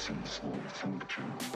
Ceaseful function.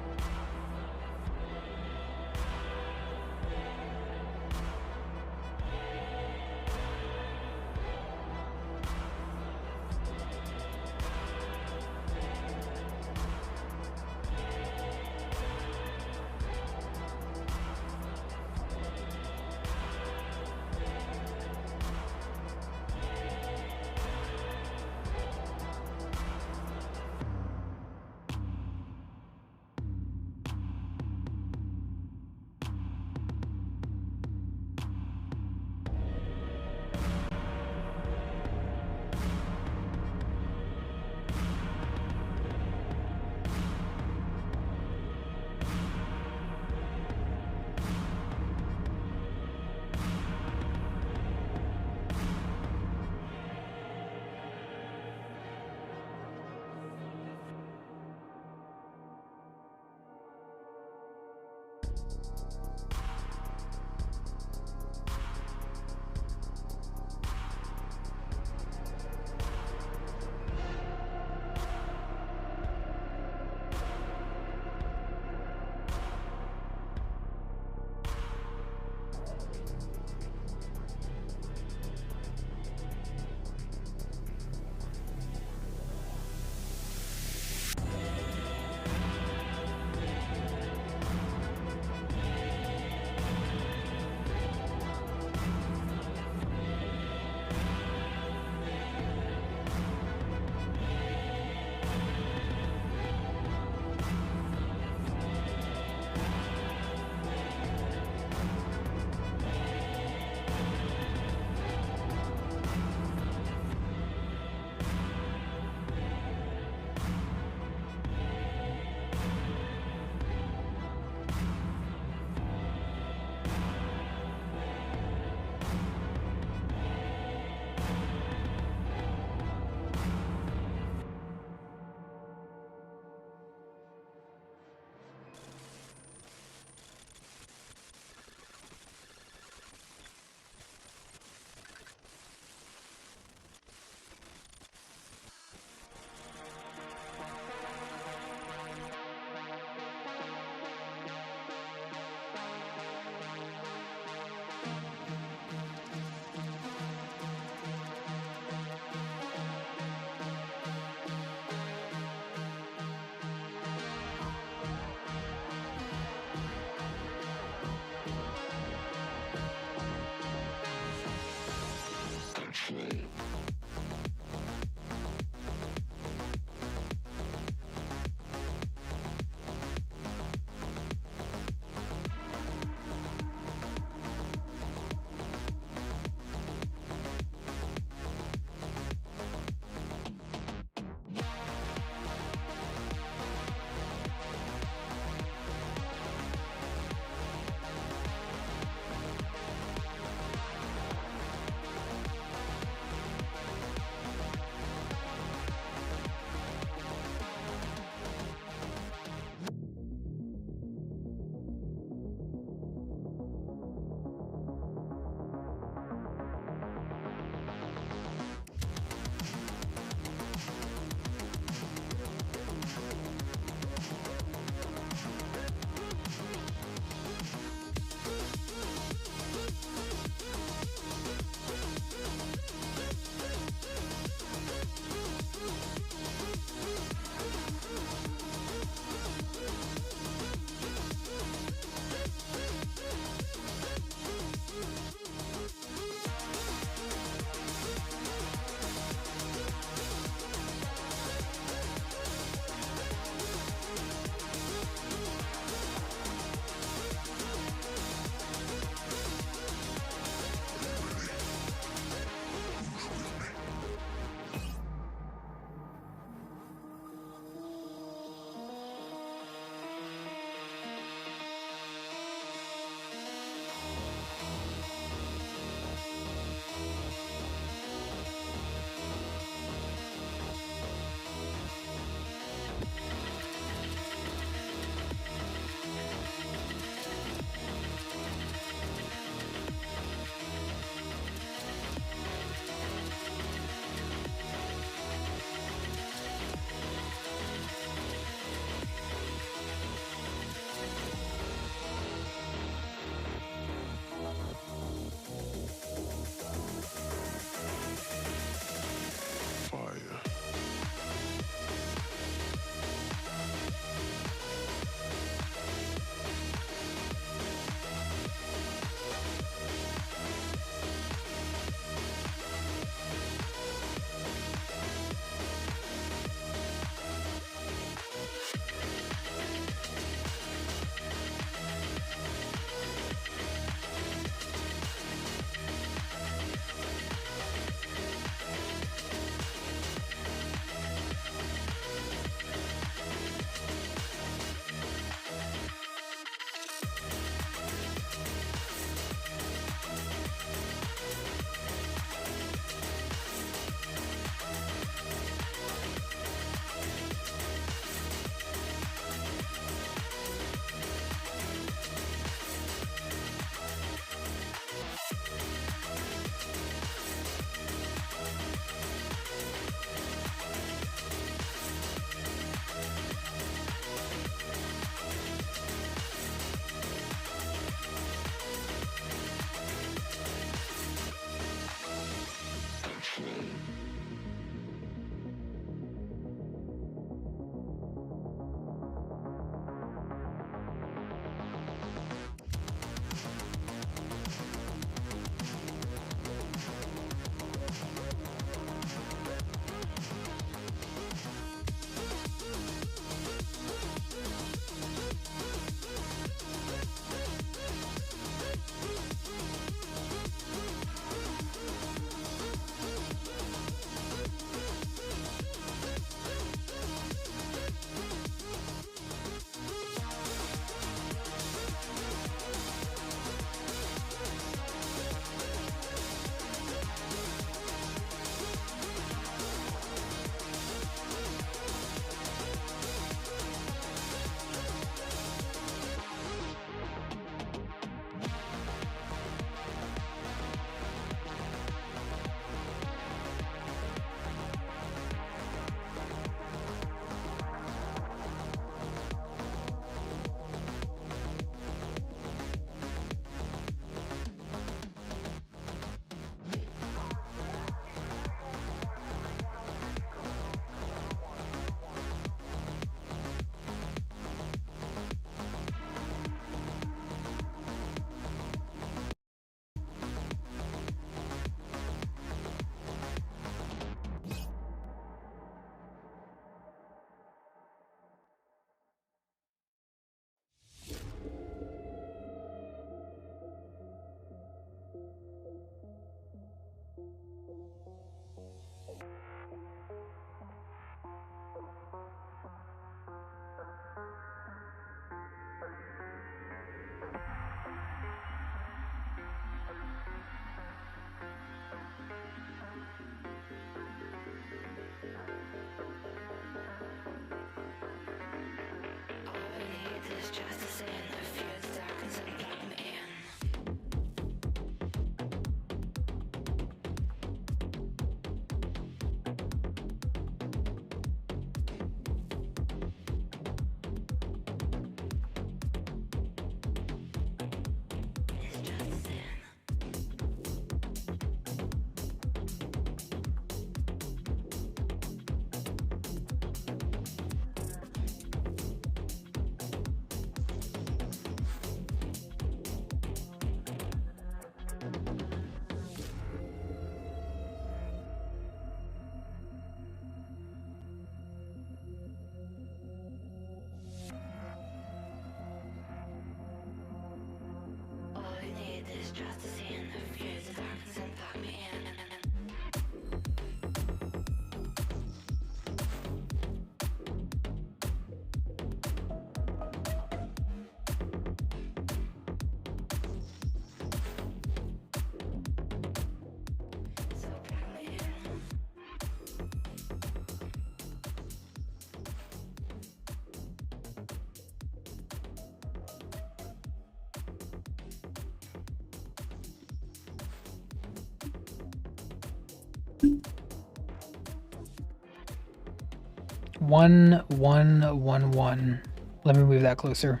One, 1, 1, 1. Let me move that closer.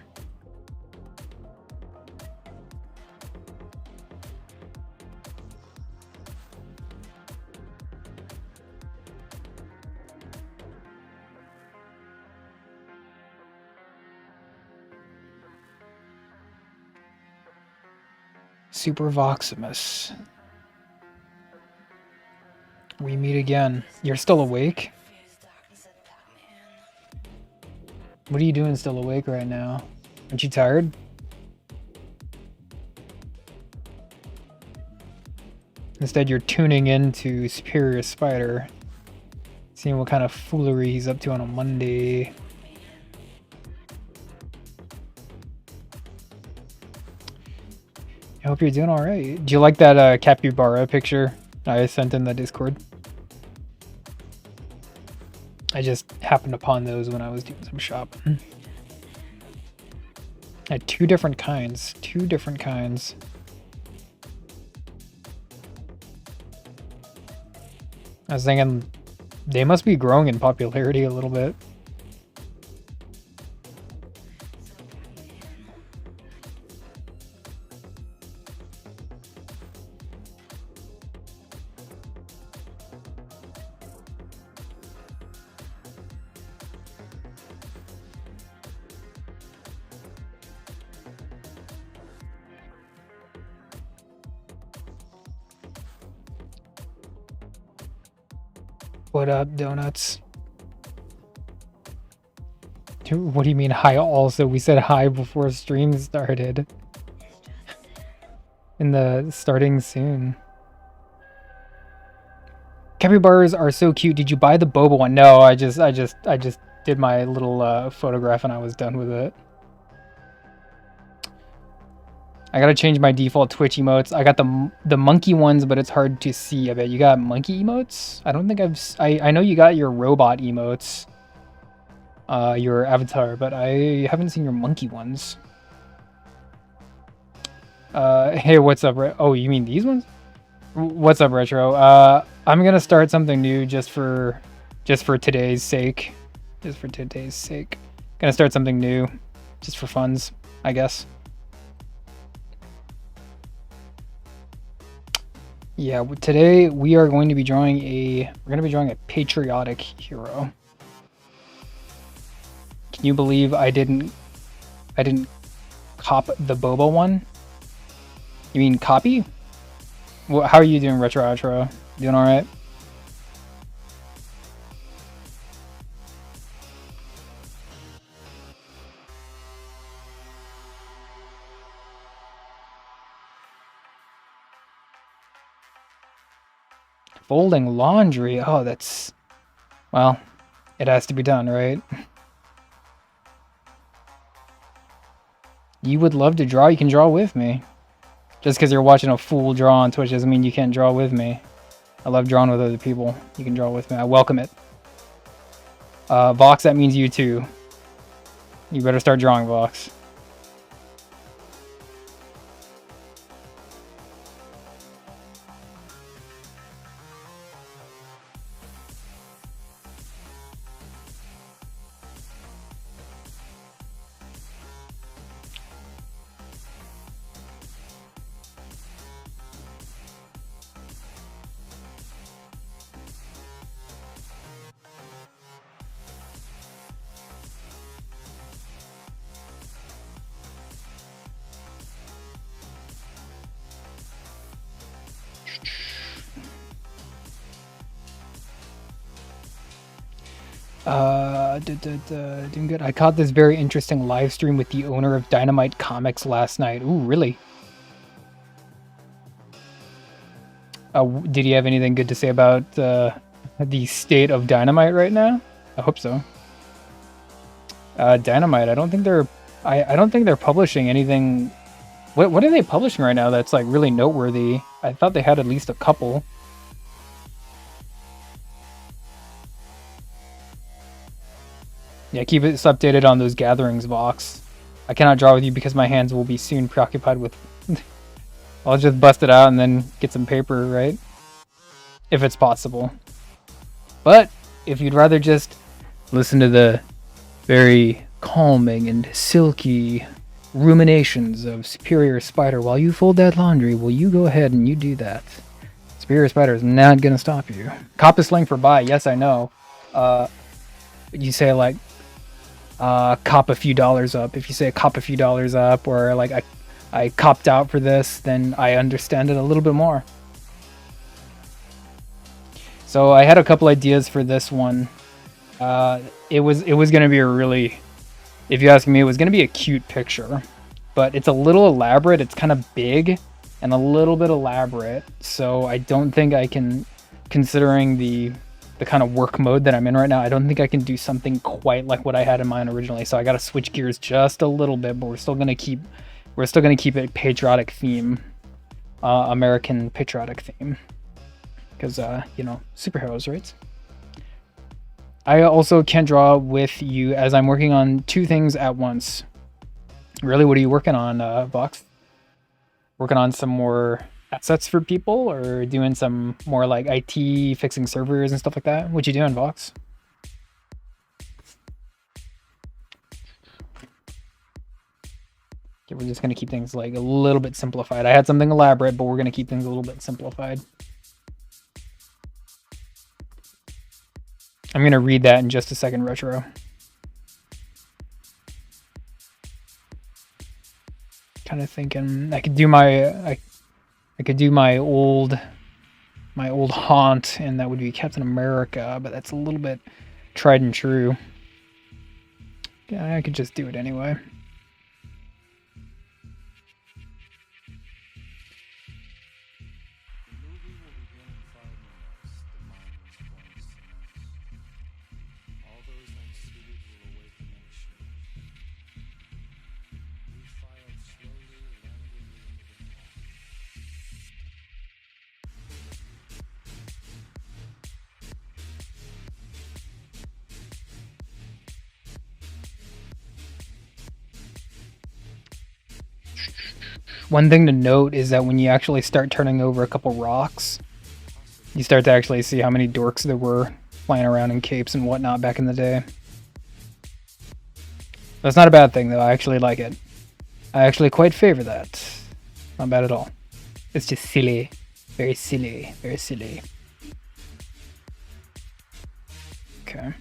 Super Voximus. We meet again. You're still awake? What are you doing still awake right now? Aren't you tired? Instead, you're tuning into Superior Spider, seeing what kind of foolery he's up to on a Monday. I hope you're doing all right. Do you like that capybara picture I sent in the Discord? I just happened upon those when I was doing some shopping. I had two different kinds. I was thinking they must be growing in popularity a little bit. What up, donuts? What do you mean hi also? We said hi before stream started. In the starting soon. Capybaras are so cute. Did you buy the boba one? No, I just did my little photograph and I was done with it. I gotta change my default Twitch emotes. I got the monkey ones, but it's hard to see. I bet you got monkey emotes. I don't think I know you got your robot emotes, your avatar, but I haven't seen your monkey ones. Hey, what's up? Oh, you mean these ones? What's up, Retro? I'm gonna start something new just for today's sake. Gonna start something new, just for funs, I guess. Yeah, today we are going to be drawing a patriotic hero. Can you believe I didn't cop the Boba one? You mean copy? Well, how are you doing, Retro Outro? Doing all right? Folding laundry. Oh, that's... Well, it has to be done, right? You would love to draw? You can draw with me. Just because you're watching a fool draw on Twitch doesn't mean you can't draw with me. I love drawing with other people. You can draw with me. I welcome it. Vox, that means you too. You better start drawing, Vox. Doing good. I caught this very interesting live stream with the owner of Dynamite Comics last night. Ooh, really? Did he have anything good to say about the state of Dynamite right now? I hope so. Dynamite. I don't think they're. I don't think they're publishing anything. What are they publishing right now that's like really noteworthy? I thought they had at least a couple. Yeah, keep us updated on those gatherings, Vox. I cannot draw with you because my hands will be soon preoccupied with... I'll just bust it out and then get some paper, right? If it's possible. But if you'd rather just listen to the very calming and silky ruminations of Superior Spider while you fold that laundry, well, you go ahead and you do that. Superior Spider is not going to stop you. Cop is slang for buy. Yes, I know. You say like, cop a few dollars up. If you say cop a few dollars up, or like I copped out for this, then I understand it a little bit more. So I had a couple ideas for this one. It was gonna be a really, if you ask me, it was gonna be a cute picture, but it's a little elaborate. It's kind of big and a little bit elaborate. So I don't think I can, considering the kind of work mode that I'm in right now, I don't think I can do something quite like what I had in mind originally. So I got to switch gears just a little bit, but we're still gonna keep it patriotic theme, American patriotic theme, because you know, superheroes, right? I also can't draw with you as I'm working on two things at once. Really, what are you working on, Vox? Working on some more assets for people, or doing some more like IT, fixing servers and stuff like that? What you doing, Vox? Okay, we're just gonna keep things like a little bit simplified. I had something elaborate, but we're gonna keep things a little bit simplified. I'm gonna read that in just a second, Retro. Kind of thinking I could do my I could do my old haunt, and that would be Captain America, but that's a little bit tried and true. Yeah, I could just do it anyway. One thing to note is that when you actually start turning over a couple rocks, you start to actually see how many dorks there were flying around in capes and whatnot back in the day. That's not a bad thing, though. I actually like it. I actually quite favor that. Not bad at all. It's just silly. Very silly. Very silly. Okay.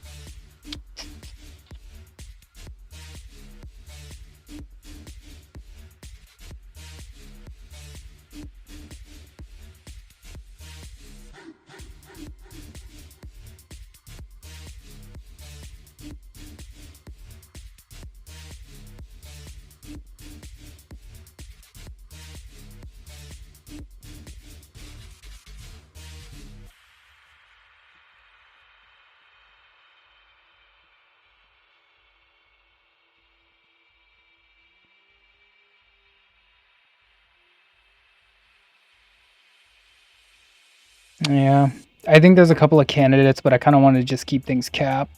Yeah, I think there's a couple of candidates, but I kind of want to just keep things cap.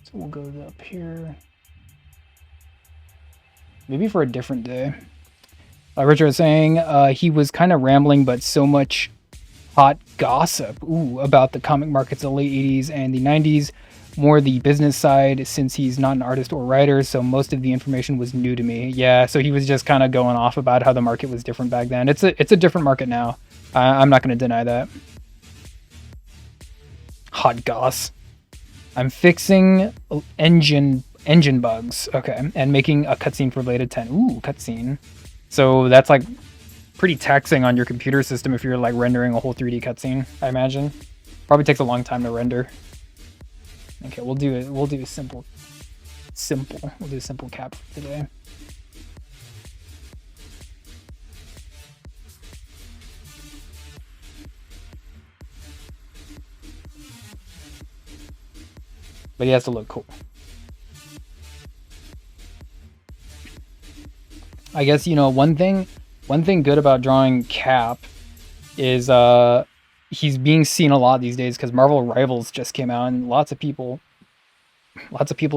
So we'll go up here. Maybe for a different day. Richard was saying he was kind of rambling, but so much hot gossip about the comic markets of the late 80s and the 90s. More the business side, since he's not an artist or writer, so most of the information was new to me. Yeah, so he was just kind of going off about how the market was different back then. It's a different market now. I'm not going to deny that. Hot goss. I'm fixing engine bugs. Okay, and making a cutscene for Blade 10. Ooh, cutscene. So that's like pretty taxing on your computer system if you're like rendering a whole 3D cutscene, I imagine. Probably takes a long time to render. Okay, we'll do it. We'll do a simple. We'll do a simple cap today. But he has to look cool. I guess, you know, one thing good about drawing Cap is he's being seen a lot these days because Marvel Rivals just came out and lots of people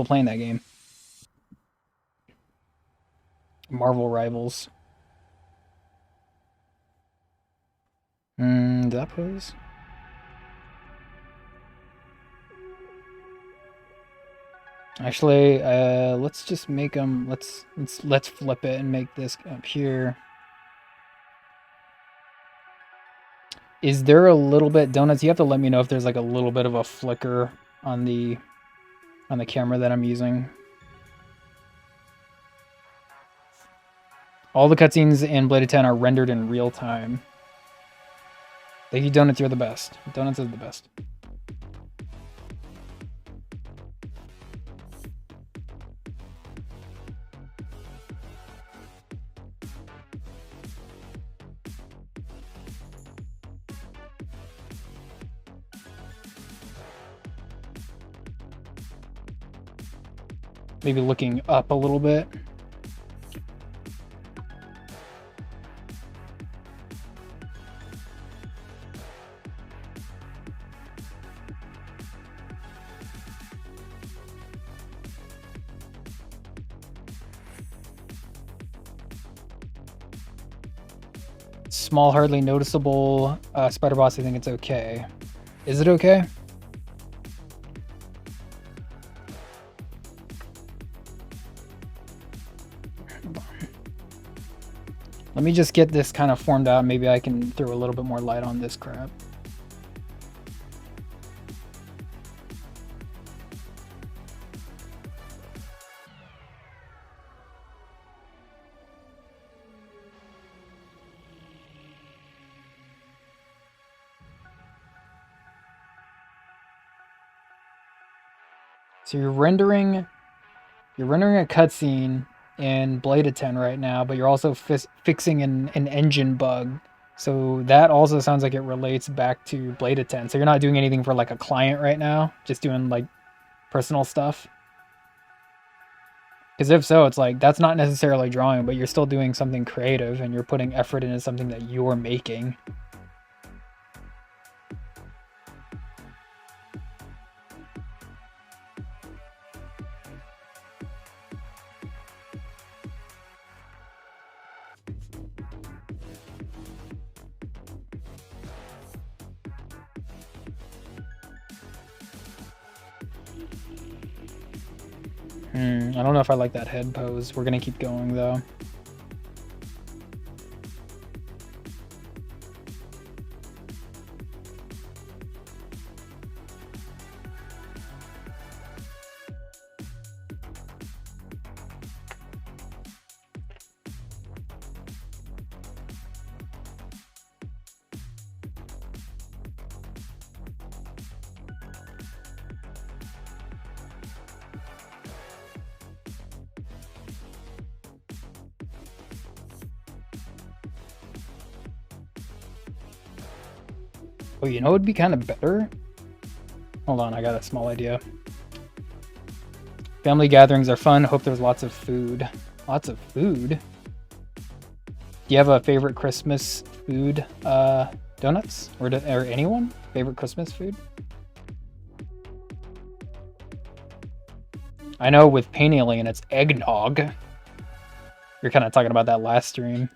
playing that game. Marvel Rivals. Did that pose? Actually, let's just make them. Let's flip it and make this up here. Is there a little bit, Donuts? You have to let me know if there's like a little bit of a flicker on the camera that I'm using. All the cutscenes in Blade of 10 are rendered in real time. Thank you, Donuts. You're the best. Donuts is the best. Maybe looking up a little bit. Small, hardly noticeable. Spider Boss, I think it's okay. Is it okay? Let me just get this kind of formed out. Maybe I can throw a little bit more light on this crap. So you're rendering a cutscene in Blade of 10 right now, but you're also fixing an engine bug. So that also sounds like it relates back to Blade of 10. So you're not doing anything for like a client right now, just doing like personal stuff. Because if so, it's like that's not necessarily drawing, but you're still doing something creative and you're putting effort into something that you're making. I don't know if I like that head pose. We're gonna keep going though. Oh, you know what would be kind of better? Hold on, I got a small idea. Family gatherings are fun. Hope there's lots of food. Lots of food? Do you have a favorite Christmas food, Donuts? Or anyone? Favorite Christmas food? I know with Pain Alien, it's eggnog. You're kind of talking about that last stream.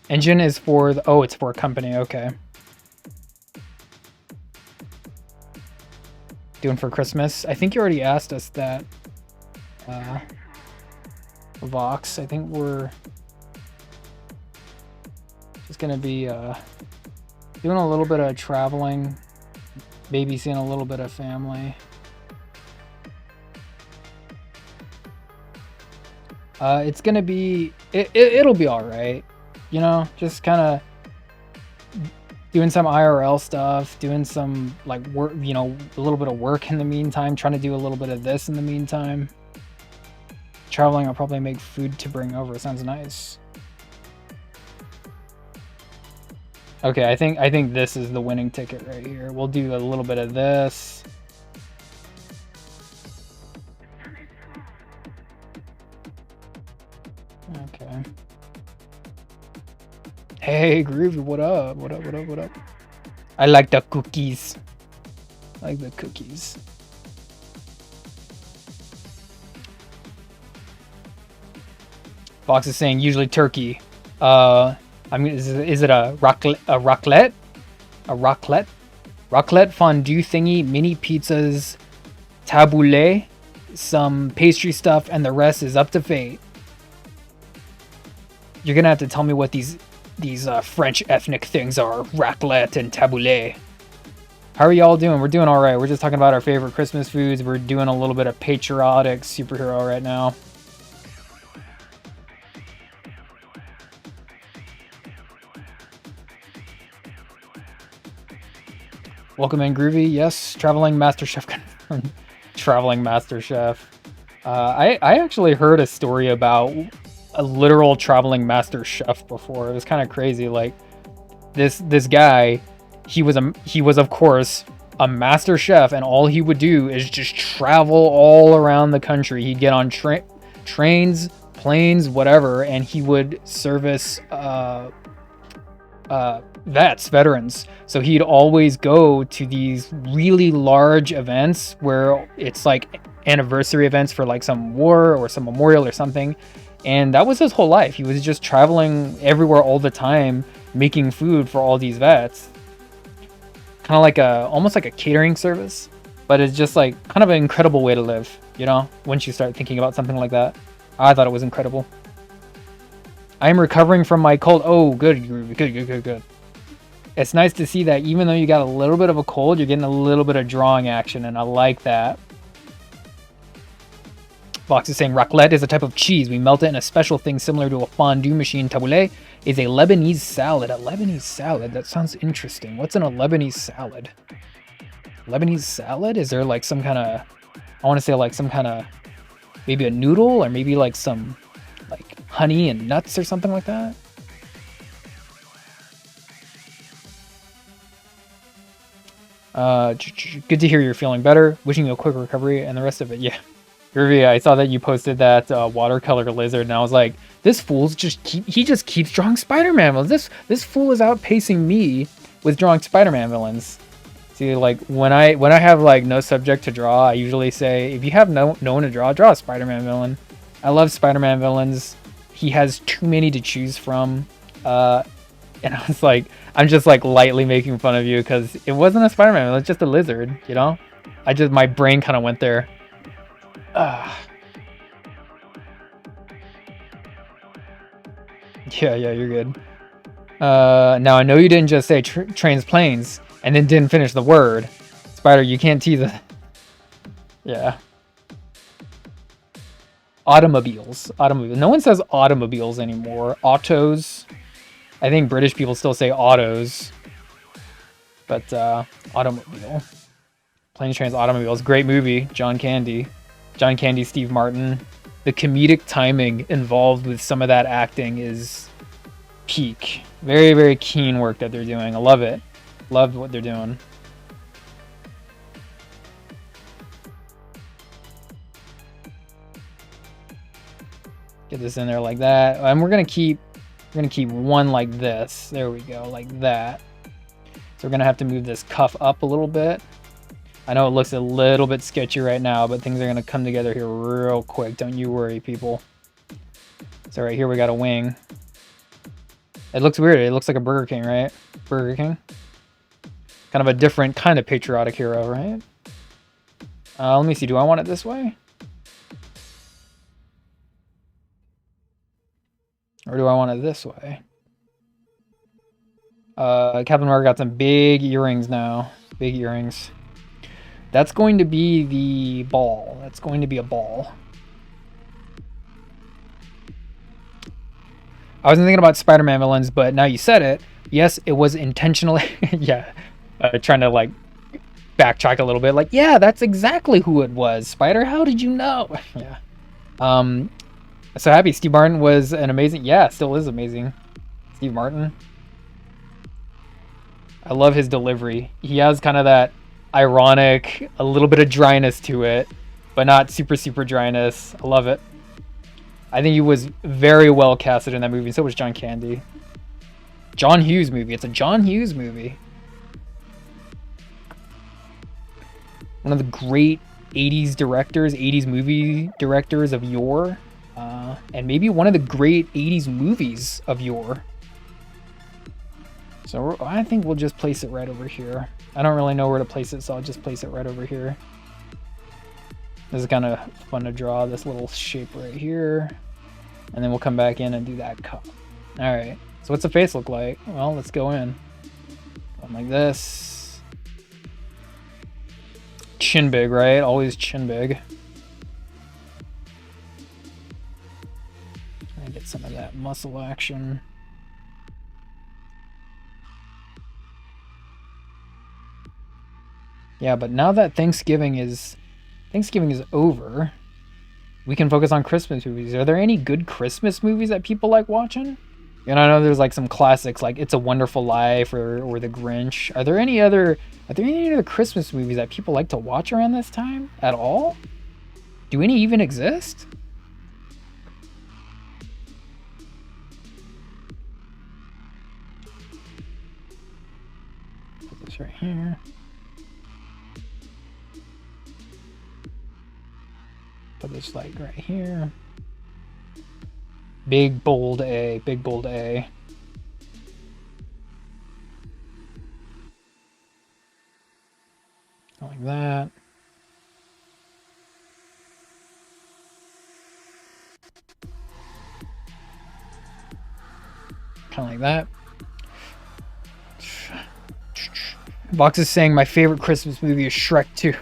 Engine is for the, oh, it's for a company, okay. Doing for Christmas? I think you already asked us that. Vox, I think we're just gonna be Doing a little bit of traveling, babysitting a little bit of family. It's gonna be, it'll be all right. You know, just kind of doing some IRL stuff, doing some like work, you know, a little bit of work in the meantime, trying to do a little bit of this in the meantime. Traveling, I'll probably make food to bring over. Sounds nice. Okay, I think this is the winning ticket right here. We'll do a little bit of this. Okay. Hey, Groovy, what up? What up, what up, what up? I like the cookies. I like the cookies. Fox is saying usually turkey. I mean, is it a raclette? A raclette? Raclette fondue thingy, mini pizzas, tabbouleh, some pastry stuff, and the rest is up to fate. You're gonna have to tell me what these French ethnic things are. Raclette and tabbouleh. How are y'all doing? We're doing all right. We're just talking about our favorite Christmas foods. We're doing a little bit of patriotic superhero right now. Welcome in, Groovy. Yes, traveling master chef confirmed. Traveling master chef. I actually heard a story about a literal traveling master chef before. It was kind of crazy. Like this guy, he was of course a master chef, and all he would do is just travel all around the country. He'd get on trains, planes, whatever, and he would service veterans. So he'd always go to these really large events where it's like anniversary events for like some war or some memorial or something. And that was his whole life. He was just traveling everywhere all the time, making food for all these vets. Kind of like almost like a catering service, but it's just like kind of an incredible way to live, you know, once you start thinking about something like that. I thought it was incredible. I am recovering from my cold. Oh, good. It's nice to see that even though you got a little bit of a cold, you're getting a little bit of drawing action, and I like that. Fox is saying raclette is a type of cheese. We melt it in a special thing similar to a fondue machine. Tabbouleh is a Lebanese salad. A Lebanese salad? That sounds interesting. What's in a Lebanese salad? Lebanese salad? Is there like some kind of... I want to say like some kind of... maybe a noodle, or maybe like some like honey and nuts or something like that? Good to hear you're feeling better. Wishing you a quick recovery and the rest of it. Yeah. Groovy, I saw that you posted that watercolor lizard, and I was like, this fool's just keeps drawing Spider-Man villains. This fool is outpacing me with drawing Spider-Man villains. See, like when I have like no subject to draw, I usually say, if you have no one to draw a Spider-Man villain. I love Spider-Man villains. He has too many to choose from. And I was like, I'm just like lightly making fun of you because it wasn't a Spider-Man, it was just a lizard, you know? My brain kind of went there. Yeah, you're good. Now I know you didn't just say trains, planes, and then didn't finish the word. Spider, you can't tease it. Yeah. Automobiles. No one says automobiles anymore. Autos. I think British people still say autos. But, automobile. Planes, Trains, Automobiles. Great movie. John Candy, Steve Martin. The comedic timing involved with some of that acting is peak. Very, very keen work that they're doing. I love it. Love what they're doing. Get this in there like that. And we're gonna keep one like this. There we go, like that. So we're gonna have to move this cuff up a little bit. I know it looks a little bit sketchy right now, but things are gonna come together here real quick. Don't you worry, people. So right here we got a wing. It looks weird. It looks like a Burger King, right? Burger King. Kind of a different kind of patriotic hero, right? Let me see. Do I want it this way? Or do I want it this way? Captain Marvel got some big earrings now. Big earrings. That's going to be the ball. That's going to be a ball. I wasn't thinking about Spider-Man villains, but now you said it. Yes, it was intentionally. Yeah. Trying to, like, backtrack a little bit. Like, yeah, that's exactly who it was. Spider, how did you know? Yeah. So happy. Steve Martin was an amazing... Yeah, still is amazing. Steve Martin. I love his delivery. He has kind of that ironic, a little bit of dryness to it, but not super, super dryness. I love it. I think he was very well casted in that movie. So was John Candy. John Hughes movie. It's a John Hughes movie. One of the great 80s directors, 80s movie directors of yore. And maybe one of the great 80s movies of yore. So I think we'll just place it right over here. I don't really know where to place it, so I'll just place it right over here. This is kind of fun to draw, this little shape right here. And then we'll come back in and do that cup. All right, so what's the face look like? Well, let's go in. Going like this. Chin big, right? Always chin big. Try and get some of that muscle action. Yeah, but now that Thanksgiving is over, we can focus on Christmas movies. Are there any good Christmas movies that people like watching? And I know there's like some classics like It's a Wonderful Life or The Grinch. Are there any other Christmas movies that people like to watch around this time at all? Do any even exist? Put this right here. Put this like right here. Big bold A, big bold A. Like that. Kind of like that. Vox is saying my favorite Christmas movie is Shrek 2.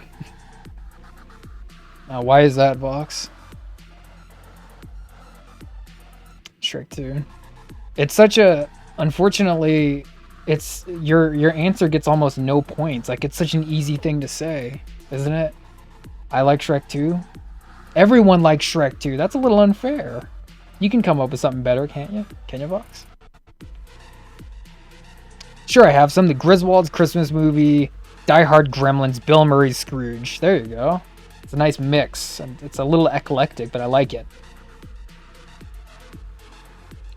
Why is that, Vox? Shrek 2. It's such a... Unfortunately, it's... Your answer gets almost no points. Like, it's such an easy thing to say, isn't it? I like Shrek 2. Everyone likes Shrek 2. That's a little unfair. You can come up with something better, can't you? Can you, Vox? Sure, I have some. The Griswolds Christmas Movie, Die Hard Gremlins, Bill Murray's Scrooge. There you go. It's a nice mix, and it's a little eclectic, but I like it.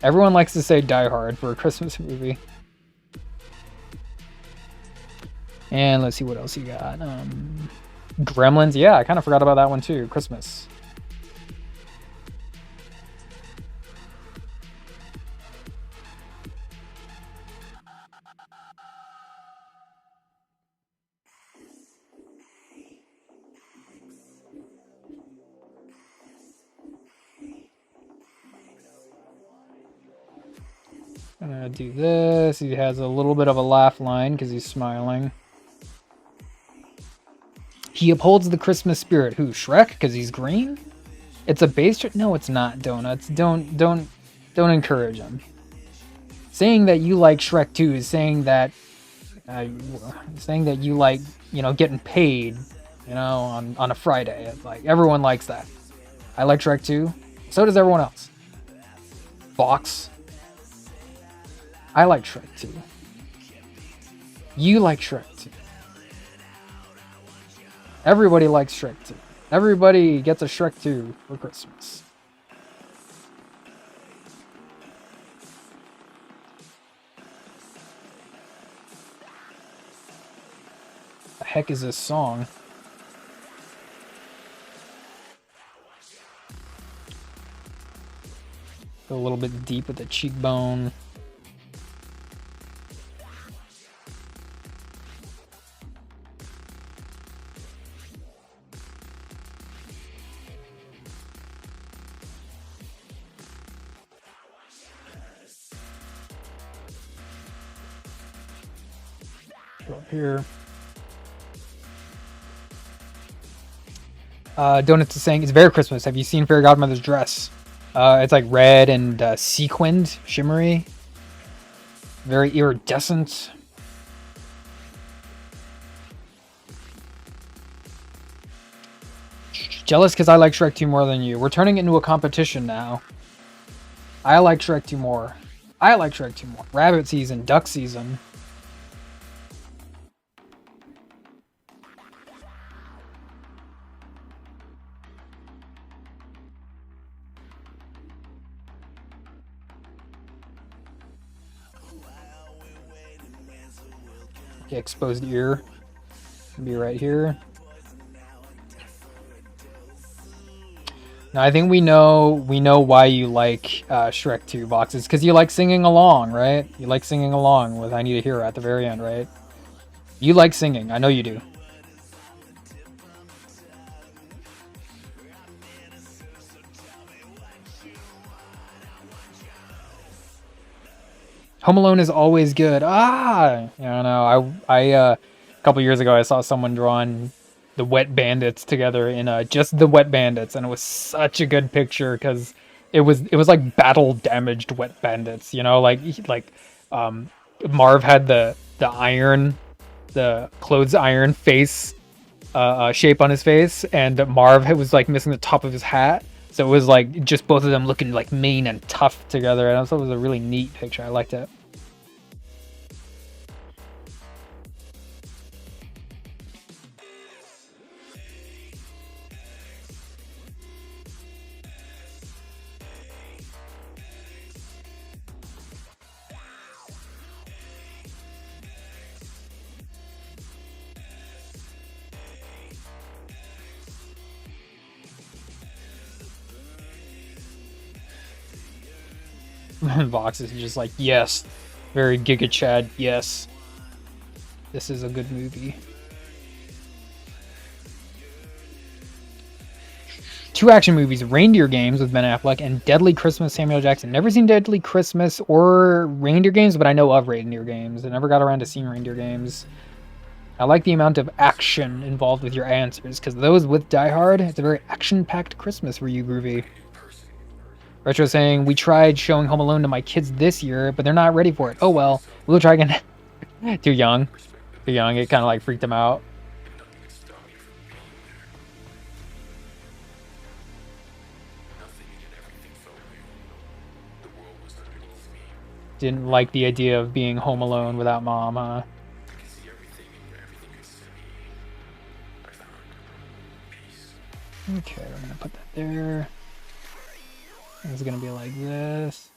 Everyone likes to say Die Hard for a Christmas movie. And let's see what else you got. Gremlins, yeah, I kind of forgot about that one too. Christmas. Gonna do this. He has a little bit of a laugh line because he's smiling. He upholds the Christmas spirit. Who? Shrek? Because he's green? It's a base. No, it's not. Donuts. Don't encourage him. Saying that you like Shrek 2 is saying that you like, getting paid, on a Friday. It's like everyone likes that. I like Shrek 2. So does everyone else. Fox. I like Shrek 2. You like Shrek 2. Everybody likes Shrek 2. Everybody gets a Shrek 2 for Christmas. The heck is this song? Go a little bit deep with the cheekbone. Go up here. Donuts is saying, it's very Christmas. Have you seen Fairy Godmother's dress? It's like red and sequined, shimmery. Very iridescent. Jealous because I like Shrek 2 more than you. We're turning it into a competition now. I like Shrek 2 more. I like Shrek 2 more. Rabbit season, duck season. Okay, exposed ear. Be right here. Now I think we know why you like Shrek 2 boxes, because you like singing along, right? You like singing along with I Need a Hero at the very end, right? You like singing, I know you do. Home Alone is always good. I don't know. I a couple years ago I saw someone drawing the Wet Bandits together in just the Wet Bandits, and it was such a good picture because it was like battle damaged Wet Bandits, you know, like Marv had the iron, the clothes iron face shape on his face, and Marv was like missing the top of his hat. So it was like just both of them looking like mean and tough together, and I thought it was a really neat picture. I liked it. Vox is just like, yes, very Giga Chad, yes, this is a good movie. 2 action movies, Reindeer Games with Ben Affleck and Deadly Christmas, Samuel Jackson. Never seen Deadly Christmas or Reindeer Games, but I know of Reindeer Games. I never got around to seeing Reindeer Games. I like the amount of action involved with your answers, because those with Die Hard, it's a very action-packed Christmas for you, Groovy. Retro saying, we tried showing Home Alone to my kids this year, but they're not ready for it. Oh well, we'll try again. Too young. Too young, it kind of like freaked them out. Didn't like the idea of being home alone without mom, huh? Okay, we're gonna put that there. It's gonna be like this.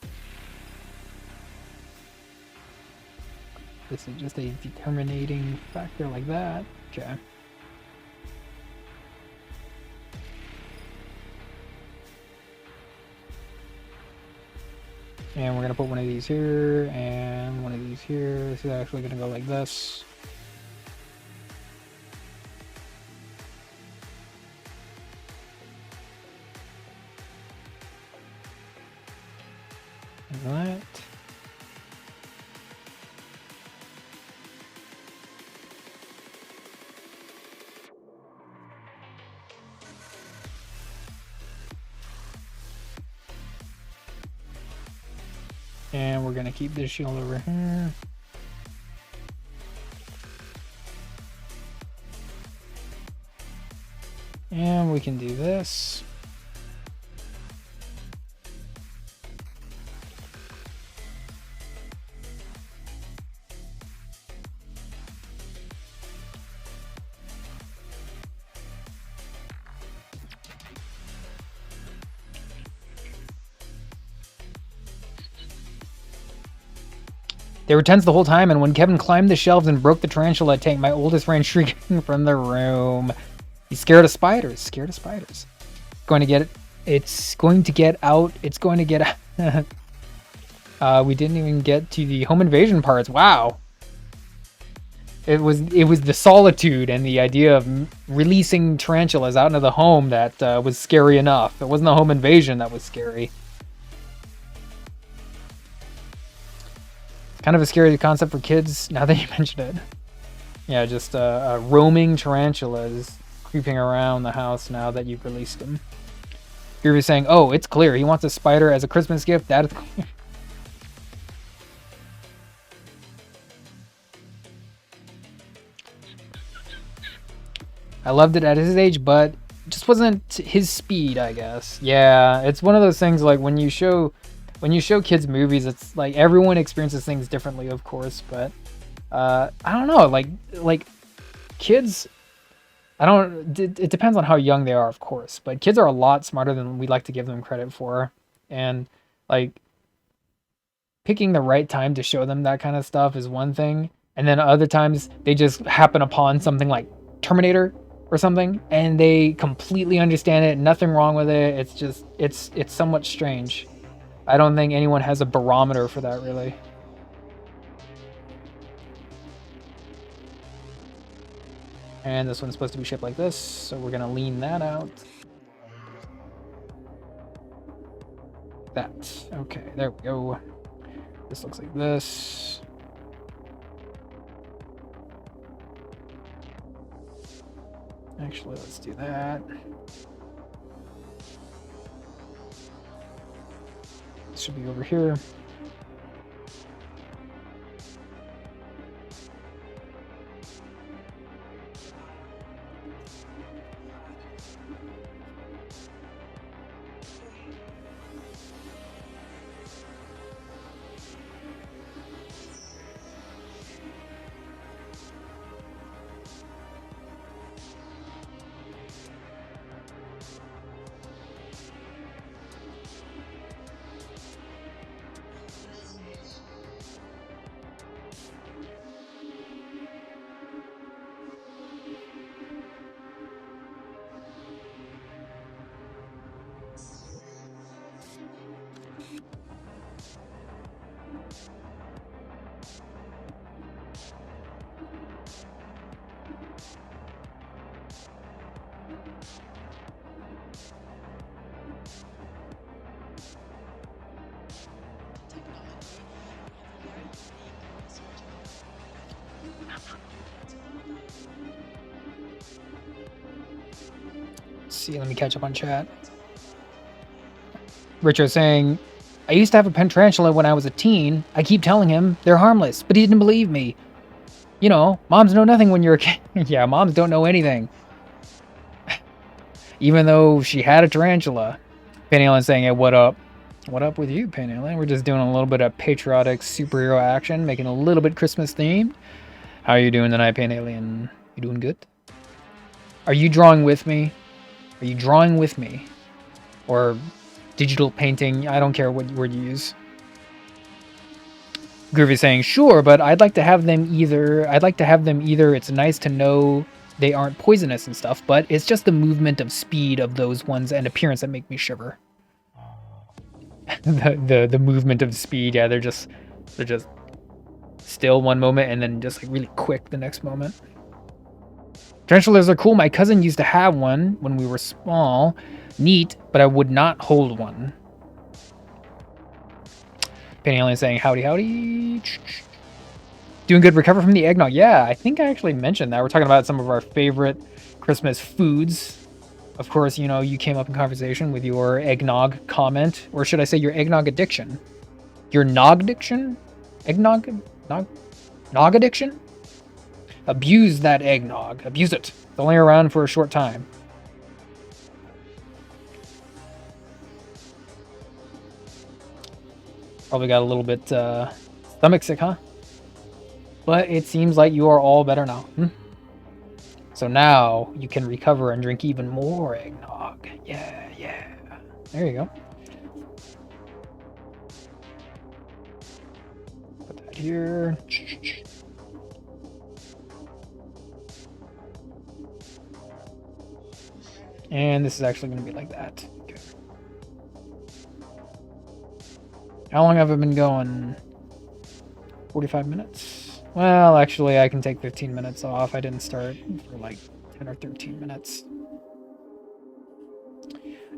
This is just a determining factor like that. Okay. And we're gonna put one of these here and one of these here. This is actually gonna go like this. Like that. And we're gonna keep this shield over here. And we can do this. They were tense the whole time, and when Kevin climbed the shelves and broke the tarantula tank, my oldest ran shrieking from the room. He's scared of spiders. Scared of spiders. Going to get it. It's going to get out. It's going to get out. We didn't even get to the home invasion parts. Wow. It was the solitude and the idea of releasing tarantulas out into the home that was scary enough. It wasn't the home invasion that was scary. Kind of a scary concept for kids, now that you mention it. Yeah, just roaming tarantulas creeping around the house now that you've released them. You're saying, oh, it's clear. He wants a spider as a Christmas gift. That is clear. I loved it at his age, but it just wasn't his speed, I guess. Yeah, it's one of those things like when you show kids movies, it's like everyone experiences things differently, of course, but I don't know, like kids, I don't it depends on how young they are, of course, but kids are a lot smarter than we like to give them credit for. And like picking the right time to show them that kind of stuff is one thing, and then other times they just happen upon something like Terminator or something and they completely understand it, nothing wrong with it. It's just it's somewhat strange. I don't think anyone has a barometer for that, really. And this one's supposed to be shipped like this, so we're gonna lean that out. That. Okay, there we go. This looks like this. Actually, let's do that. This should be over here. See, let me catch up on chat. Richard saying, I used to have a pen tarantula when I was a teen. I keep telling him they're harmless, but he didn't believe me. You know, moms know nothing when you're a kid. Yeah, moms don't know anything. Even though she had a tarantula. Penny Ellen saying, hey, what up? What up with you, Penny Ellen? We're just doing a little bit of patriotic superhero action, making a little bit Christmas themed. How are you doing tonight, Penny Alien? You doing good? Are you drawing with me? Are you drawing with me? Or digital painting? I don't care what word you use. Groovy saying, sure, but I'd like to have them either. It's nice to know they aren't poisonous and stuff, but it's just the movement of speed of those ones and appearance that make me shiver. the movement of speed, yeah, they're just still one moment and then just like really quick the next moment. Tarantulas are cool. My cousin used to have one when we were small. Neat, but I would not hold one. Penny Alien saying, howdy, howdy. Doing good, recover from the eggnog. Yeah, I think I actually mentioned that. We're talking about some of our favorite Christmas foods. Of course, you know, you came up in conversation with your eggnog comment. Or should I say your eggnog addiction? Your nog addiction? Eggnog? Nog addiction? Abuse that eggnog. Abuse it. It's only around for a short time. Probably got a little bit stomach sick, huh? But it seems like you are all better now. So now you can recover and drink even more eggnog. Yeah, yeah. There you go. Put that here. And this is actually going to be like that. Okay. How long have I been going? 45 minutes? Well, actually, I can take 15 minutes off. I didn't start for like 10 or 13 minutes.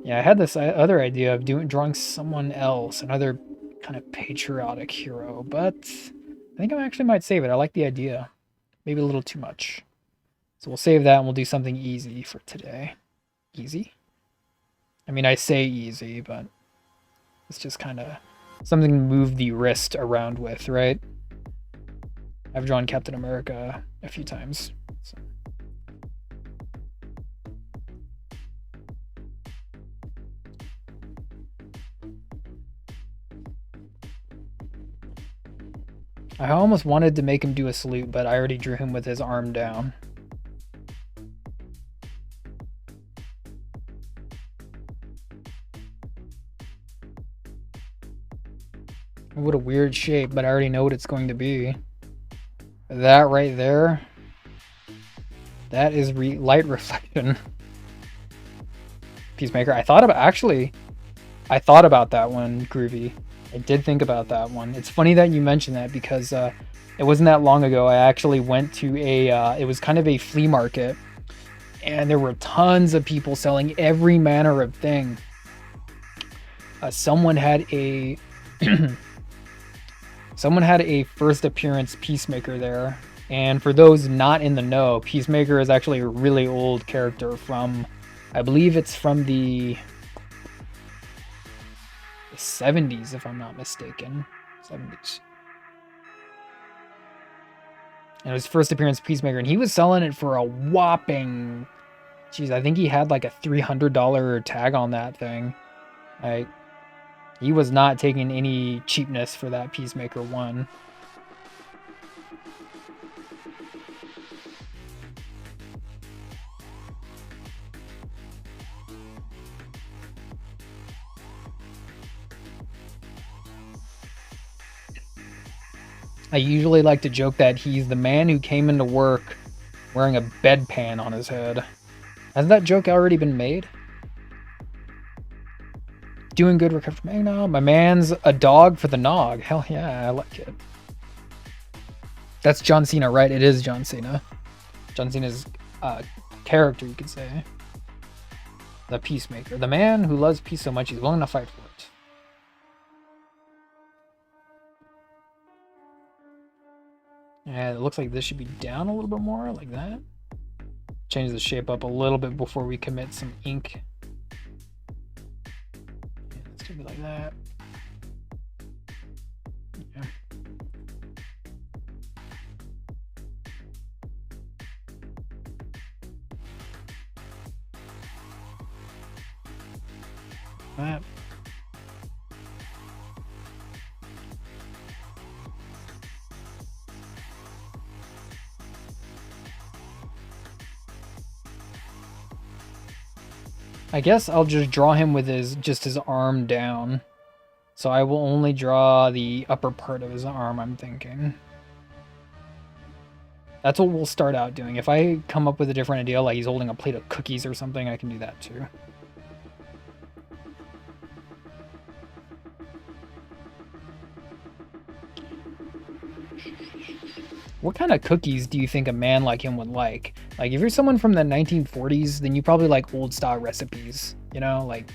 Yeah, I had this other idea of drawing someone else, another kind of patriotic hero, but I think I actually might save it. I like the idea. Maybe a little too much. So we'll save that and we'll do something easy for today. Easy? I mean, I say easy, but it's just kind of something to move the wrist around with, right? I've drawn Captain America a few times. So. I almost wanted to make him do a salute, but I already drew him with his arm down. What a weird shape, but I already know what it's going to be. That right there, that is light reflection. Peacemaker. I thought about that one, Groovy. I did think about that one. It's funny that you mentioned that because it wasn't that long ago. I actually went to it was kind of a flea market, and there were tons of people selling every manner of thing. Someone had a first appearance Peacemaker there, and for those not in the know, Peacemaker is actually a really old character from, I believe it's from the 70s, if I'm not mistaken. 70s. And it was first appearance Peacemaker, and he was selling it for a whopping, geez, I think he had like a $300 tag on that thing. Like, he was not taking any cheapness for that Peacemaker one. I usually like to joke that he's the man who came into work wearing a bedpan on his head. Hasn't that joke already been made? Doing good recovery from eggnog. My man's a dog for the nog. Hell yeah, I like it. That's John Cena, right? It is John Cena. John Cena's character, you could say. The Peacemaker. The man who loves peace so much he's willing to fight for it. And it looks like this should be down a little bit more, like that. Change the shape up a little bit before we commit some ink. It's gonna be like that. Yeah. That. I guess I'll just draw him with his arm down. So I will only draw the upper part of his arm, I'm thinking. That's what we'll start out doing. If I come up with a different idea, like he's holding a plate of cookies or something, I can do that too. What kind of cookies do you think a man like him would like? Like, if you're someone from the 1940s, then you probably like old style recipes, you know, like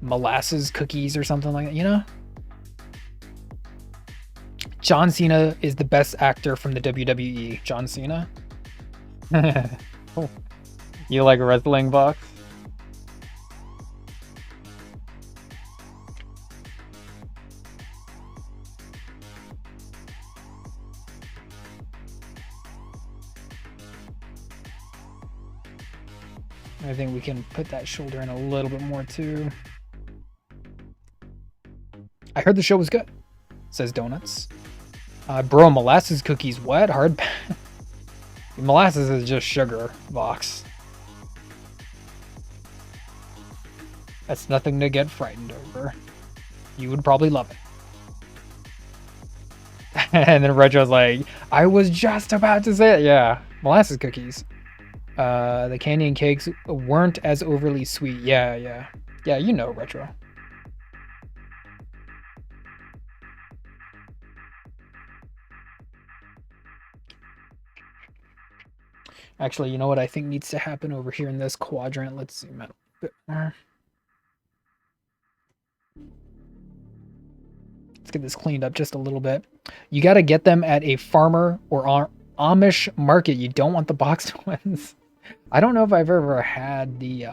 molasses cookies or something like that, you know? John Cena is the best actor from the WWE. John Cena. You like wrestling, Box? I think we can put that shoulder in a little bit more too. I heard the show was good, says Donuts. Bro, molasses cookies, what? Hard. Molasses is just sugar, Vox. That's nothing to get frightened over. You would probably love it. And then Retro's like, I was just about to say it. Yeah, molasses cookies. The candy and cakes weren't as overly sweet. Yeah, you know, Retro. Actually, you know what I think needs to happen over here in this quadrant? Let's zoom out a bit more. Let's get this cleaned up just a little bit. You got to get them at a farmer or Amish Market. You don't want the boxed ones. I don't know if I've ever had the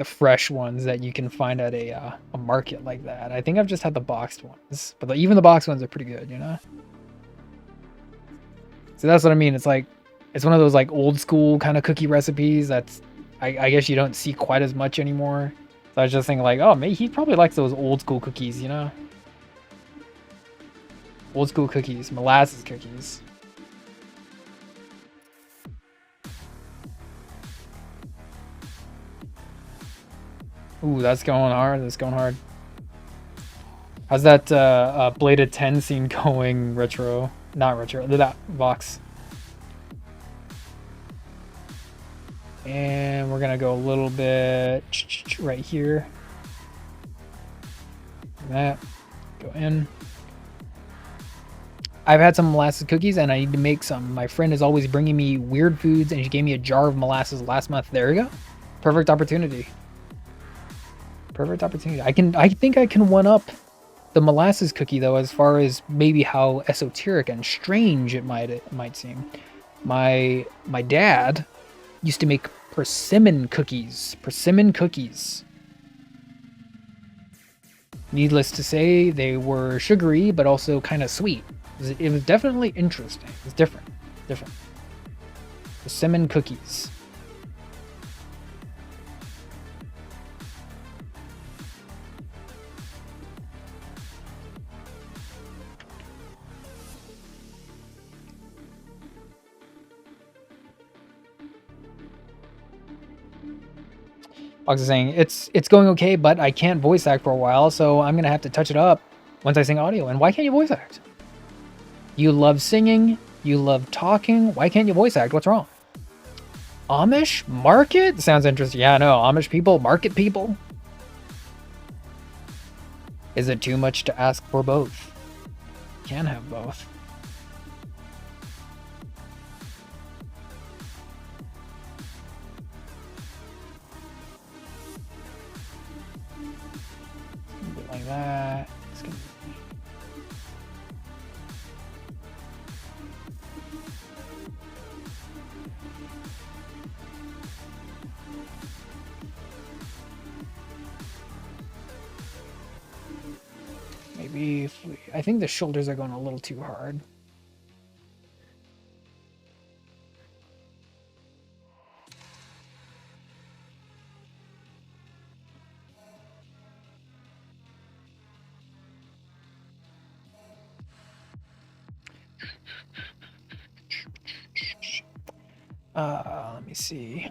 fresh ones that you can find at a market like that. I think I've just had the boxed ones, but even the boxed ones are pretty good, you know? So that's what I mean. It's like, it's one of those like old school kind of cookie recipes that's, I guess you don't see quite as much anymore. So I was just thinking like, oh, maybe he probably likes those old school cookies, you know? Old school cookies, molasses cookies. Ooh, that's going hard. That's going hard. How's that bladed 10 scene going, Retro? Not Retro, that Vox. And we're gonna go a little bit right here. That, go in. I've had some molasses cookies and I need to make some. My friend is always bringing me weird foods and she gave me a jar of molasses last month. There you go. Perfect opportunity. Perfect opportunity. I think I can one up the molasses cookie though, as far as maybe how esoteric and strange it might seem. My dad used to make persimmon cookies. Persimmon cookies. Needless to say, they were sugary but also kind of sweet. It was definitely interesting. It was different. Different. Persimmon cookies. Fox is saying, it's going okay, but I can't voice act for a while, so I'm gonna have to touch it up once I sing audio. And why can't you voice act? You love singing, you love talking, why can't you voice act? What's wrong? Amish market? Sounds interesting. Yeah, no, Amish people, market people? Is it too much to ask for both? Can have both. Like that. It's gonna maybe if I think the shoulders are going a little too hard. Let me see.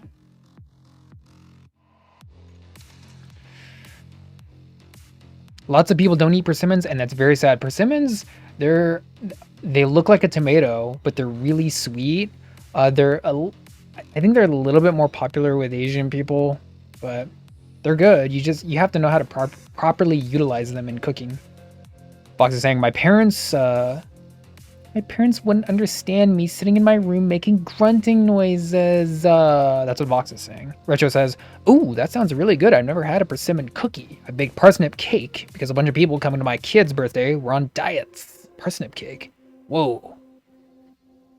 Lots of people don't eat persimmons, and that's very sad. Persimmons, they look like a tomato, but they're really sweet. I think they're a little bit more popular with Asian people, but they're good. You have to know how to properly utilize them in cooking. Fox is saying my parents wouldn't understand me sitting in my room making grunting noises. That's what Vox is saying. Retro says, ooh, that sounds really good. I've never had a persimmon cookie. I baked parsnip cake because a bunch of people coming to my kid's birthday were on diets. Parsnip cake. Whoa.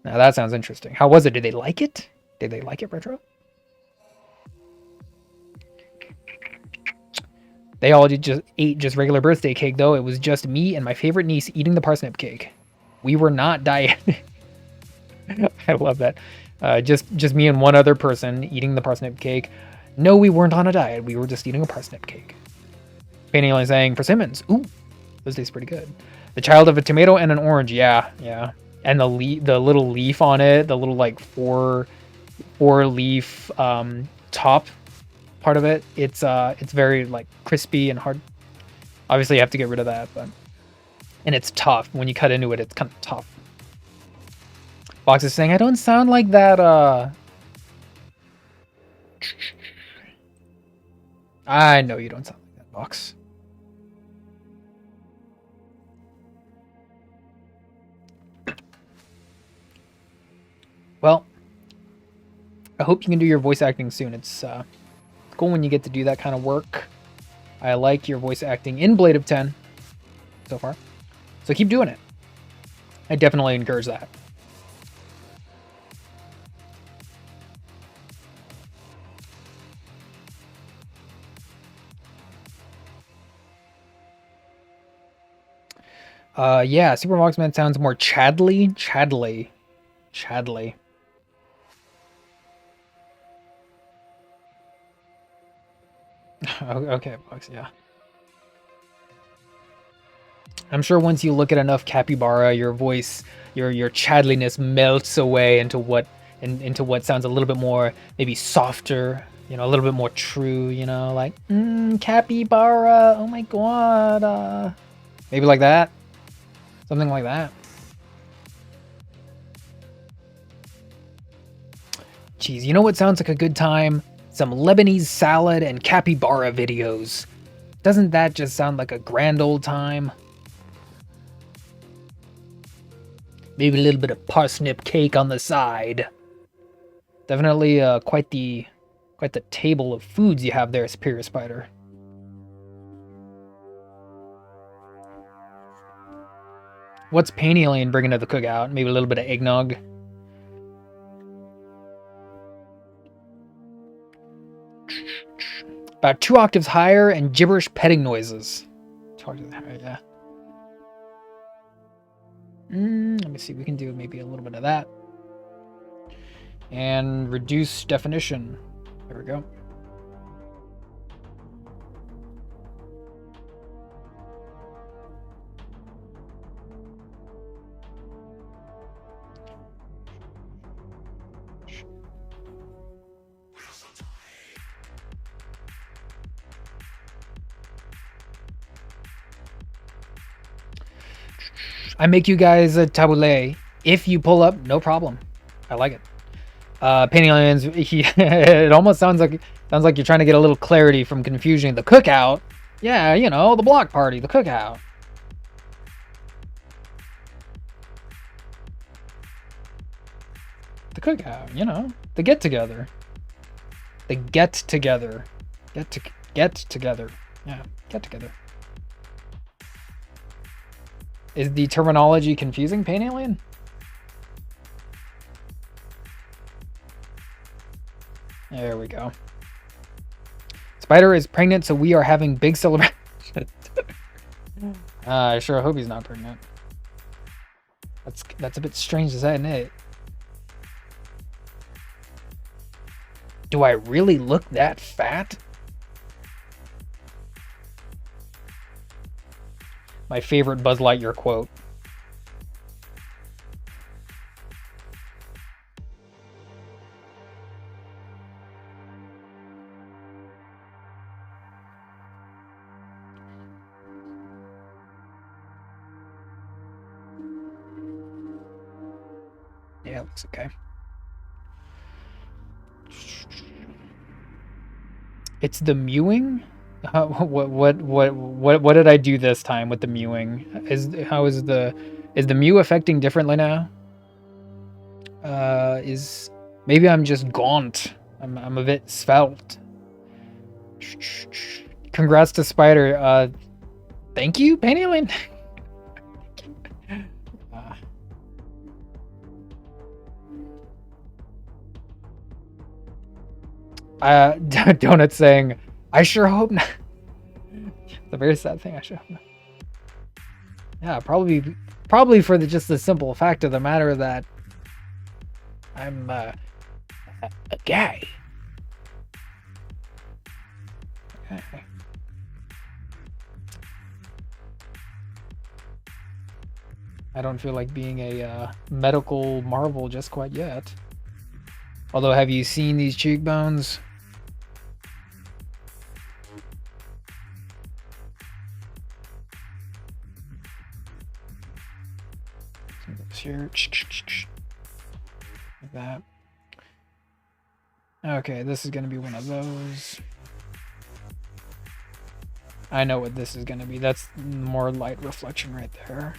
Now that sounds interesting. How was it? Did they like it? Did they like it, Retro? They all ate just regular birthday cake, though. It was just me and my favorite niece eating the parsnip cake. We were not dieting. I love that. Just me and one other person eating the parsnip cake. No, we weren't on a diet. We were just eating a parsnip cake. Painting only saying persimmons. Ooh, those taste pretty good. The child of a tomato and an orange. Yeah, yeah. And the little leaf on it, the little like four leaf top part of it. It's very like crispy and hard. Obviously, you have to get rid of that, but. And it's tough. When you cut into it, it's kind of tough. Box is saying, I don't sound like that, I know you don't sound like that, Box. Well, I hope you can do your voice acting soon. It's cool when you get to do that kind of work. I like your voice acting in Blade of 10 so far. So keep doing it. I definitely encourage that. Yeah, Super Marksman sounds more Chadley. Chadley. Chadley. Okay, Box, yeah. I'm sure once you look at enough capybara, your voice, your Chadliness melts away into what sounds a little bit more maybe softer, you know, a little bit more true, you know, like capybara. Oh my god. Maybe like that. Something like that. Jeez, you know what sounds like a good time? Some Lebanese salad and capybara videos. Doesn't that just sound like a grand old time? Maybe a little bit of parsnip cake on the side. Definitely quite the table of foods you have there, Superior Spider. What's Pain Alien bringing to the cookout? Maybe a little bit of eggnog. About 2 octaves higher and gibberish petting noises. 2 octaves higher, yeah. Let me see. We can do maybe a little bit of that. And reduce definition. There we go. I make you guys a tabbouleh. If you pull up, no problem. I like it. Painting aliens. It almost sounds like you're trying to get a little clarity from confusion. The cookout. Yeah, you know, the block party, the cookout. The cookout, you know, the get together. The get together. Get together. Yeah, get together. Is the terminology confusing, Pain Alien? There we go. Spider is pregnant, so we are having big celebration. I sure hope he's not pregnant. That's a bit strange to say, isn't it? Do I really look that fat? My favorite Buzz Lightyear quote. Yeah, it looks okay. It's the mewing? What did I do this time with the mewing? Is the mew affecting differently now? Is maybe I'm just gaunt. I'm a bit svelte. Congrats to Spider. Thank you, Pain Alien. Donut saying, I sure hope not. The very sad thing, I sure hope not. Yeah, probably for just the simple fact of the matter that I'm a guy. Okay. I don't feel like being a medical marvel just quite yet. Although, have you seen these cheekbones? Here, like that. Okay, this is gonna be one of those. I know what this is gonna be. That's more light reflection right there.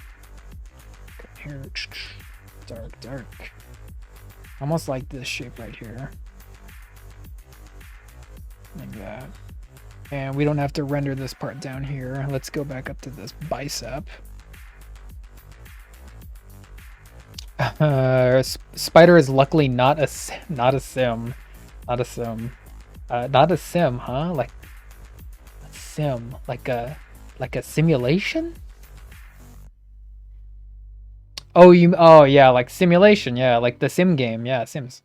Okay, here, dark. Almost like this shape right here. Like that. And we don't have to render this part down here. Let's go back up to this bicep. Spider is luckily not a sim, huh? Like a sim, like a simulation. Oh, oh yeah, like simulation, yeah, like the sim game, yeah, Sims.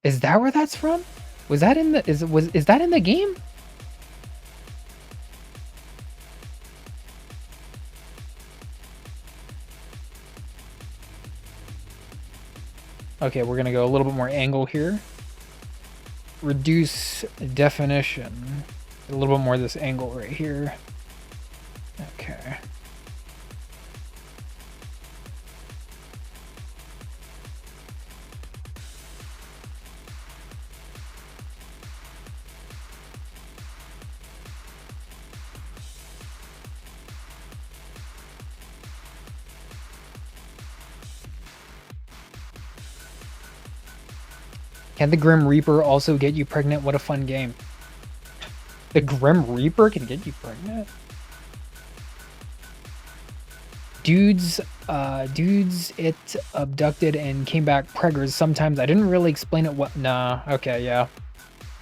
Is that where that's from? Was that in the is that in the game? Okay, we're gonna go a little bit more angle here. Reduce definition. A little bit more of this angle right here. Okay. Can the Grim Reaper also get you pregnant? What a fun game. The Grim Reaper can get you pregnant? Dudes, it abducted and came back preggers sometimes. I didn't really explain it what. Nah, okay, yeah.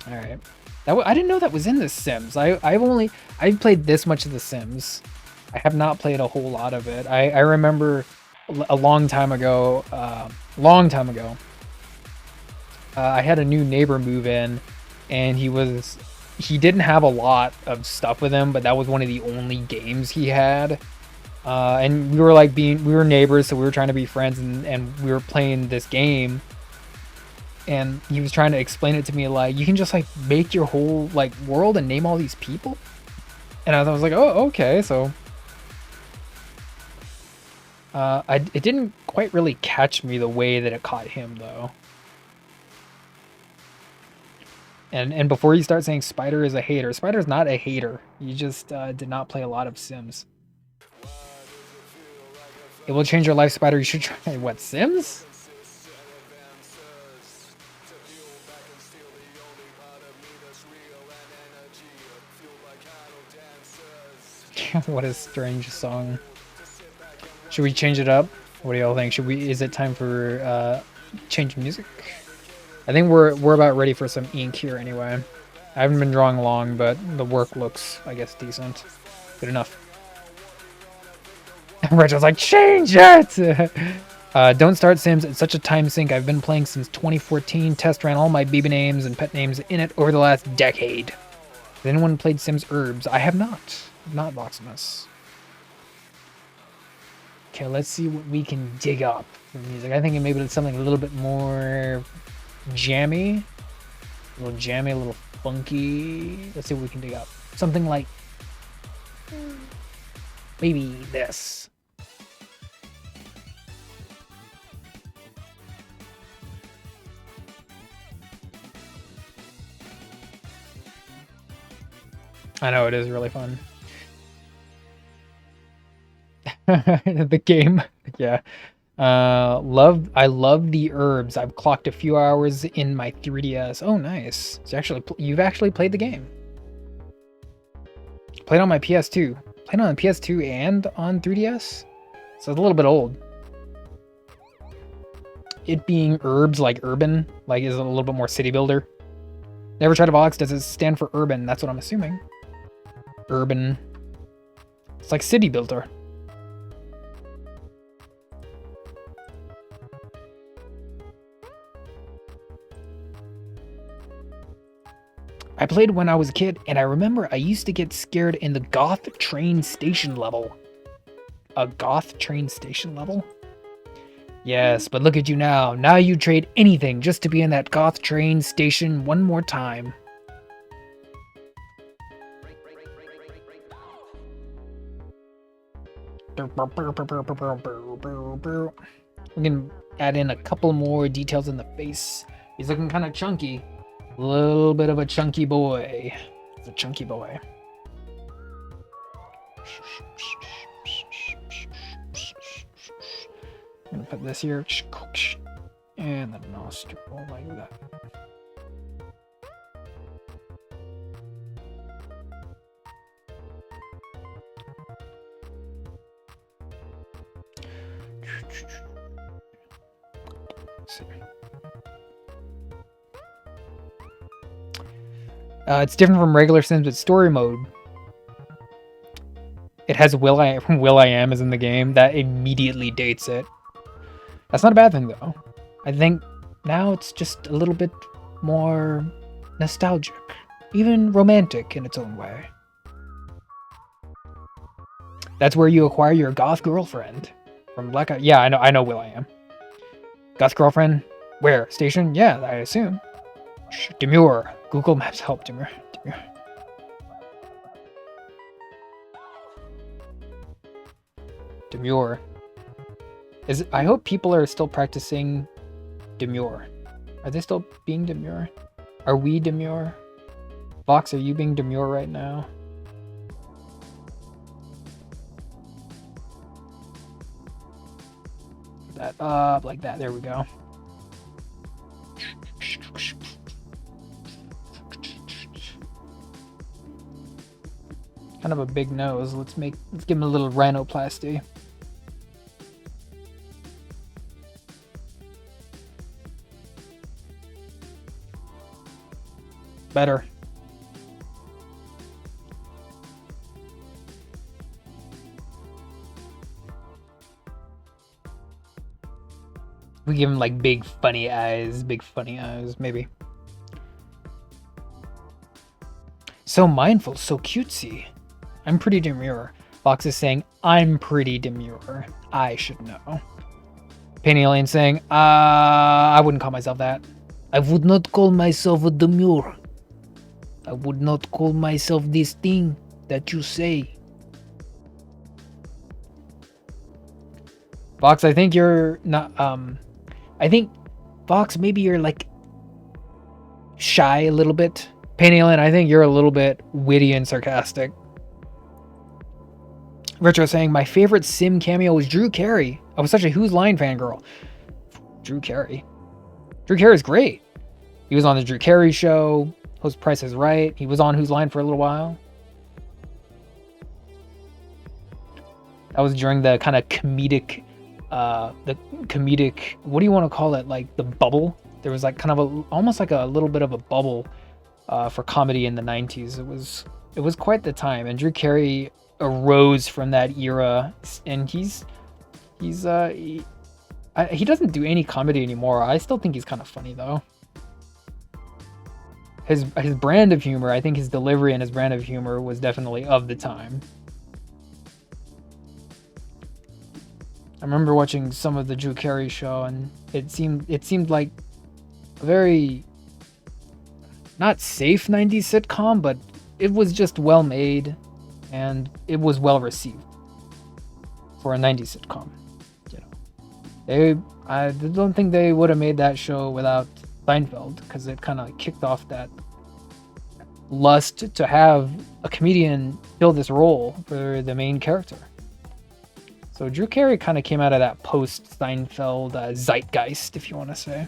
Alright. I didn't know that was in The Sims. I've played this much of The Sims. I have not played a whole lot of it. I remember a long time ago, I had a new neighbor move in, and he didn't have a lot of stuff with him, but that was one of the only games he had. And we were neighbors, so we were trying to be friends, and we were playing this game, and he was trying to explain it to me like, you can just like make your whole like world and name all these people. And I was like, oh, okay. So it didn't quite really catch me the way that it caught him though. And before you start saying Spider is a hater, Spider's not a hater. You just did not play a lot of Sims. It will change your life, Spider. You should try what, Sims? What a strange song. Should we change it up? What do y'all think? Is it time for change music? I think we're about ready for some ink here anyway. I haven't been drawing long, but the work looks, I guess, decent. Good enough. Reginald's like, change it! Don't start Sims. It's such a time sink. I've been playing since 2014. Test ran all my baby names and pet names in it over the last decade. Has anyone played Sims Herbs? I have not. Not Voximus. Okay, let's see what we can dig up for music. I think maybe it's something a little bit more jammy. A little jammy, a little funky. Let's see what we can dig up. Something like maybe this. I know, it is really fun. The game, yeah. I love the herbs. I've clocked a few hours in my 3DS. Oh, nice. So you've actually played the game. Played on my PS2. Played on the PS2 and on 3DS. So it's a little bit old. It being herbs like urban, like is a little bit more city builder. Never tried to Vox. Does it stand for urban? That's what I'm assuming. Urban. It's like city builder. I played when I was a kid, and I remember I used to get scared in the goth train station level. A goth train station level? Yes, but look at you now. Now you trade anything just to be in that goth train station one more time. We can add in a couple more details in the face. He's looking kind of chunky. A little bit of a chunky boy. It's a chunky boy. I'm gonna put this here. And the nostril like that. It's different from regular Sims with story mode. it has Will I Am is in the game, that immediately dates it. That's not a bad thing though. I think now it's just a little bit more nostalgic, even romantic in its own way. That's where you acquire your goth girlfriend from Black Eyed. Yeah, I know Will I Am. Goth girlfriend, where? Station? Yeah, I assume. Demure. Google Maps help. Demure. Demure. I hope people are still practicing demure. Are they still being demure? Are we demure? Vox, are you being demure right now? Put that up like that. There we go. Kind of a big nose. Let's give him a little rhinoplasty. Better. We give him like big funny eyes, maybe. So mindful, so cutesy. I'm pretty demure. Fox is saying, I'm pretty demure. I should know. Penny Alien saying, I wouldn't call myself that. I would not call myself a demure. I would not call myself this thing that you say. Fox, I think you're not, I think, Fox, maybe you're like shy a little bit. Penny Alien, I think you're a little bit witty and sarcastic. Retro saying, my favorite Sim cameo was Drew Carey. I was such a Who's Line fangirl. Drew Carey. Drew Carey's great. He was on the Drew Carey show. Host Price is Right. He was on Who's Line for a little while. That was during the kind of comedic, what do you want to call it? Like the bubble. There was like kind of almost like a little bit of a bubble for comedy in the 90s. It was quite the time. And Drew Carey arose from that era, and he doesn't do any comedy anymore. I still think he's kind of funny though. His brand of humor, I think his delivery and his brand of humor was definitely of the time. I remember watching some of the Drew Carey show, and it seemed like a very not safe 90s sitcom, but it was just well made and it was well received for a 90s sitcom. You know, I don't think they would have made that show without Seinfeld, because it kind of kicked off that lust to have a comedian fill this role for the main character. So Drew Carey kind of came out of that post-Seinfeld zeitgeist, if you want to say.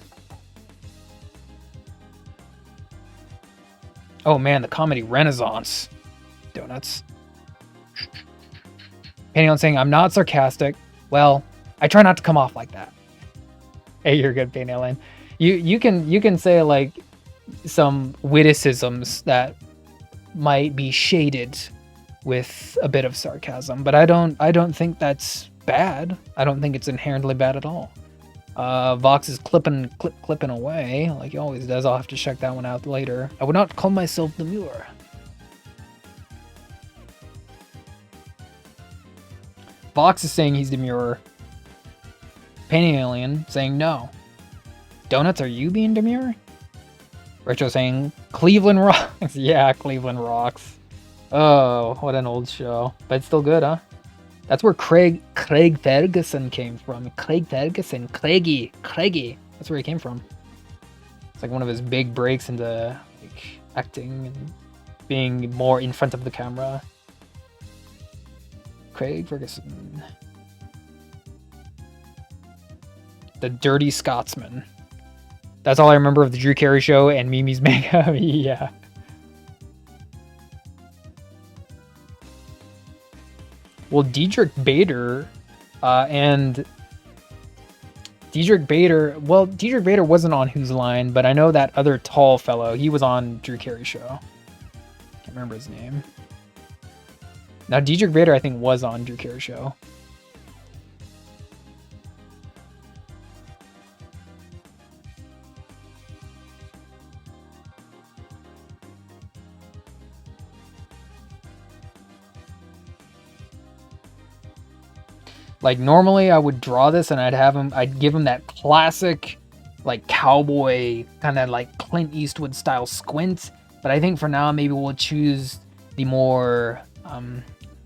Oh man, the comedy renaissance. Donuts. Penny on saying, I'm not sarcastic. Well, I try not to come off like that. Hey, you're good, Penny Lane. You can say like some witticisms that might be shaded with a bit of sarcasm, but I don't think that's bad. I don't think it's inherently bad at all. Vox is clipping away like he always does. I'll have to check that one out later. I would not call myself demure. Vox is saying he's demure. Penny Alien saying no. Donuts, are you being demure? Retro saying Cleveland rocks. Yeah, Cleveland rocks. Oh, what an old show. But it's still good, huh? That's where Craig Ferguson came from. Craig Ferguson. Craigie. That's where he came from. It's like one of his big breaks into like acting and being more in front of the camera. Craig Ferguson. The Dirty Scotsman. That's all I remember of the Drew Carey show and Mimi's makeup. Yeah. Well, Diedrich Bader wasn't on Who's Line, but I know that other tall fellow, he was on Drew Carey show. Can't remember his name. Now, Diedrich Bader, I think, was on Drew Carey's show. Like, normally I would draw this and I'd give him that classic, like, cowboy, kind of like Clint Eastwood style squint. But I think for now, maybe we'll choose the more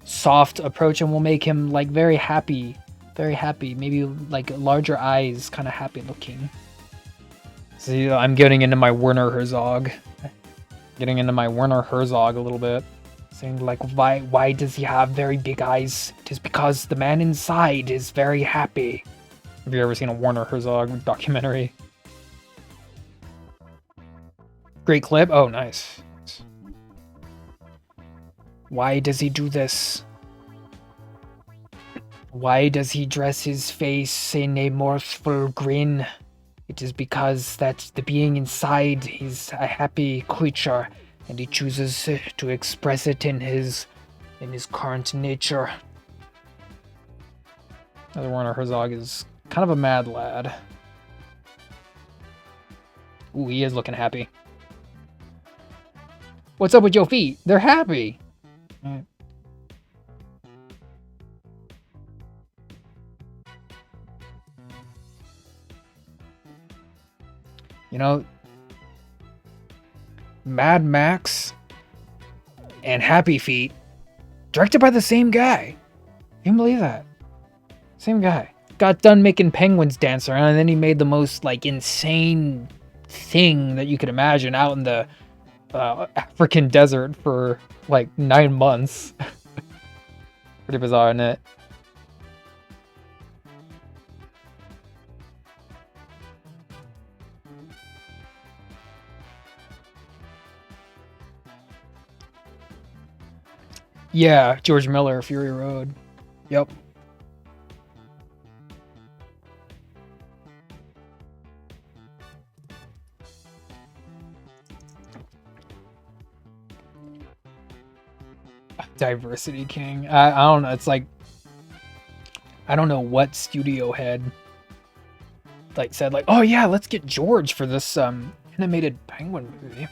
soft approach and we'll make him, like, very happy. Very happy. Maybe, like, larger eyes, kind of happy looking. See, I'm getting into my Werner Herzog. Getting into my Werner Herzog a little bit. Saying like, why does he have very big eyes? It is because the man inside is very happy. Have you ever seen a Werner Herzog documentary? Great clip. Oh, nice. Why does he do this? Why does he dress his face in a mirthful grin? It is because that the being inside is a happy creature, and he chooses to express it in his current nature. Another Werner Herzog is kind of a mad lad. Ooh, he is looking happy. What's up with your feet? They're happy. You know, Mad Max and Happy Feet, directed by the same guy. You can believe that? Same guy. Got done making penguins dance around, and then he made the most, like, insane thing that you could imagine out in the African desert for, like, 9 months. Pretty bizarre, isn't it? Yeah, George Miller, Fury Road. Yep. Diversity King. I don't know. It's like, I don't know what studio head like said like, oh yeah, let's get George for this animated penguin movie.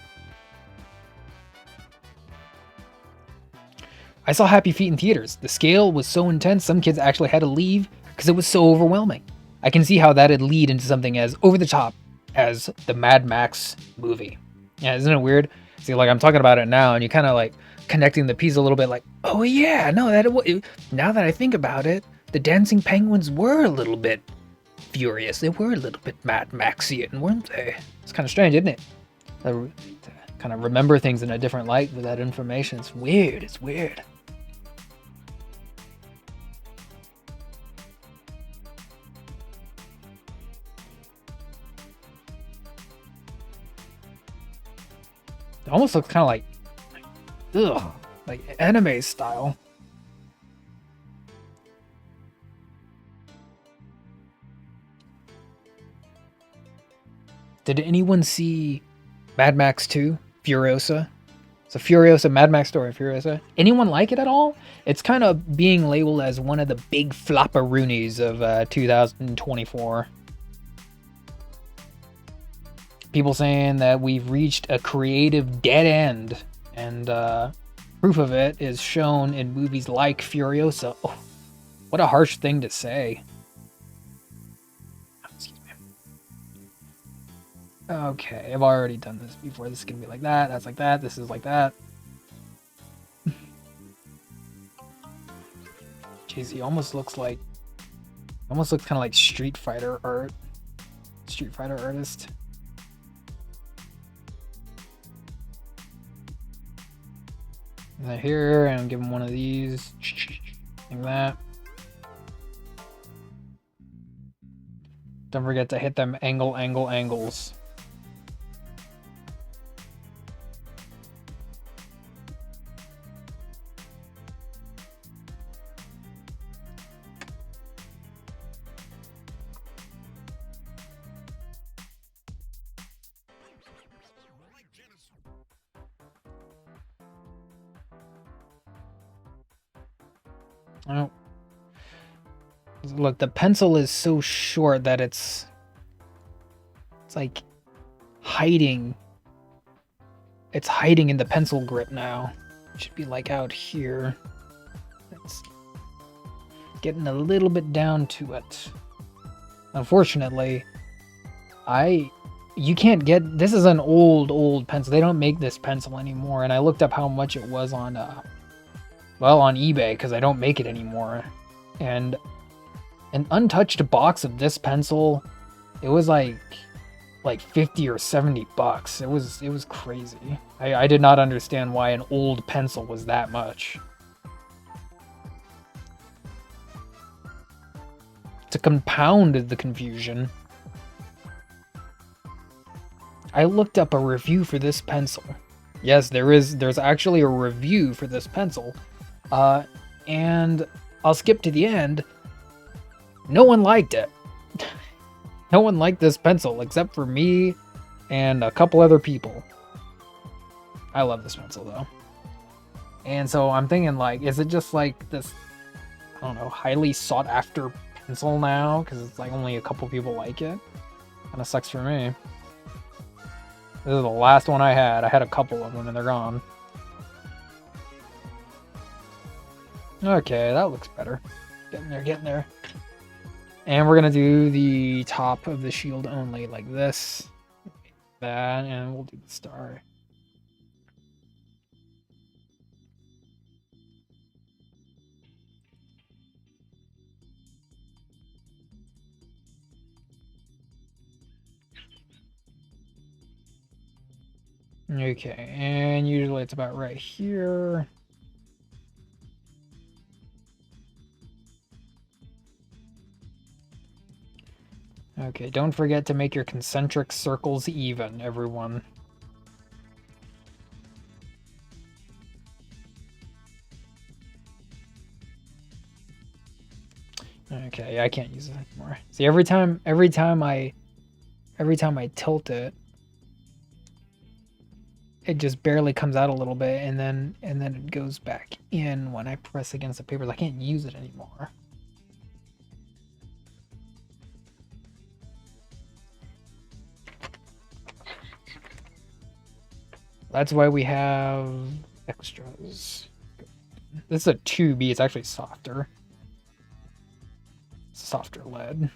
I saw Happy Feet in theaters. The scale was so intense, some kids actually had to leave because it was so overwhelming. I can see how that'd lead into something as over the top as the Mad Max movie. Yeah, isn't it weird? See, like, I'm talking about it now, and you kind of like connecting the pieces a little bit. Like, oh yeah, no, now that I think about it, the dancing penguins were a little bit furious. They were a little bit Mad Maxian, weren't they? It's kind of strange, isn't it? To kind of remember things in a different light with that information. It's weird. It's weird. It almost looks kind of like, ugh, like anime style. Did anyone see Mad Max 2, Furiosa? It's a Furiosa, Mad Max story, Furiosa. Anyone like it at all? It's kind of being labeled as one of the big flopperoonies of 2024. People saying that we've reached a creative dead end, and proof of it is shown in movies like Furiosa. Oh, what a harsh thing to say. Excuse me. Okay, I've already done this before. This is gonna be like that, that's like that, this is like that. Jeez, he almost looks kind of like Street Fighter art. Street Fighter artist. Right here, and give him one of these, like that. Don't forget to hit them angles. Oh. Look, the pencil is so short that it's like hiding. It's hiding in the pencil grip now. It should be like out here. It's getting a little bit down to it. Unfortunately, you can't get, this is an old pencil. They don't make this pencil anymore, and I looked up how much it was on on eBay, because I don't make it anymore. And an untouched box of this pencil, it was like 50 or 70 bucks. It was crazy. I did not understand why an old pencil was that much. To compound the confusion, I looked up a review for this pencil. Yes, there's actually a review for this pencil. And I'll skip to the end. No one liked it. No one liked this pencil except for me and a couple other people. I love this pencil though. And so I'm thinking, like, is it just like this, I don't know, highly sought after pencil now? Because it's like only a couple people like it. Kind of sucks for me. This is the last one I had. I had a couple of them and they're gone. Okay, that looks better. Getting there. And we're gonna do the top of the shield only, like this, that, and we'll do the star. Okay, and usually it's about right here. Okay, don't forget to make your concentric circles even, everyone. Okay, I can't use it anymore. See, every time I tilt it, it just barely comes out a little bit, and then it goes back in when I press against the papers. I can't use it anymore. That's why we have extras. This is a 2B, it's actually softer. Softer lead.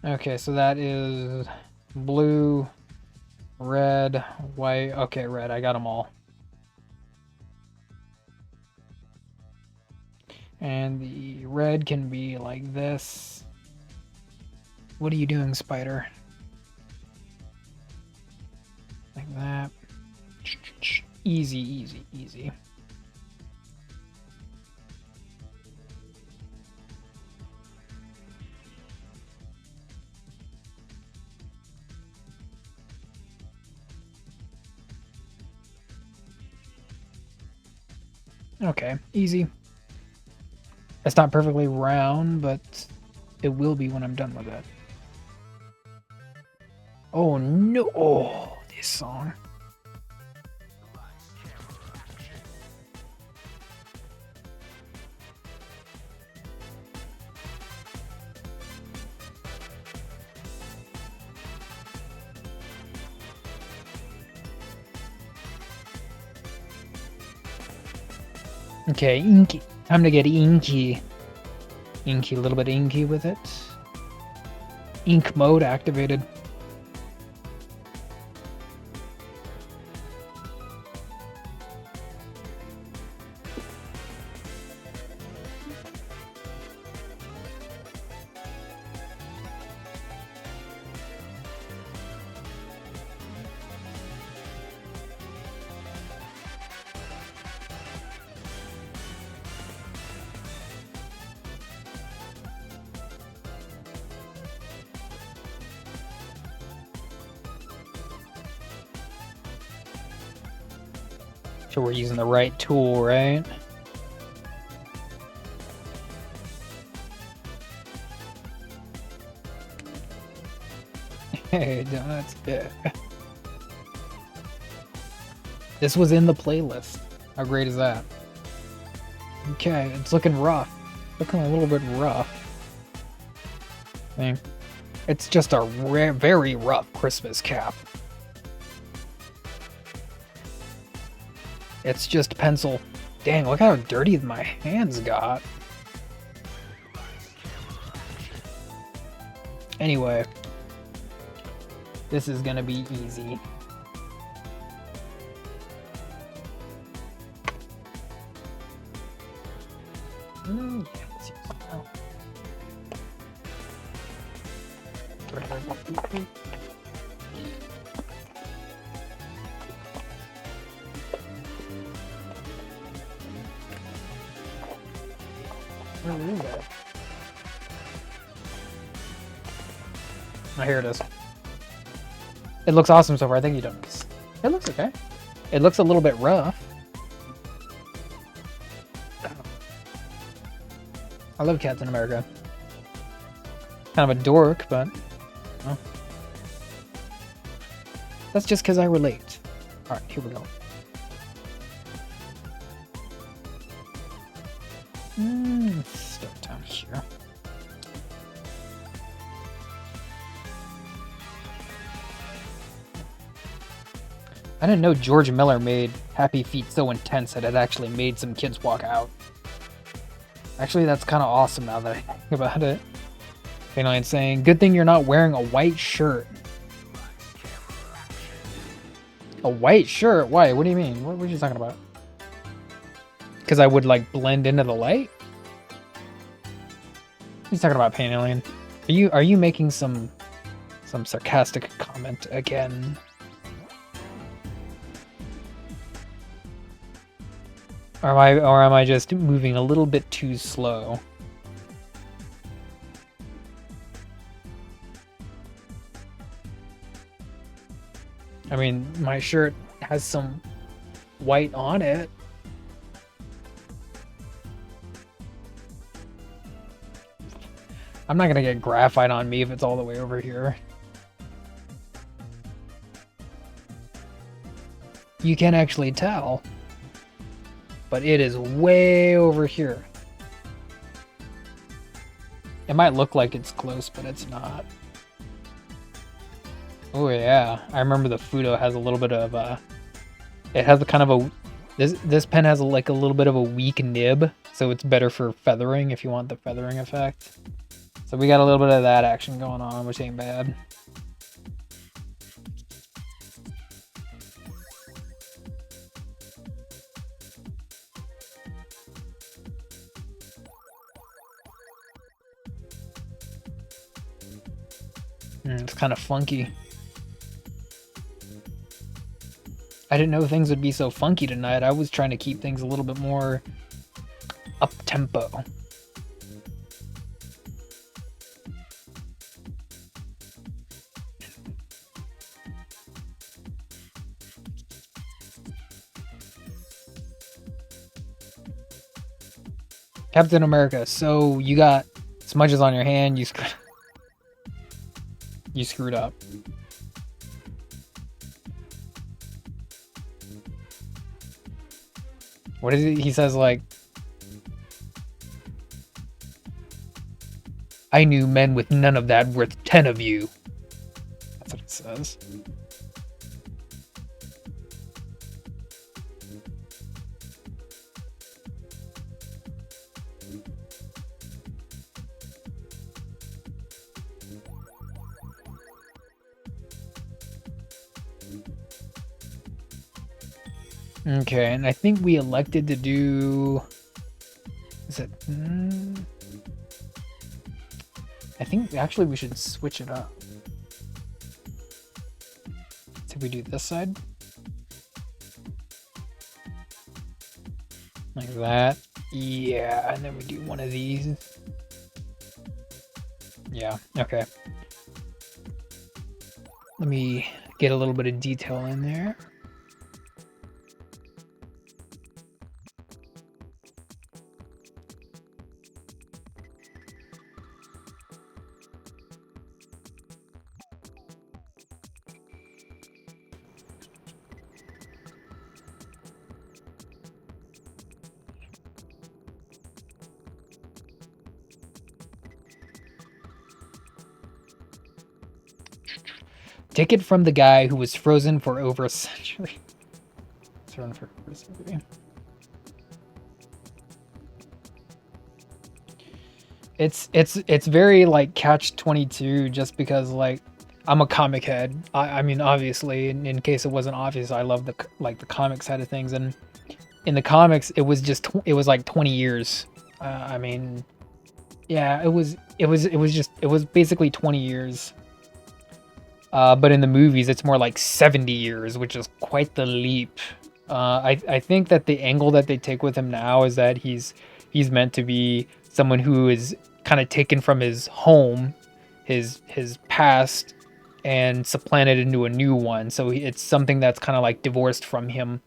Okay, so that is blue, red, white. Okay, red. I got them all. And the red can be like this. What are you doing, spider? Like that. Easy, easy, easy. Okay, easy. It's not perfectly round, but it will be when I'm done with it. Oh no! Oh, this song. Okay, inky. Time to get inky. Inky, a little bit inky with it. Ink mode activated. Sure we're using the right tool, right? Hey, that's good. This was in the playlist. How great is that? Okay, it's looking rough. Looking a little bit rough. I think it's just a very rough Christmas cap. It's just pencil. Dang, look how dirty my hands got. Anyway, this is gonna be easy. Yeah, let's use it now. Where is that? Oh, here it is. It looks awesome so far. I think you don't. It looks okay. It looks a little bit rough. I love Captain America. Kind of a dork, but well, that's just because I relate. All right, here we go. Let's start down here. I didn't know George Miller made Happy Feet so intense that it actually made some kids walk out. Actually, that's kind of awesome now that I think about it. K9 saying, good thing you're not wearing a white shirt. A white shirt? Why? What do you mean? What were you talking about? Because I would, like, blend into the light? He's talking about Pain Alien. Are you making some sarcastic comment again? Or am I just moving a little bit too slow? I mean, my shirt has some white on it. I'm not gonna get graphite on me if it's all the way over here. You can actually tell. But it is way over here. It might look like it's close, but it's not. Oh yeah, I remember the Fudo has a little bit of it has a kind of a, this pen has like a little bit of a weak nib, so it's better for feathering if you want the feathering effect. So we got a little bit of that action going on, which ain't bad. It's kind of funky. I didn't know things would be so funky tonight. I was trying to keep things a little bit more up-tempo. Captain America, so you got smudges on your hand, you screwed up. What is it? He says, like, I knew men with none of that worth 10 of you. That's what it says. Okay, and I think we elected to do... Is it... I think actually we should switch it up. So we do this side. Like that. Yeah, and then we do one of these. Yeah, okay. Let me get a little bit of detail in there. Take it from the guy who was frozen for over a century. Frozen for over a century. It's very like catch-22 just because like I'm a comic head. I mean obviously in case it wasn't obvious, I love the comic side of things, and in the comics it was just it was like 20 years. I mean, yeah, it was basically 20 years. But in the movies it's more like 70 years, which is quite the leap. I think that the angle that they take with him now is that he's meant to be someone who is kind of taken from his home, his past, and supplanted into a new one. So it's something that's kind of like divorced from him.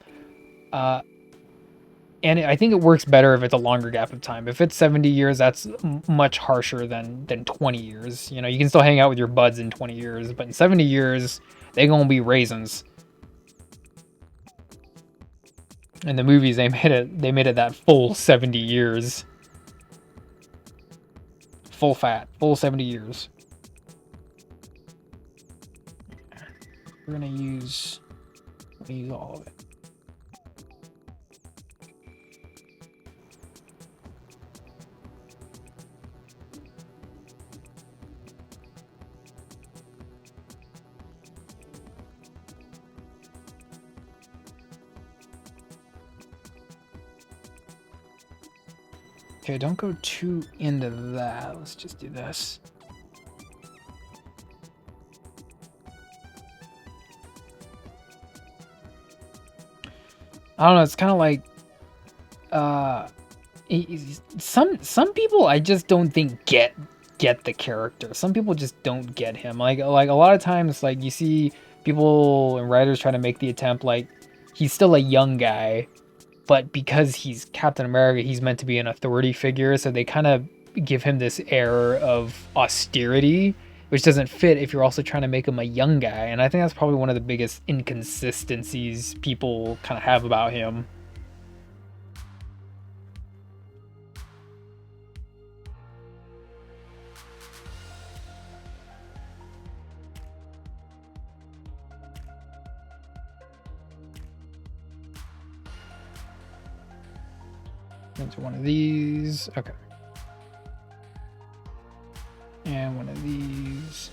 And I think it works better if it's a longer gap of time. If it's 70 years, that's much harsher than 20 years. You know, you can still hang out with your buds in 20 years, but in 70 years, they're gonna be raisins. In the movies, they made it that full 70 years. Full fat, full 70 years. We're gonna use all of it. Okay, don't go too into that. Let's just do this. I don't know, it's kind of like some people I just don't think get the character. Some people just don't get him. Like a lot of times like you see people and writers try to make the attempt like he's still a young guy, but because he's Captain America, he's meant to be an authority figure, so they kind of give him this air of austerity, which doesn't fit if you're also trying to make him a young guy. And I think that's probably one of the biggest inconsistencies people kind of have about him. Into one of these. Okay. And one of these.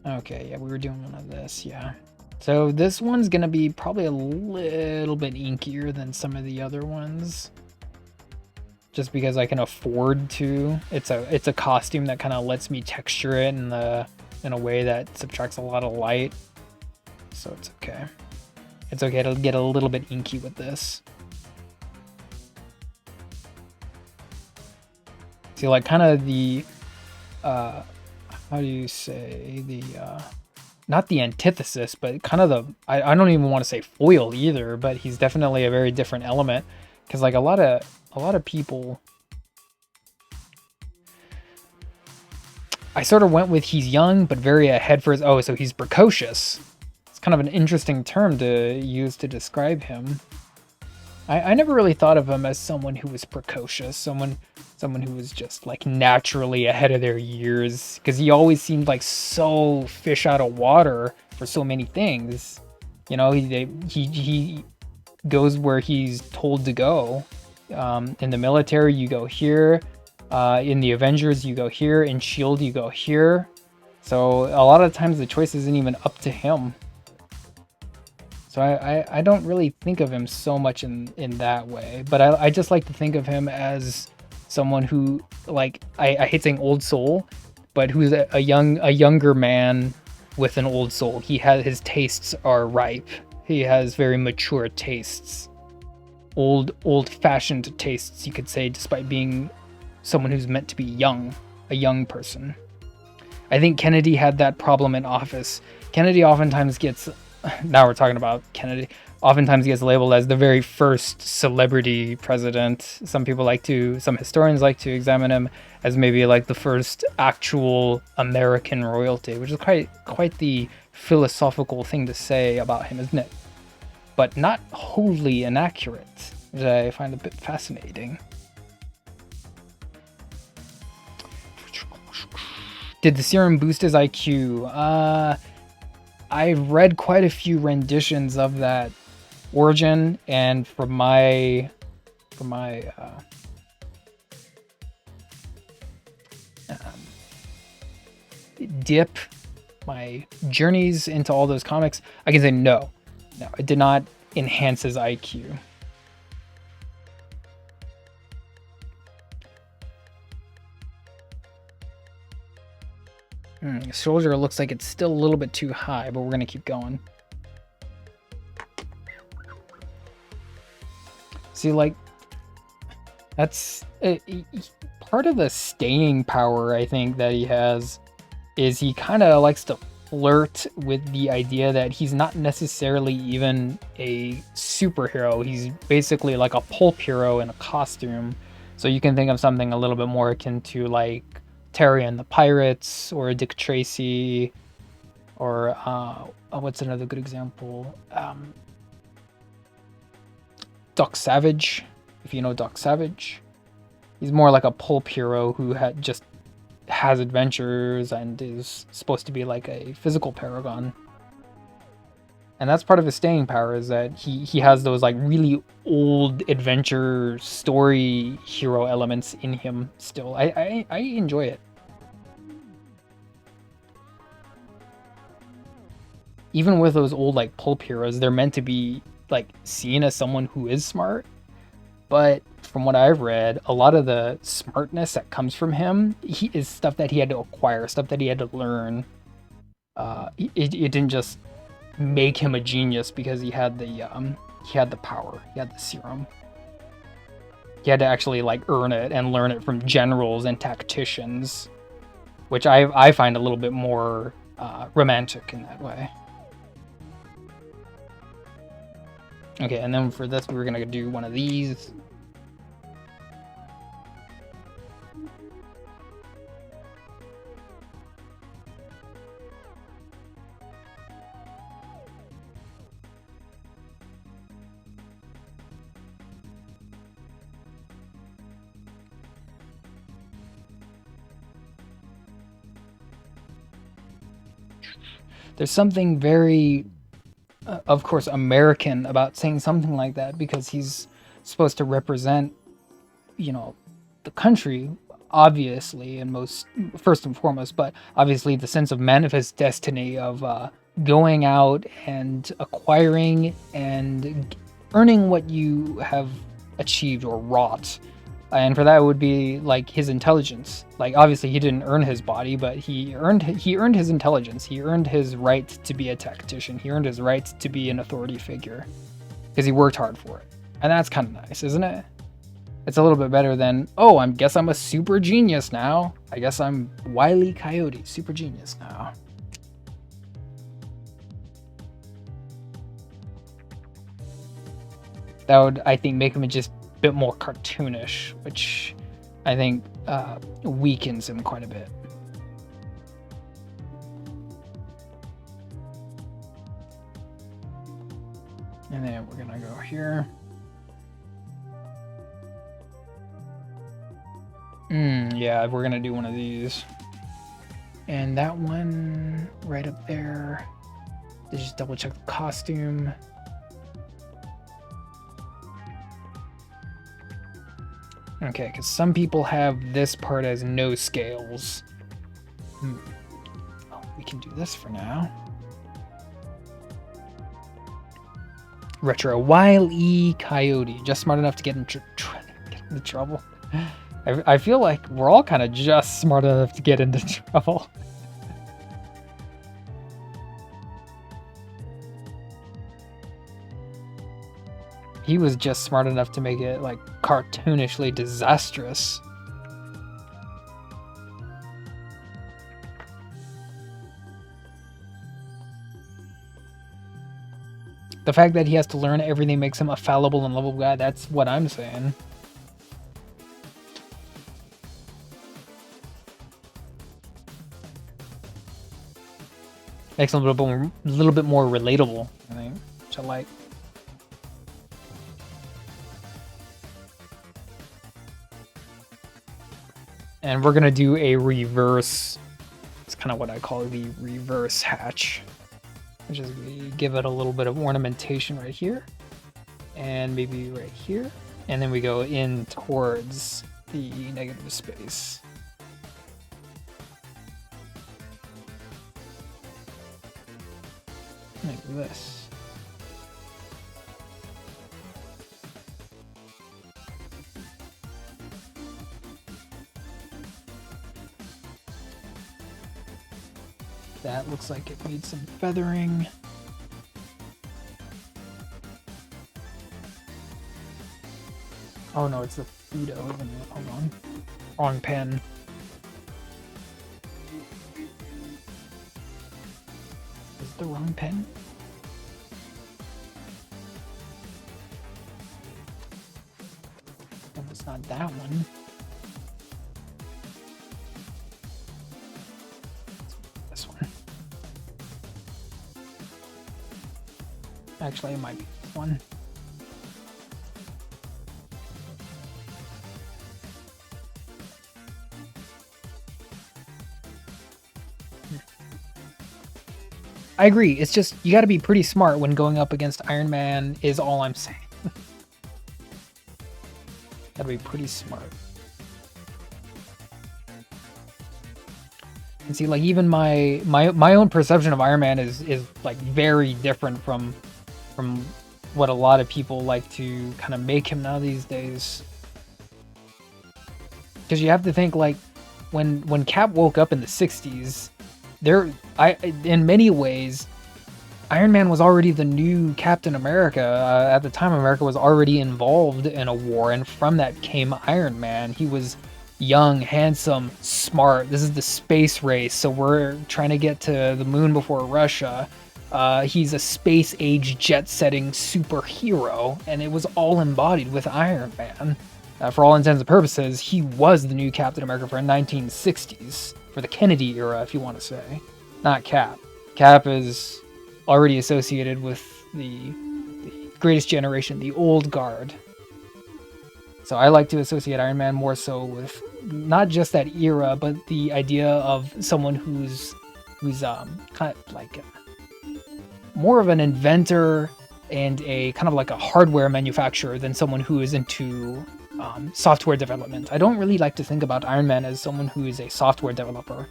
Okay, yeah, we were doing one of this, yeah. So this one's gonna be probably a little bit inkier than some of the other ones. Just because I can afford to. It's a costume that kind of lets me texture it in a way that subtracts a lot of light. So it's okay. It's okay to get a little bit inky with this. See, like kind of the, how do you say, the, not the antithesis, but kind of the, I don't even want to say foil either, but he's definitely a very different element. Because like a lot of people, I sort of went with he's young, but very ahead for his, oh, so he's precocious. Kind of an interesting term to use to describe him. I never really thought of him as someone who was precocious, someone who was just like naturally ahead of their years, because he always seemed like so fish out of water for so many things. You know, he goes where he's told to go. In the military, you go here. In the Avengers, you go here. In S.H.I.E.L.D., you go here. So a lot of times the choice isn't even up to him. So I don't really think of him so much in that way, but I just like to think of him as someone who, like, I hate saying old soul, but who's a younger man with an old soul. His tastes are ripe. He has very mature tastes, old-fashioned tastes, you could say, despite being someone who's meant to be young, a young person. I think Kennedy had that problem in office. Kennedy oftentimes gets, now we're talking about Kennedy, oftentimes gets labeled as the very first celebrity president. Some historians like to examine him as maybe like the first actual American royalty, which is quite the philosophical thing to say about him, isn't it? But not wholly inaccurate, which I find a bit fascinating. Did the serum boost his IQ? I've read quite a few renditions of that origin, and from my dip, my journeys into all those comics, I can say no, it did not enhance his IQ. Soldier looks like it's still a little bit too high, but we're gonna keep going. See, like, that's part of the staying power I think that he has is he kind of likes to flirt with the idea that he's not necessarily even a superhero. He's basically like a pulp hero in a costume. So you can think of something a little bit more akin to like Terry and the Pirates or Dick Tracy or what's another good example? Doc Savage, if you know Doc Savage. He's more like a pulp hero who just has adventures and is supposed to be like a physical paragon. And that's part of his staying power, is that he has those like really old adventure story hero elements in him still. I enjoy it. Even with those old like pulp heroes, they're meant to be like seen as someone who is smart. But from what I've read, a lot of the smartness that comes from him is stuff that he had to acquire, stuff that he had to learn. It didn't just make him a genius because he had the power, he had the serum. He had to actually like earn it and learn it from generals and tacticians, which I find a little bit more romantic in that way. Okay, and then for this, we're gonna do one of these. There's something very, of course, American about saying something like that, because he's supposed to represent, you know, the country, obviously, and first and foremost, but obviously the sense of manifest destiny of going out and acquiring and earning what you have achieved or wrought. And for that would be like his intelligence. Like obviously he didn't earn his body, but he earned his intelligence. He earned his right to be a tactician. He earned his right to be an authority figure because he worked hard for it. And that's kind of nice, isn't it? It's a little bit better than, oh, I guess I'm a super genius now. I guess I'm Wile E. Coyote, super genius now. That would, I think, make him just bit more cartoonish, which I think weakens him quite a bit. And then we're gonna go here. Yeah, we're gonna do one of these. And that one right up there. Let's just double check the costume. Okay, because some people have this part as no scales. Oh, we can do this for now. Retro Wile E. Coyote, just smart enough to get into trouble. I feel like we're all kind of just smart enough to get into trouble. He was just smart enough to make it like cartoonishly disastrous. The fact that he has to learn everything makes him a fallible and lovable guy. That's what I'm saying. Makes him a little bit more relatable, I think, which I like. And we're gonna do a reverse kind of what I call the reverse hatch, which is we give it a little bit of ornamentation right here, and maybe right here, and then we go in towards the negative space. Like this. That looks like it needs some feathering. Oh no, it's the Fudo, isn't it? Hold on. Wrong pen. Is it the wrong pen? No, it's not that one. This one. Actually, it might be this one. I agree. It's just, you got to be pretty smart when going up against Iron Man is all I'm saying. Got to be pretty smart. And see, like, even my own perception of Iron Man is like very different from what a lot of people like to kind of make him now these days. Because you have to think, like, when Cap woke up in the 60s, in many ways, Iron Man was already the new Captain America. At the time, America was already involved in a war, and from that came Iron Man. He was young, handsome, smart. This is the space race, so we're trying to get to the moon before Russia. He's a space-age jet-setting superhero, and it was all embodied with Iron Man. For all intents and purposes, he was the new Captain America for the 1960s. For the Kennedy era, if you want to say. Not Cap. Cap is already associated with the greatest generation, the old guard. So I like to associate Iron Man more so with not just that era, but the idea of someone who's kind of like more of an inventor and a kind of like a hardware manufacturer than someone who is into software development. I don't really like to think about Iron Man as someone who is a software developer.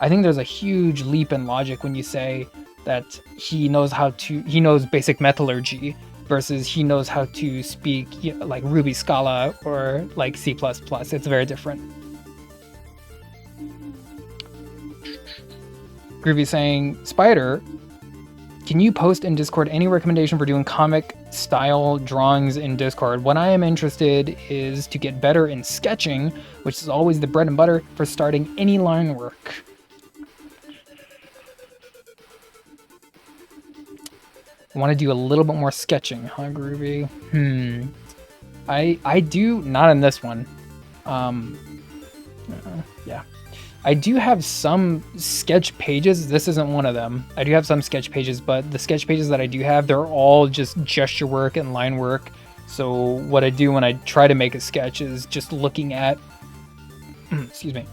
I think there's a huge leap in logic when you say that he knows basic metallurgy versus he knows how to speak like Ruby, Scala, or like C++. It's very different. Groovy saying, Spider, can you post in Discord any recommendation for doing comic style drawings in Discord? What I am interested is to get better in sketching, which is always the bread and butter for starting any line work. I want to do a little bit more sketching, huh, Groovy? I do, not in this one. Yeah. I do have some sketch pages. This isn't one of them. I do have some sketch pages, but the sketch pages that I do have, they're all just gesture work and line work. So what I do when I try to make a sketch is just looking at, excuse me,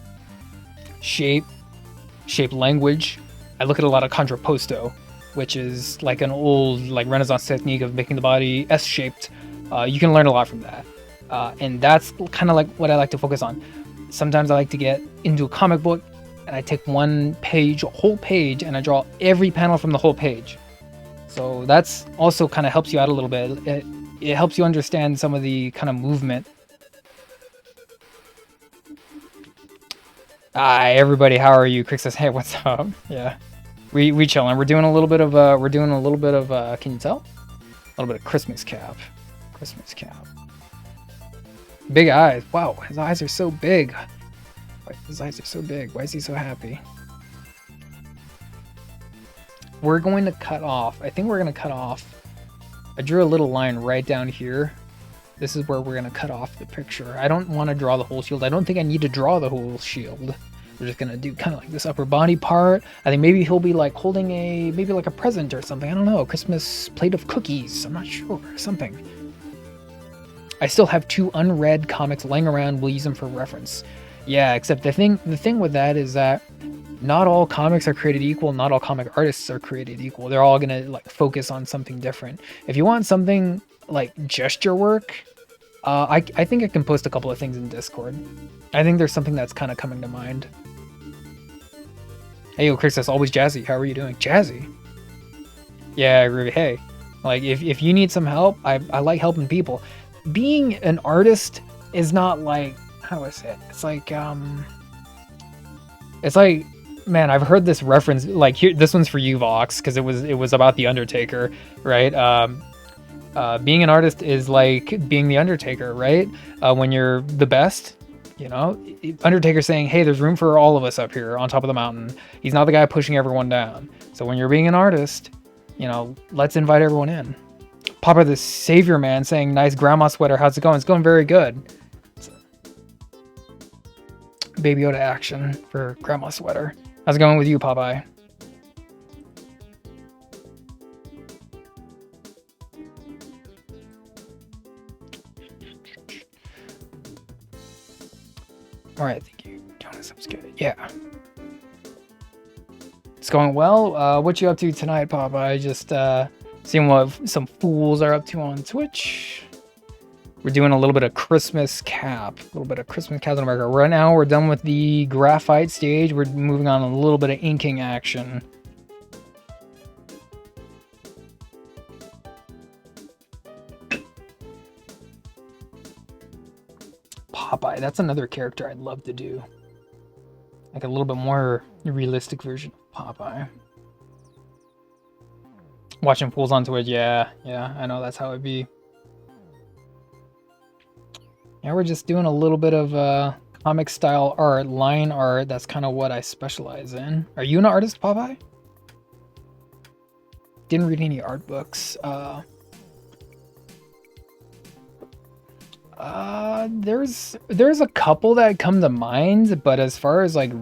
shape language. I look at a lot of contrapposto, which is like an old like Renaissance technique of making the body S-shaped. You can learn a lot from that. And that's kind of like what I like to focus on. Sometimes I like to get into a comic book and I take one page, a whole page, and I draw every panel from the whole page. So that's also kind of helps you out a little bit. It helps you understand some of the kind of movement. Hi, everybody, how are you? Crick says, hey, what's up? Yeah. We chilling. We're doing a little bit of can you tell? A little bit of Christmas cap. Big eyes. Wow, his eyes are so big. His eyes are so big. Why is he so happy? We're going to cut off. I think we're going to cut off. I drew a little line right down here. This is where we're going to cut off the picture. I don't want to draw the whole shield. I don't think I need to draw the whole shield. We're just going to do kind of like this upper body part. I think maybe he'll be like holding maybe like a present or something. I don't know. A Christmas plate of cookies. I'm not sure. Something. I still have 2 unread comics laying around. We'll use them for reference. Yeah, except the thing with that is that not all comics are created equal. Not all comic artists are created equal. They're all gonna like focus on something different. If you want something like gesture work, I think I can post a couple of things in Discord. I think there's something that's kind of coming to mind. Hey, yo, Chris, that's always Jazzy. How are you doing? Jazzy? Yeah, Ruby. Hey, like if you need some help, I like helping people. Being an artist is not like, how do I say it? It's like, man, I've heard this reference. Like here, this one's for you, Vox, because it was about the Undertaker, right? Being an artist is like being the Undertaker, right? When you're the best, you know, Undertaker saying, hey, there's room for all of us up here on top of the mountain. He's not the guy pushing everyone down. So when you're being an artist, you know, let's invite everyone in. Papa the Savior Man saying, nice grandma sweater. How's it going? It's going very good. Baby Yoda action for grandma sweater. How's it going with you, Popeye? All right, thank you, Jonas. That was good. Yeah. It's going well. What you up to tonight, Popeye? Just seeing what some fools are up to on Twitch. We're doing a little bit of Christmas Cap. A little bit of Christmas Captain America. Right now, we're done with the graphite stage. We're moving on a little bit of inking action. Popeye, that's another character I'd love to do. Like a little bit more realistic version of Popeye. Watching fools on Twitch, yeah, I know that's how it'd be. Yeah, we're just doing a little bit of comic style art, line art. That's kind of what I specialize in. Are you an artist, Popeye? Didn't read any art books. There's a couple that come to mind, but as far as like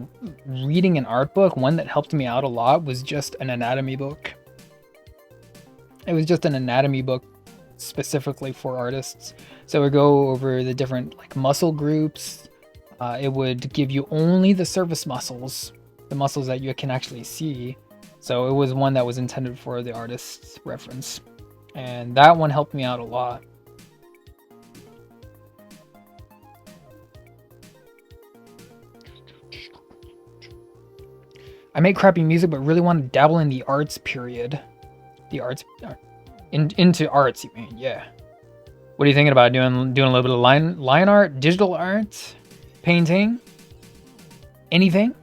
reading an art book, one that helped me out a lot was just an anatomy book. It was just an anatomy book specifically for artists. So it would go over the different like muscle groups. It would give you only the surface muscles, the muscles that you can actually see. So it was one that was intended for the artist's reference. And that one helped me out a lot. I make crappy music, but really want to dabble in the arts period. The arts, into arts, you mean? Yeah. What are you thinking about doing? Doing a little bit of line art, digital art, painting, anything?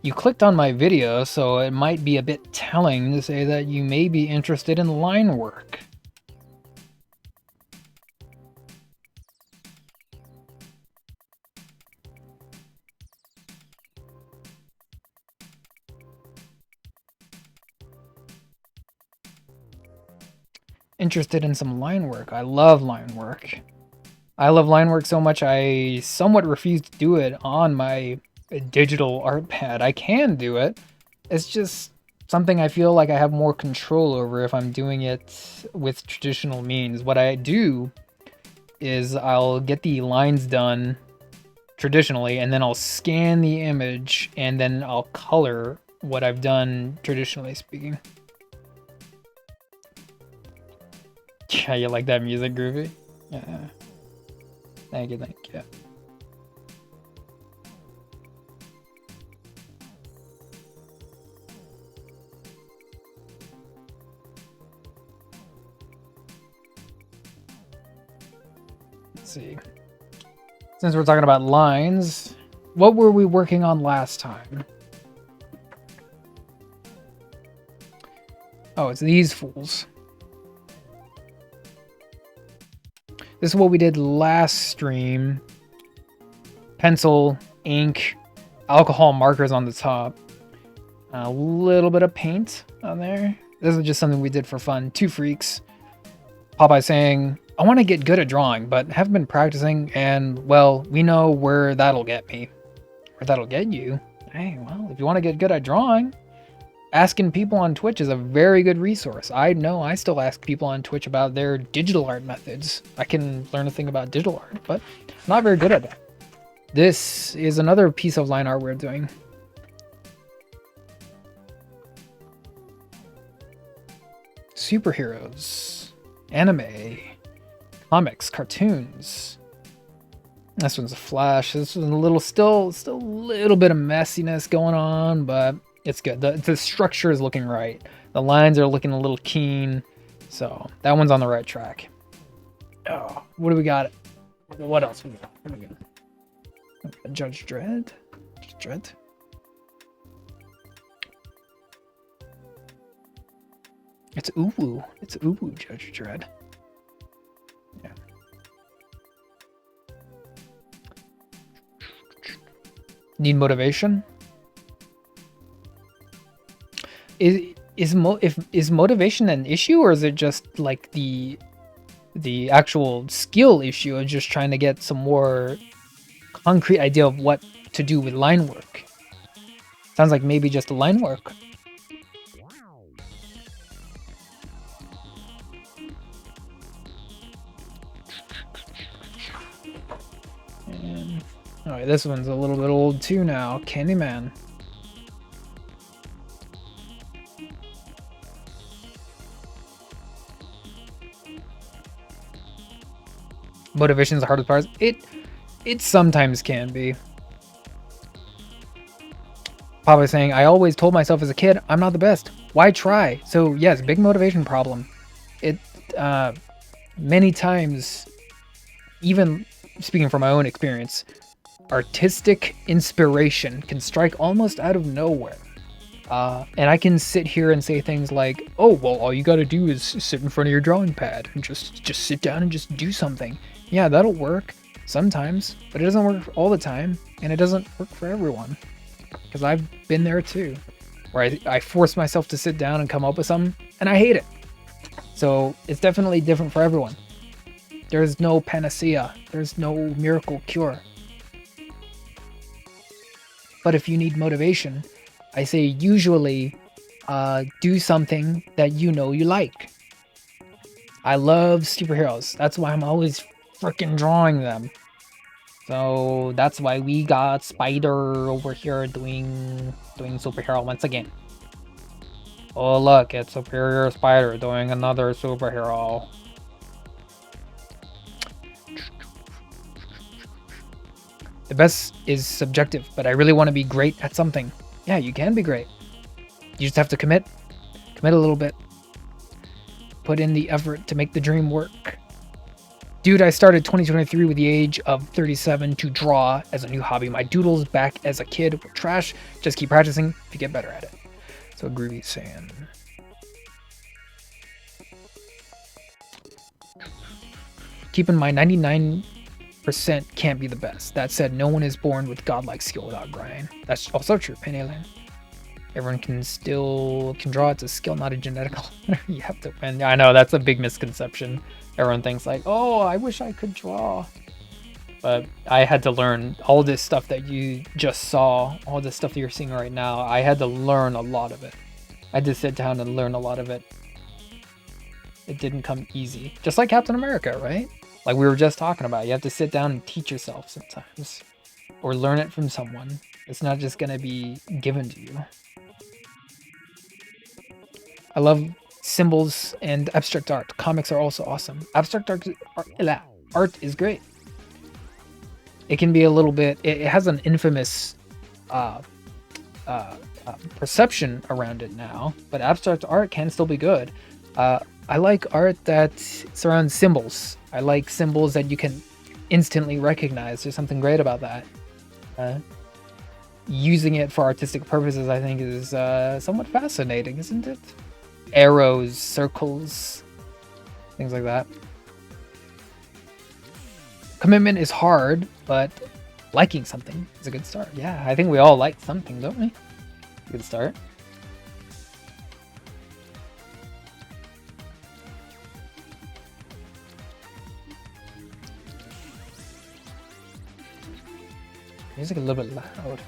You clicked on my video, so it might be a bit telling to say that you may be interested in line work. Interested in some line work. I love line work. I love line work so much I somewhat refuse to do it on my digital art pad. I can do it. It's just something I feel like I have more control over if I'm doing it with traditional means. What I do is I'll get the lines done traditionally, and then I'll scan the image, and then I'll color what I've done traditionally speaking. Yeah, you like that music, Groovy? Yeah. Thank you. Let's see. Since we're talking about lines, what were we working on last time? Oh, it's these fools. This is what we did last stream. Pencil, ink, alcohol markers on the top. A little bit of paint on there. This is just something we did for fun. Two freaks. Popeye saying, I want to get good at drawing, but haven't been practicing, and, well, we know where that'll get me. Where that'll get you. Hey, well, if you want to get good at drawing, asking people on Twitch is a very good resource. I know I still ask people on Twitch about their digital art methods. I can learn a thing about digital art, but I'm not very good at it. This is another piece of line art we're doing. Superheroes, anime, comics, cartoons. This one's a Flash. This one's a little, still a little bit of messiness going on, but it's good. The structure is looking right. The lines are looking a little keen, so that one's on the right track. Oh, what do we got? What else we got? What do we got? Judge Dredd. Judge Dredd. It's Uwu. It's Uwu, Judge Dredd. Yeah. Need motivation? Is motivation an issue, or is it just like the actual skill issue of just trying to get some more concrete idea of what to do with line work? Sounds like maybe just the line work. And, all right, this one's a little bit old too now. Candyman. Motivation is the hardest part. It sometimes can be. Papa saying, I always told myself as a kid, I'm not the best. Why try? So yes, big motivation problem. It many times, even speaking from my own experience, artistic inspiration can strike almost out of nowhere. And I can sit here and say things like, oh, well, all you gotta do is sit in front of your drawing pad and just sit down and just do something. Yeah, that'll work sometimes, but it doesn't work all the time, and it doesn't work for everyone. Because I've been there too, where I force myself to sit down and come up with something, and I hate it. So it's definitely different for everyone. There's no panacea. There's no miracle cure. But if you need motivation, I say usually do something that you know you like. I love superheroes. That's why I'm always freaking drawing them. So that's why we got Spider over here doing superhero once again. Oh look, it's Superior Spider doing another superhero. The best is subjective, but I really want to be great at something. Yeah, you can be great. You just have to commit a little bit. Put in the effort to make the dream work. Dude, I started 2023 with the age of 37 to draw as a new hobby. My doodles back as a kid were trash. Just keep practicing to get better at it. So Groovy saying. Keep in mind, 99% can't be the best. That said, no one is born with godlike skill without grind. That's also true, Pennyland. Everyone can draw. It's a skill, not a genetical. You have to win. I know, that's a big misconception. Everyone thinks like, oh, I wish I could draw. But I had to learn all this stuff that you just saw, all this stuff that you're seeing right now. I had to learn a lot of it. I had to sit down and learn a lot of it. It didn't come easy. Just like Captain America, right? Like we were just talking about. You have to sit down and teach yourself sometimes. Or learn it from someone. It's not just going to be given to you. I love symbols and abstract art. Comics are also awesome. Abstract art is great. It can be a little bit, it has an infamous perception around it now, but abstract art can still be good. I like art that surrounds symbols. I like symbols that you can instantly recognize. There's something great about that. Using it for artistic purposes, I think, is somewhat fascinating, isn't it? Arrows, circles, things like that. Commitment is hard, but liking something is a good start. Yeah, I think we all like something, don't we? Good start. Music a little bit loud.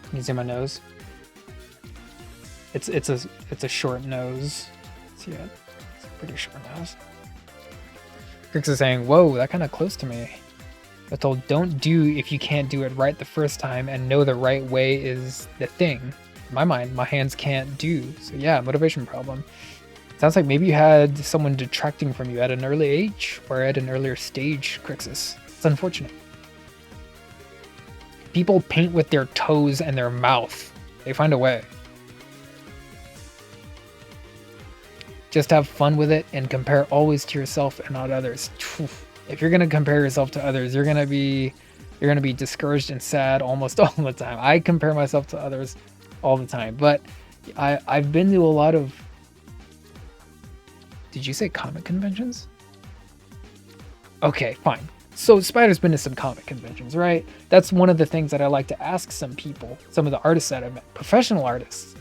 Can you see my nose? It's a short nose. See it? It's a pretty short nose. Grix is saying, "Whoa, that kind of close to me." But told, "Don't do if you can't do it right the first time, and know the right way is the thing." In my mind, my hands can't do. So yeah, motivation problem. Sounds like maybe you had someone detracting from you at an early age or at an earlier stage, Crixus. It's unfortunate. People paint with their toes and their mouth. They find a way. Just have fun with it and compare always to yourself and not others. If you're gonna compare yourself to others, you're gonna be discouraged and sad almost all the time. I compare myself to others all the time, but I've been to a lot of. Did you say comic conventions? Okay, fine. So Spider's been to some comic conventions, right? That's one of the things that I like to ask some people, some of the artists that I've met, professional artists.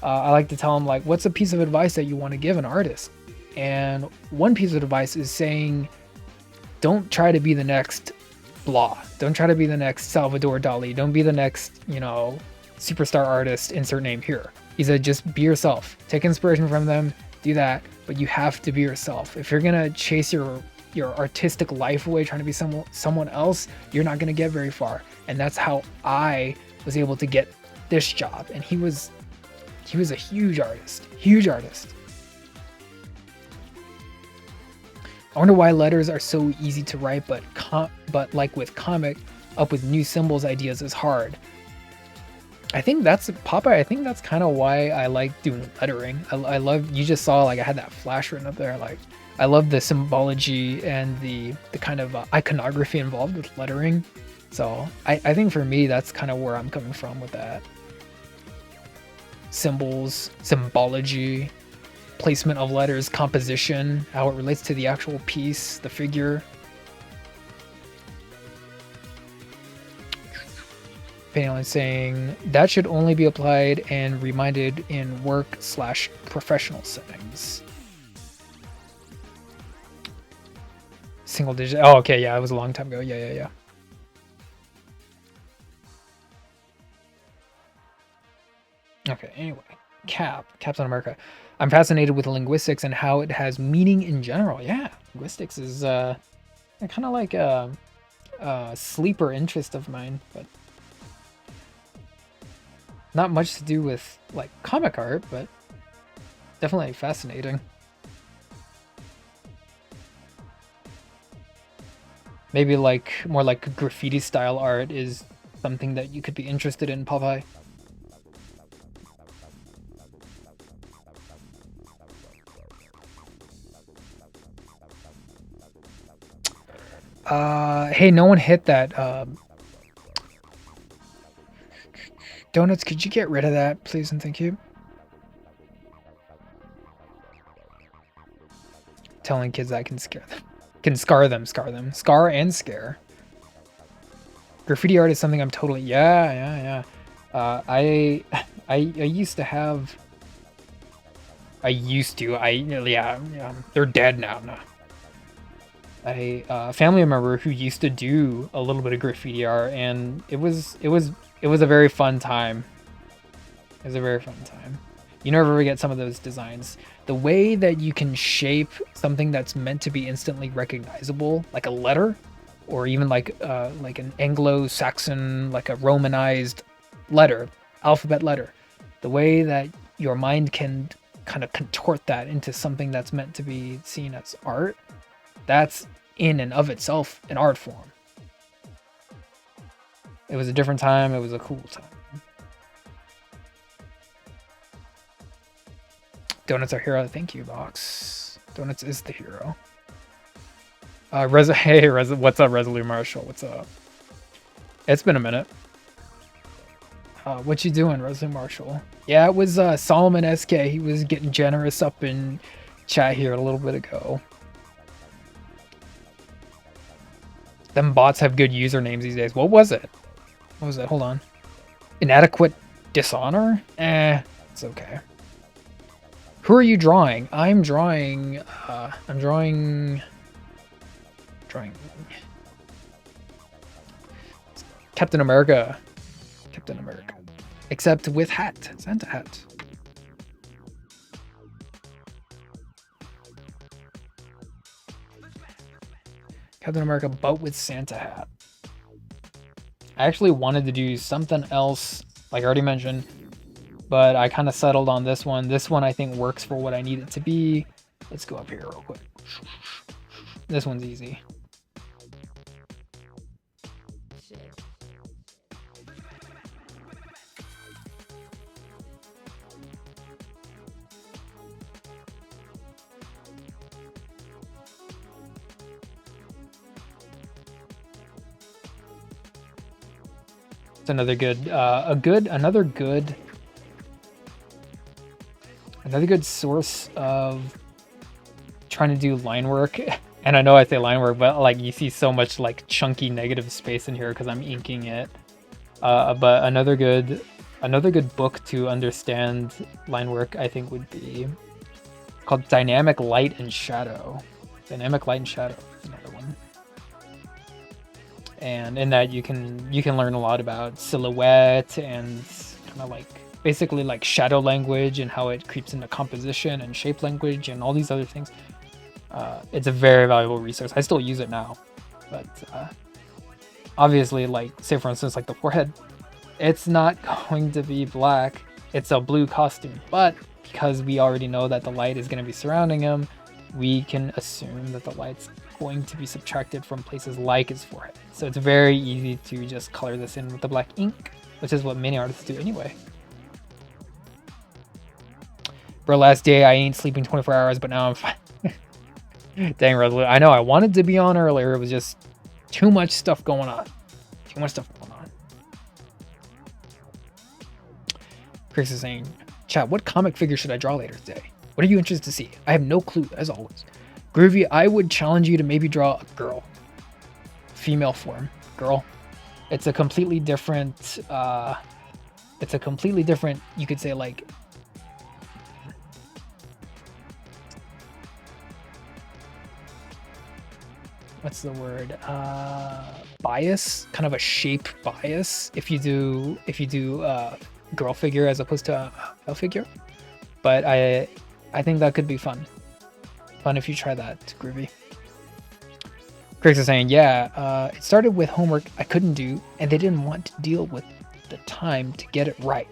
I like to tell them, like, what's a piece of advice that you want to give an artist? And one piece of advice is saying, don't try to be the next blah. Don't try to be the next Salvador Dali. Don't be the next, superstar artist, insert name here. He said, just be yourself. Take inspiration from them, do that, but you have to be yourself. If you're gonna chase your artistic life away trying to be someone else, you're not gonna get very far. And that's how I was able to get this job. And he was a huge artist. I wonder why letters are so easy to write, but like with comic, up with new symbols ideas is hard. I think that's Popeye. I think that's kind of why I like doing lettering. I love. You just saw, like, I had that flash written up there. Like, I love the symbology and the kind of iconography involved with lettering. So I think for me, that's kind of where I'm coming from with that. Symbols, symbology, placement of letters, composition, how it relates to the actual piece, the figure. Panel saying that should only be applied and reminded in work/professional settings. Single digit. Oh, okay, yeah, it was a long time ago. Yeah. Okay, anyway, Captain America. I'm fascinated with linguistics and how it has meaning in general. Yeah, linguistics is kind of like a sleeper interest of mine, but not much to do with, like, comic art, but definitely fascinating. Maybe like more like graffiti style art is something that you could be interested in, Popeye. Hey, no one hit that. Donuts, could you get rid of that, please and thank you? Telling kids I can scare them. Can scar them. Scar and scare. Graffiti art is something I'm totally... Yeah. I used to have... Yeah. They're dead now. No. A family member who used to do a little bit of graffiti art, and it was a very fun time. It was a very fun time. You never forget some of those designs. The way that you can shape something that's meant to be instantly recognizable, like a letter, or even like an Anglo-Saxon, like a Romanized letter, alphabet letter. The way that your mind can kind of contort that into something that's meant to be seen as art, that's in and of itself an art form. It was a different time. It was a cool time. Donuts are hero. Thank you, Box. Donuts is the hero. Hey, what's up, Resolute Marshall? What's up? It's been a minute. What you doing, Resolute Marshall? Yeah, it was Solomon SK. He was getting generous up in chat here a little bit ago. Them bots have good usernames these days. What was it? What was it? Hold on. Inadequate dishonor? It's okay. Who are you drawing? I'm drawing Captain America. Captain America. Except with hat, Santa hat. Captain America, but with Santa hat. I actually wanted to do something else, like I already mentioned, but I kind of settled on this one. This one I think works for what I need it to be. Let's go up here real quick. This one's easy. It's another good, another good source of trying to do line work. And I know I say line work, but like you see so much like chunky negative space in here because I'm inking it. But another good book to understand line work, I think, would be called Dynamic Light and Shadow. Dynamic Light and Shadow is another one. And in that you can learn a lot about silhouette and kind of like basically like shadow language and how it creeps into composition and shape language and all these other things. It's a very valuable resource. I still use it now, but obviously, like say for instance, like the forehead, it's not going to be black. It's a blue costume, but because we already know that the light is going to be surrounding him, we can assume that the light's going to be subtracted from places like his forehead. So it's very easy to just color this in with the black ink, which is what many artists do anyway. Bro, last day I ain't sleeping 24 hours, but now I'm fine. Dang, Resolute. I know I wanted to be on earlier. It was just too much stuff going on. Too much stuff going on. Chris is saying, chat, what comic figure should I draw later today? What are you interested to see? I have no clue, as always. Groovy, I would challenge you to maybe draw a girl. Female form. Girl. It's a completely different, you could say like, what's the word? Bias, kind of a shape bias if you do girl figure as opposed to a male figure. But I think that could be fun. Fun if you try that, Groovy. Griggs is saying, yeah, it started with homework I couldn't do, and they didn't want to deal with the time to get it right.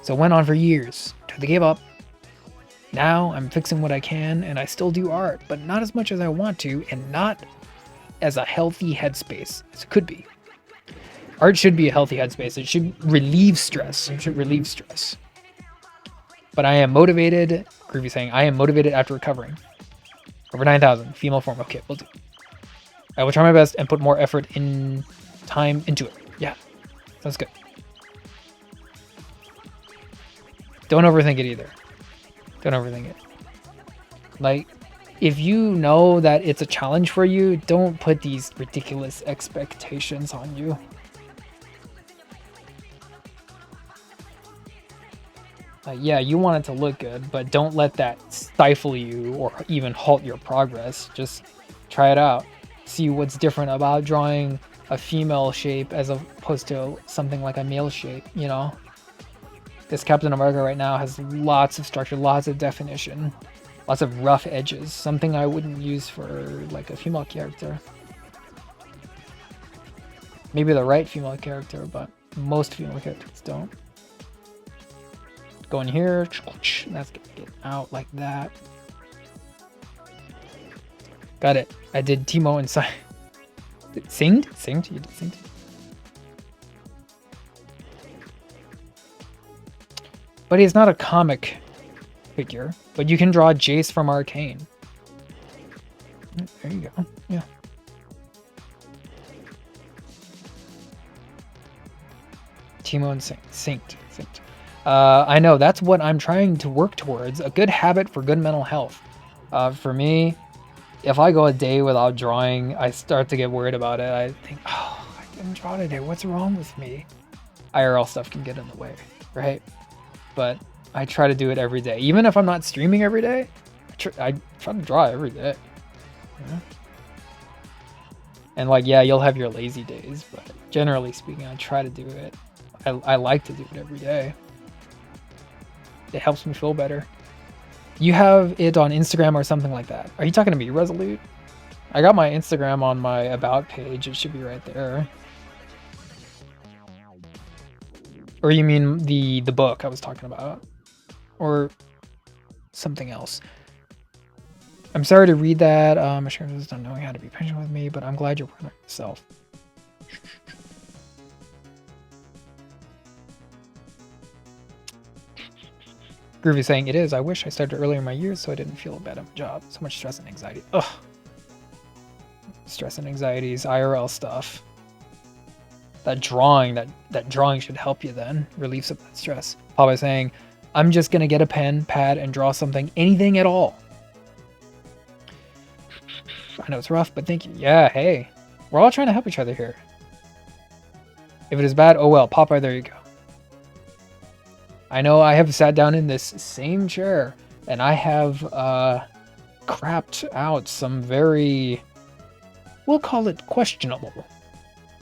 So it went on for years, till they gave up. Now I'm fixing what I can, and I still do art, but not as much as I want to, and not as a healthy headspace as it could be. Art should be a healthy headspace. It should relieve stress. It should relieve stress. But I am motivated. Groovy saying, I am motivated after recovering. Over 9,000. Female form. Okay, we'll do. I will try my best and put more effort in time into it. Yeah, sounds good. Don't overthink it either. Don't overthink it. Like, if you know that it's a challenge for you, don't put these ridiculous expectations on you. Yeah, you want it to look good, but don't let that stifle you or even halt your progress. Just try it out. See what's different about drawing a female shape as opposed to something like a male shape, you know? This Captain America right now has lots of structure, lots of definition, lots of rough edges, something I wouldn't use for like a female character. Maybe the right female character, but most female characters don't. Go in here, that's gonna get out like that. Got it. I did Timo inside. Singed? Singed? You did singed? But he's not a comic figure. But you can draw Jace from Arcane. There you go. Yeah. Timo and Synced. I know, that's what I'm trying to work towards. A good habit for good mental health. For me, if I go a day without drawing, I start to get worried about it. I think, oh, I didn't draw today. What's wrong with me? IRL stuff can get in the way, right? But I try to do it every day. Even if I'm not streaming every day, I try to draw every day. Yeah. And like, yeah, you'll have your lazy days, but generally speaking, I try to do it I like to do it every day. It helps me feel better. You have it on Instagram or something like that. Are you talking to me, Resolute? I got my Instagram on my About page. It should be right there. Or you mean the book I was talking about? Or something else? I'm sorry to read that. I'm sure this is not knowing how to be patient with me, but I'm glad you're working on yourself. Groovy saying it is. I wish I started earlier in my years so I didn't feel bad at my job. So much stress and anxiety. Ugh. Stress and anxieties, IRL stuff. That drawing should help you then. Relieve some of that stress. Papa saying, I'm just gonna get a pen, pad, and draw something, anything at all. I know it's rough, but thank you. Yeah, hey. We're all trying to help each other here. If it is bad, oh well. Popeye, there you go. I know I have sat down in this same chair and I have crapped out some very, we'll call it questionable.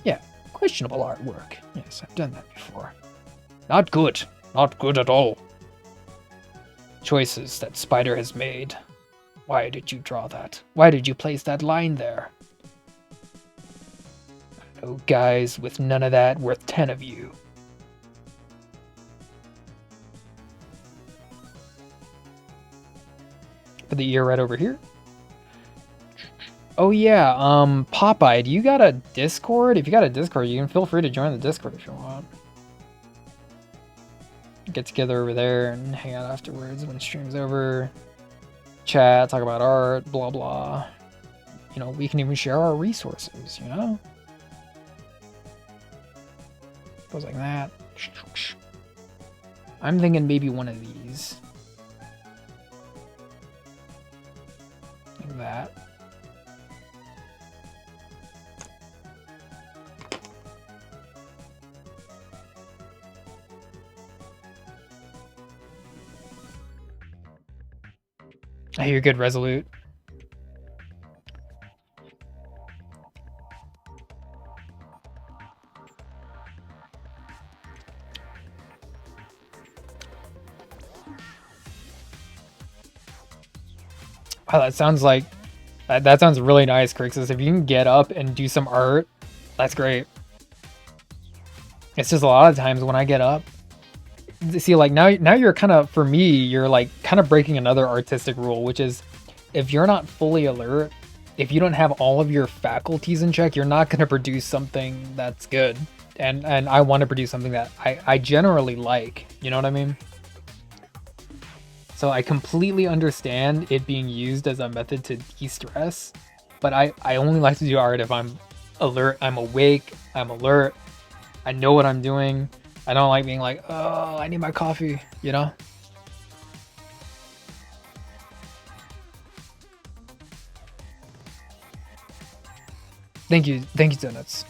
Yeah, questionable artwork. Yes, I've done that before. Not good. Not good at all. Choices that Spider has made. Why did you draw that? Why did you place that line there? Oh, guys, with none of that, worth 10 of you. Put the ear right over here. Oh yeah, Popeye, do you got a Discord? If you got a Discord, you can feel free to join the Discord if you want. Get together over there and hang out afterwards when stream's over. Chat, talk about art, blah blah. You know, we can even share our resources, you know? Goes like that. I'm thinking maybe one of these. Like that. I hear you're good, Resolute. Wow, that sounds like that sounds really nice, Crixus. If you can get up and do some art, that's great. It's just a lot of times when I get up, see, like now you're kind of, for me, you're like kind of breaking another artistic rule, which is if you're not fully alert, if you don't have all of your faculties in check, you're not going to produce something that's good. And I want to produce something that I generally like, you know what I mean? So I completely understand it being used as a method to de-stress, but I only like to do art if I'm alert, I'm awake, I'm alert, I know what I'm doing. I don't like being like, oh, I need my coffee, you know? Thank you, Donuts.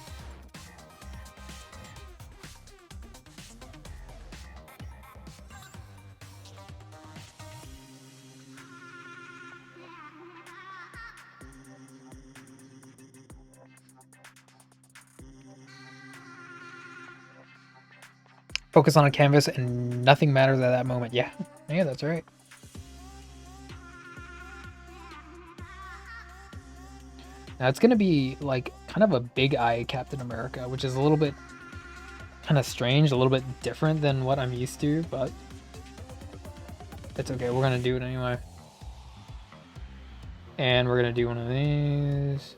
Focus on a canvas and nothing matters at that moment. Yeah, that's right. Now it's gonna be like kind of a big eye Captain America, which is a little bit kind of strange, a little bit different than what I'm used to, but it's okay. We're gonna do it anyway. And we're gonna do one of these.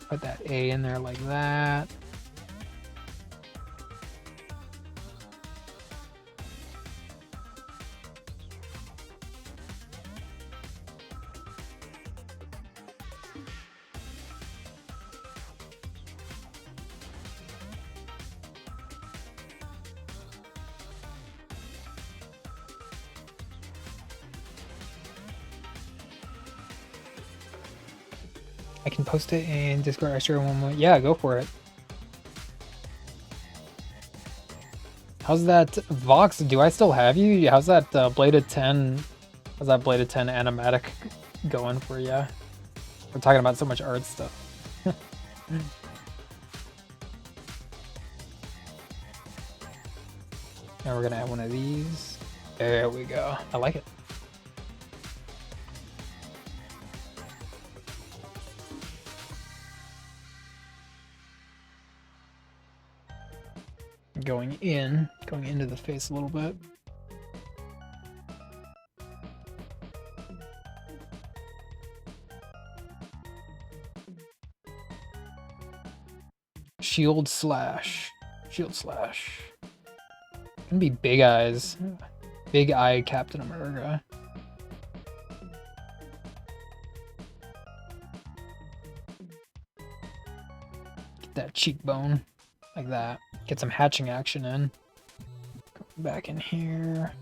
Put that A in there like that. I can post it in Discord. I share one more. Yeah, go for it. How's that Vox? Do I still have you? How's that Bladed 10? How's that Bladed 10 animatic going for you? We're talking about so much art stuff. And we're gonna add one of these. There we go. I like it. Going into the face a little bit. Shield slash. Gonna be big eyes. Big eye Captain America. Get that cheekbone. Like that. Get some hatching action in. Go back in here.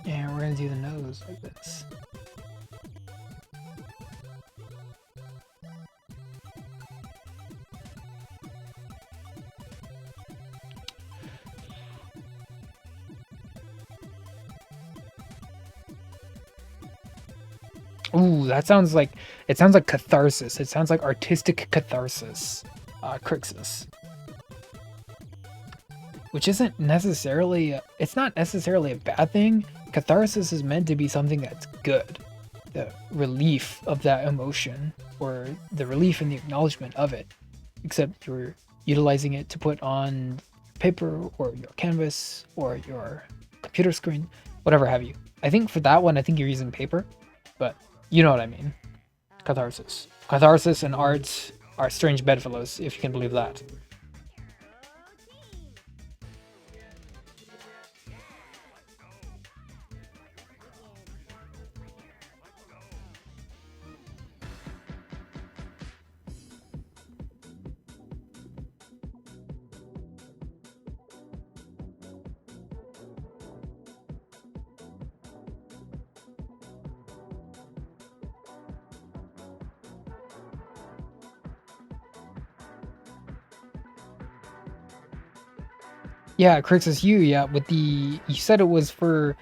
Yeah, we're gonna do the nose like this. Ooh, that sounds like, it sounds like catharsis. It sounds like artistic catharsis. Crixus. Which isn't necessarily, it's not necessarily a bad thing. Catharsis is meant to be something that's good. The relief of that emotion, or the relief and the acknowledgement of it. Except you're utilizing it to put on paper, or your canvas, or your computer screen, whatever have you. I think for that one, I think you're using paper, but you know what I mean. Catharsis. Catharsis and art are strange bedfellows, if you can believe that. Yeah, Crixus, with you said it was for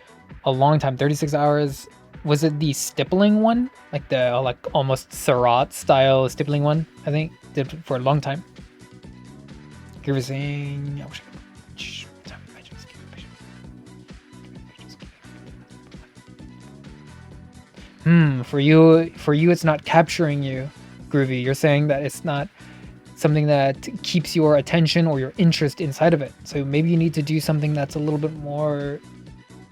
a long time, 36 hours. Was it the stippling one? Like the almost Seurat style stippling one, I think? Did for a long time. Giving, for you it's not capturing you, Groovy. You're saying that it's not something that keeps your attention or your interest inside of it. So maybe you need to do something that's a little bit more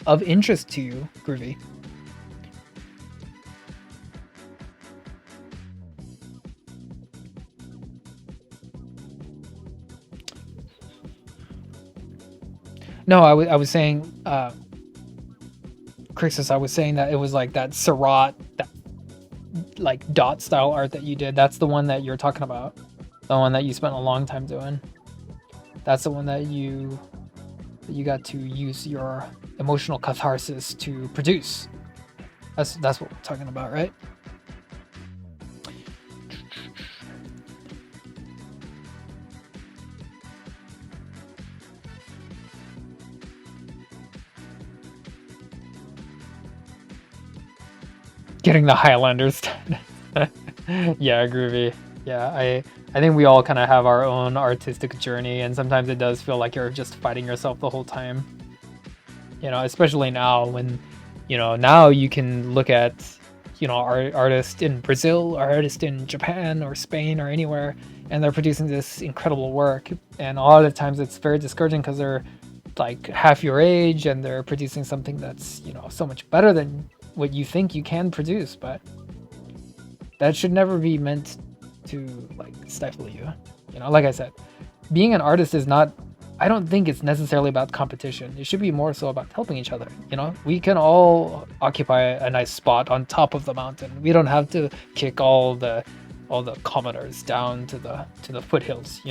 of interest to you, Groovy. No, I was saying, Crixus, I was saying that it was like that Seurat, that like dot style art that you did. That's the one that you're talking about. The one that you spent a long time doing. That's the one that you got to use your emotional catharsis to produce. That's what we're talking about, right? Getting the Highlanders. Yeah, Groovy. Yeah, I think we all kind of have our own artistic journey, and sometimes it does feel like you're just fighting yourself the whole time. You know, especially now when, now you can look at, artists in Brazil, or artists in Japan or Spain or anywhere, and they're producing this incredible work. And a lot of times it's very discouraging because they're like half your age and they're producing something that's, so much better than what you think you can produce. But that should never be meant to like stifle you. Like I said, being an artist is not, I don't think it's necessarily about competition. It should be more so about helping each other. We can all occupy a nice spot on top of the mountain. We don't have to kick all the commoners down to the foothills.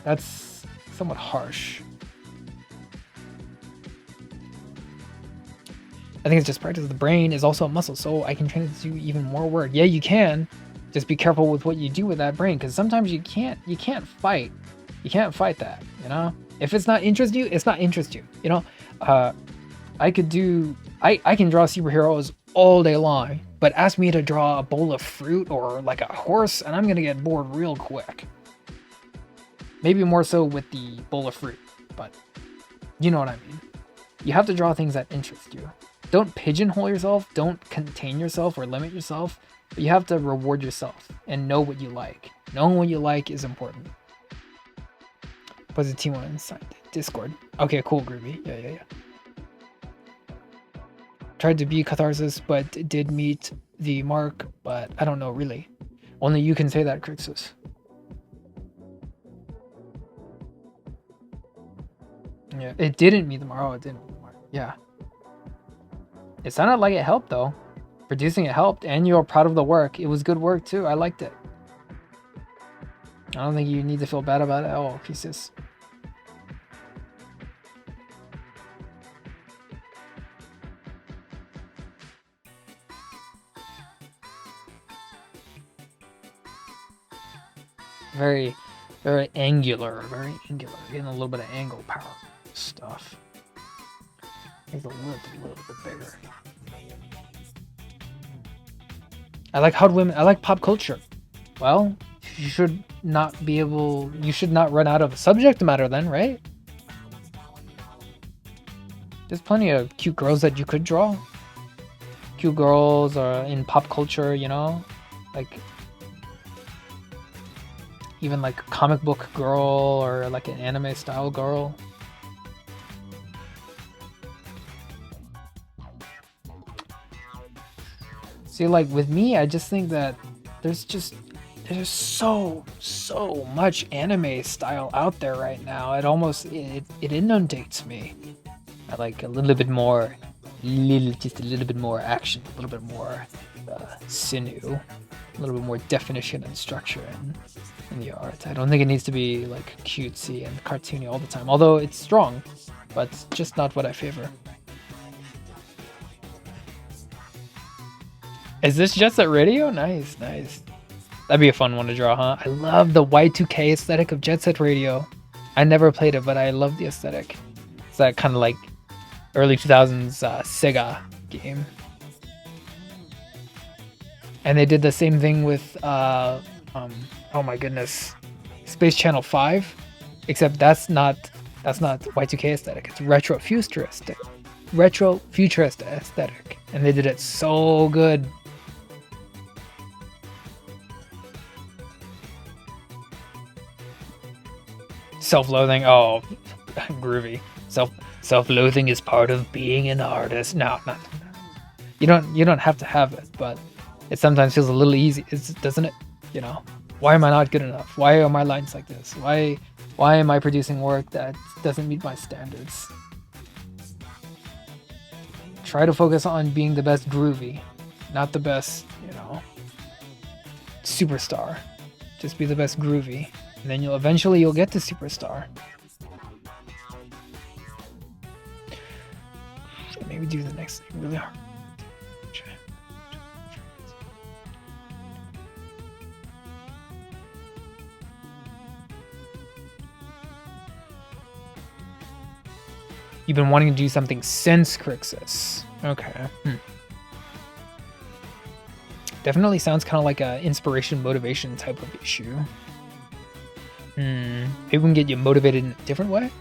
That's somewhat harsh. I think it's just practice. The brain is also a muscle, so I can train it to do even more work. Yeah, you can. Just be careful with what you do with that brain, because sometimes you can't fight. You can't fight that, If it's not interest you, it's not interest you, I could do I can draw superheroes all day long, but ask me to draw a bowl of fruit or like a horse, and I'm gonna get bored real quick. Maybe more so with the bowl of fruit, but you know what I mean. You have to draw things that interest you. Don't pigeonhole yourself, don't contain yourself or limit yourself, but you have to reward yourself and know what you like. Knowing what you like is important. Was a team on inside Discord. Okay, cool, Groovy. Yeah. Tried to be catharsis, but did meet the mark, but I don't know, really. Only you can say that, Crixus. Yeah, it didn't meet the mark. Oh, it didn't meet the mark. Yeah. It sounded like it helped, though. Producing it helped, and you were proud of the work. It was good work, too. I liked it. I don't think you need to feel bad about it. Oh, pieces. Very angular, Getting a little bit of angle power stuff. It's a little bit bigger. I like hot women. I like pop culture. Well, you should not run out of subject matter then, right? There's plenty of cute girls that you could draw. Cute girls are in pop culture, you know? Like even like a comic book girl or like an anime style girl. See, like with me, I just think that there's so much anime style out there right now. It inundates me. I like just a little bit more action, a little bit more sinew, a little bit more definition and structure in the art. I don't think it needs to be like cutesy and cartoony all the time, although it's strong, but it's just not what I favor. Is this Jet Set Radio? Nice. That'd be a fun one to draw, huh? I love the Y2K aesthetic of Jet Set Radio. I never played it, but I love the aesthetic. It's that kind of like early 2000s Sega game. And they did the same thing with, oh my goodness, Space Channel 5, except that's not Y2K aesthetic. It's retro futurist aesthetic, and they did it so good. Self-loathing, oh, groovy. Self-loathing is part of being an artist. No. You don't have to have it, but it sometimes feels a little easy, doesn't it? You know, why am I not good enough? Why are my lines like this? Why am I producing work that doesn't meet my standards? Try to focus on being the best groovy, not the best, superstar. Just be the best groovy, and then you'll get to superstar. Maybe do the next thing really hard. You've been wanting to do something since Crixus. Okay. Definitely sounds kind of like a inspiration motivation type of issue. Maybe we can get you motivated in a different way.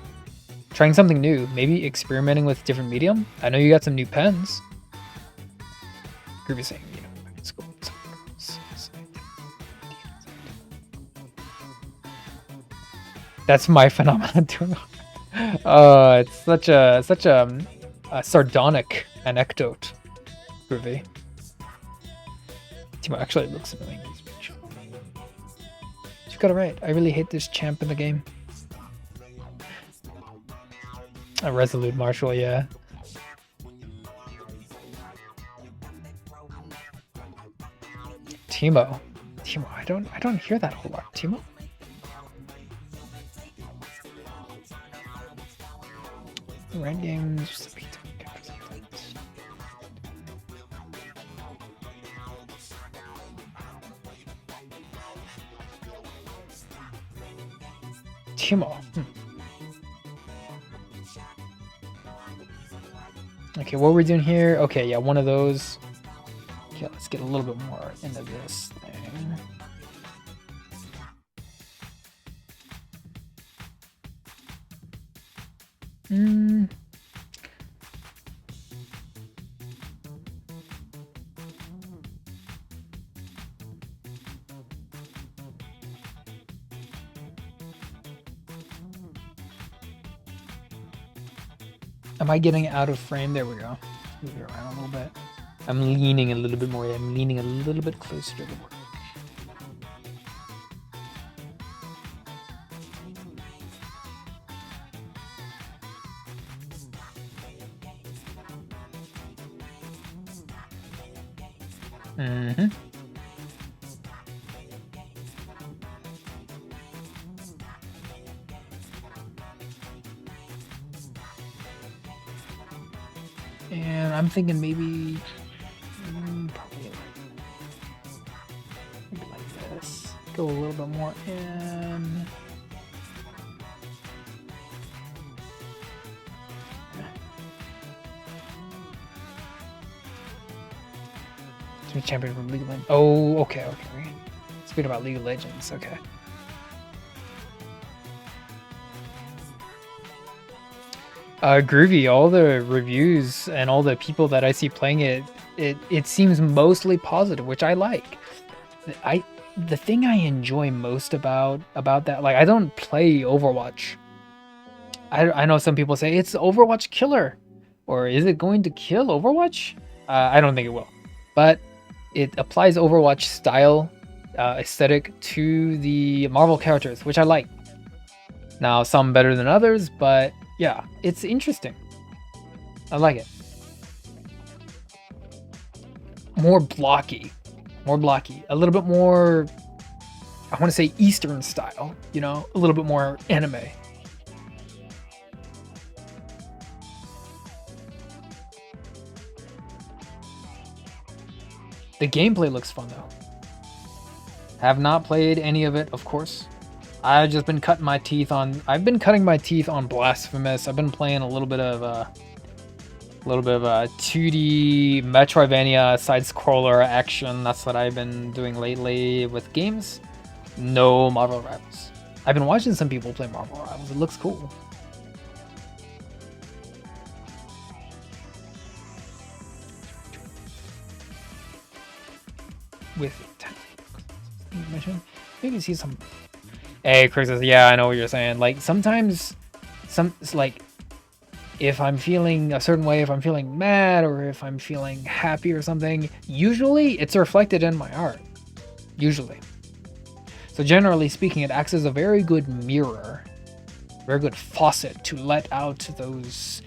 Trying something new, maybe experimenting with different medium. I know you got some new pens. Groovy saying, it's cool. That's my phenomenon too. It's such a sardonic anecdote, Groovy. Timo actually looks annoying. You got it right. I really hate this champ in the game. A resolute marshal, yeah. Timo, I don't hear that a whole lot. Timo. Red games. Timo. Okay, what we're doing here? Okay, yeah, one of those. Okay, let's get a little bit more into this thing. Am I getting out of frame? There we go. Move it around a little bit. I'm leaning a little bit more. I'm leaning a little bit closer to the work. Mm-hmm. And I'm thinking maybe, probably like this. Go a little bit more in. Champion from League of Legends. Oh, okay. Speaking about League of Legends, okay. Groovy, all the reviews and all the people that I see playing it seems mostly positive, which I like. The thing I enjoy most about that, like, I don't play Overwatch. I know some people say it's Overwatch killer, or is it going to kill Overwatch? I don't think it will, but it applies Overwatch style aesthetic to the Marvel characters, which I like. Now, some better than others, but yeah, it's interesting. I like it. More blocky. A little bit more, I want to say Eastern style, you know, a little bit more anime. The gameplay looks fun though. Have not played any of it, of course. I've just been cutting my teeth on. I've been cutting my teeth on Blasphemous. I've been playing a little bit of a 2D Metroidvania side scroller action. That's what I've been doing lately with games. No Marvel Rivals. I've been watching some people play Marvel Rivals. It looks cool. With mission, maybe see some. Hey, Chris says, yeah, I know what you're saying. Like sometimes, it's like if I'm feeling a certain way, if I'm feeling mad or if I'm feeling happy or something, usually it's reflected in my art. Usually. So generally speaking, it acts as a very good mirror, very good faucet to let out those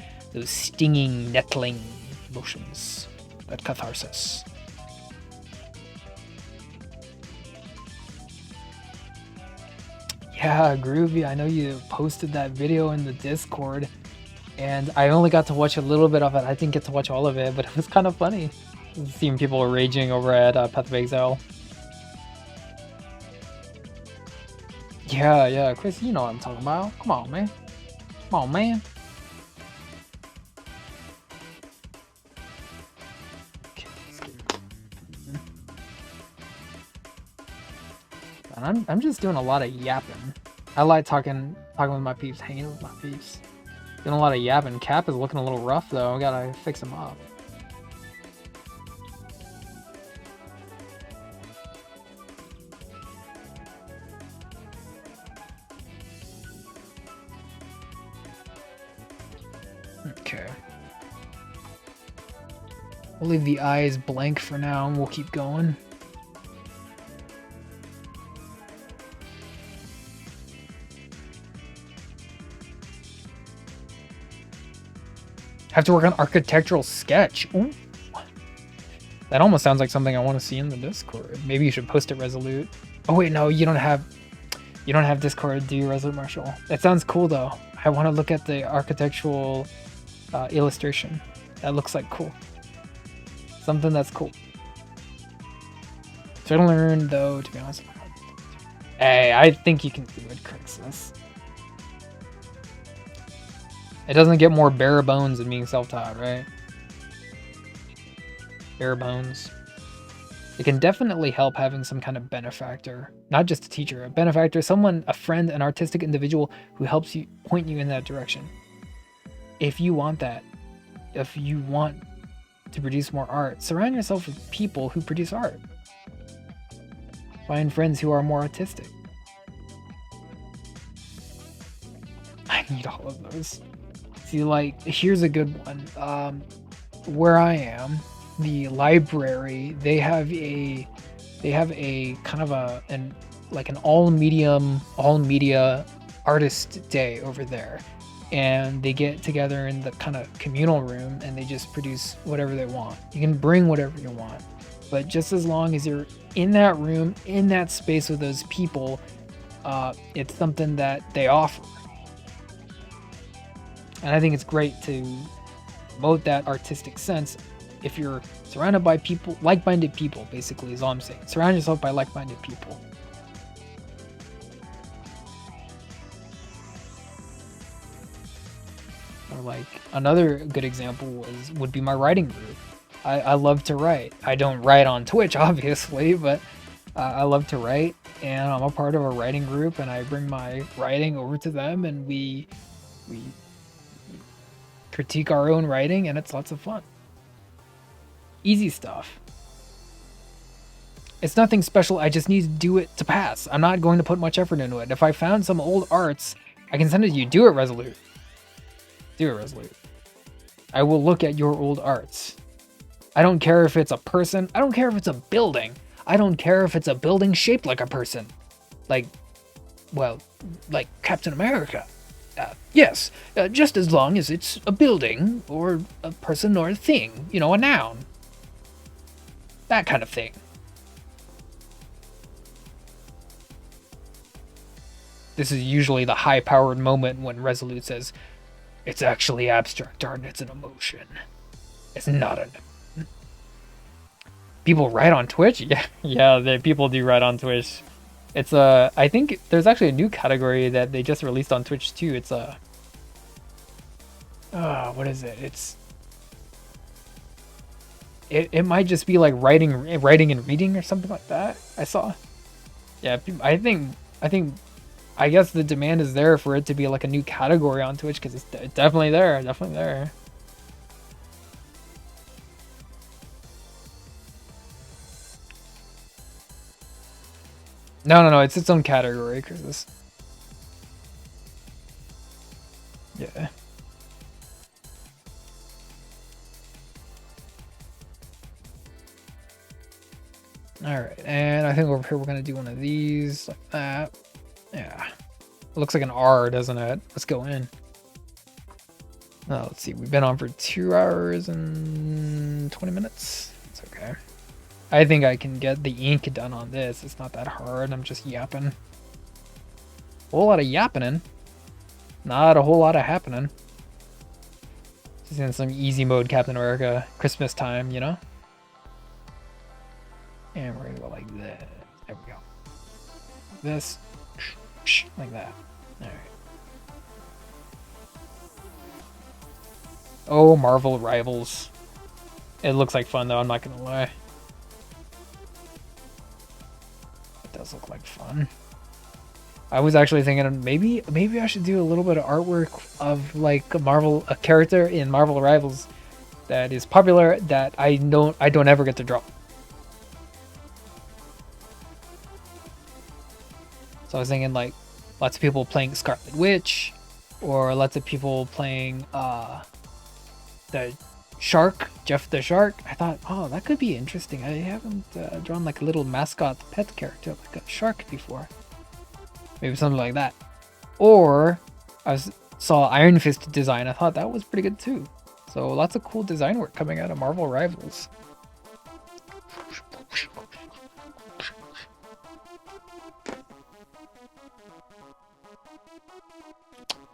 stinging, nettling emotions, that catharsis. Yeah, Groovy, I know you posted that video in the Discord, and I only got to watch a little bit of it. I didn't get to watch all of it, but it was kind of funny seeing people raging over at Path of Exile. Yeah, Chris, you know what I'm talking about. Come on, man. Okay, and I'm just doing a lot of yapping. I like talking with my peeps, hanging with my peeps. Doing a lot of yapping. Cap is looking a little rough though. I gotta fix him up. Okay. We'll leave the eyes blank for now and we'll keep going. Have to work on architectural sketch. Ooh. That almost sounds like something I want to see in the Discord. Maybe you should post it, Resolute. Oh wait, no, you don't have Discord, do you, Resolute Marshall? That sounds cool though. I want to look at the architectural illustration. That looks like cool. Something that's cool. So I learned though, to be honest. Hey, I think you can do it, Crixus. It doesn't get more bare bones than being self-taught, right? bare bones. It can definitely help having some kind of benefactor, not just a teacher, a benefactor, someone, a friend, an artistic individual who helps you point you in that direction. If you want that, if you want to produce more art, surround yourself with people who produce art. Find friends who are more artistic. I need all of those. See, like, here's a good one. Where I am, the library, they have a kind of an all media artist day over there, and they get together in the kind of communal room and they just produce whatever they want. You can bring whatever you want, but just as long as you're in that room, in that space with those people, it's something that they offer. And I think it's great to promote that artistic sense. If you're surrounded by people, like-minded people, basically, is all I'm saying. Surround yourself by like-minded people. Or like, another good example would be my writing group. I love to write. I don't write on Twitch, obviously, but I love to write, and I'm a part of a writing group, and I bring my writing over to them, and we critique our own writing, and it's lots of fun. Easy stuff. It's nothing special. I just need to do it to pass. I'm not going to put much effort into it. If I found some old arts, I can send it to you. Do it, Resolute. Do it, Resolute. I will look at your old arts. I don't care if it's a person. I don't care if it's a building. I don't care if it's a building shaped like a person. Like Captain America. Yes, just as long as it's a building or a person or a thing, a noun. That kind of thing. This is usually the high-powered moment when Resolute says, it's actually abstract art and it's an emotion. It's not an... People write on Twitch? Yeah, people do write on Twitch. It's I think there's actually a new category that they just released on Twitch too. It's what is it? It might just be like writing and reading or something like that. I saw. Yeah, I guess the demand is there for it to be like a new category on Twitch because it's definitely there, definitely there. No, it's its own category, Chris. Yeah. Alright, and I think over here we're gonna do one of these, like that. Yeah. It looks like an R, doesn't it? Let's go in. Oh, let's see, we've been on for 2 hours and 20 minutes. It's okay. I think I can get the ink done on this. It's not that hard. I'm just yapping. A whole lot of yapping. Not a whole lot of happening. Just in some easy mode Captain America Christmas time, And we're gonna go like that. There we go. This. Like that. Alright. Oh, Marvel Rivals. It looks like fun though, I'm not gonna lie. Does look like fun. I was actually thinking of maybe I should do a little bit of artwork of like a character in Marvel Rivals that is popular that I don't ever get to draw. So I was thinking like lots of people playing Scarlet Witch, or lots of people playing the Shark, Jeff the Shark. I thought, oh, that could be interesting. I haven't drawn like a little mascot pet character like a shark before. Maybe something like that. Or I saw Iron Fist design. I thought that was pretty good too. So lots of cool design work coming out of Marvel Rivals.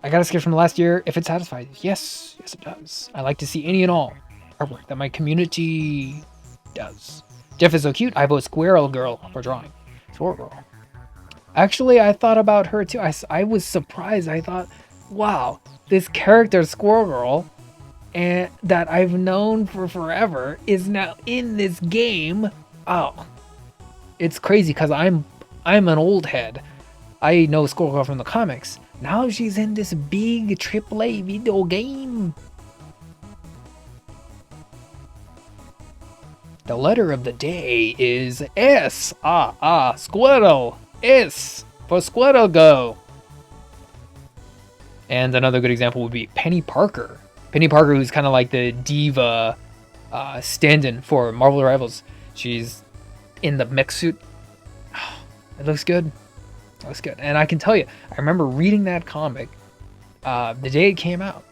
I got a skip from last year. If it satisfies, yes it does. I like to see any and all artwork that my community does. Jeff is so cute. I vote Squirrel Girl for drawing. Squirrel Girl. Actually, I thought about her too. I was surprised. I thought, wow, this character Squirrel Girl, and that I've known for forever is now in this game. Oh, it's crazy because I'm an old head. I know Squirrel from the comics. Now she's in this big AAA video game. The letter of the day is S. Squirrel. S for Squirrel Go. And another good example would be Penny Parker. Penny Parker, who's kind of like the diva stand-in for Marvel Rivals. She's in the mech suit. It looks good. It looks good. And I can tell you, I remember reading that comic the day it came out.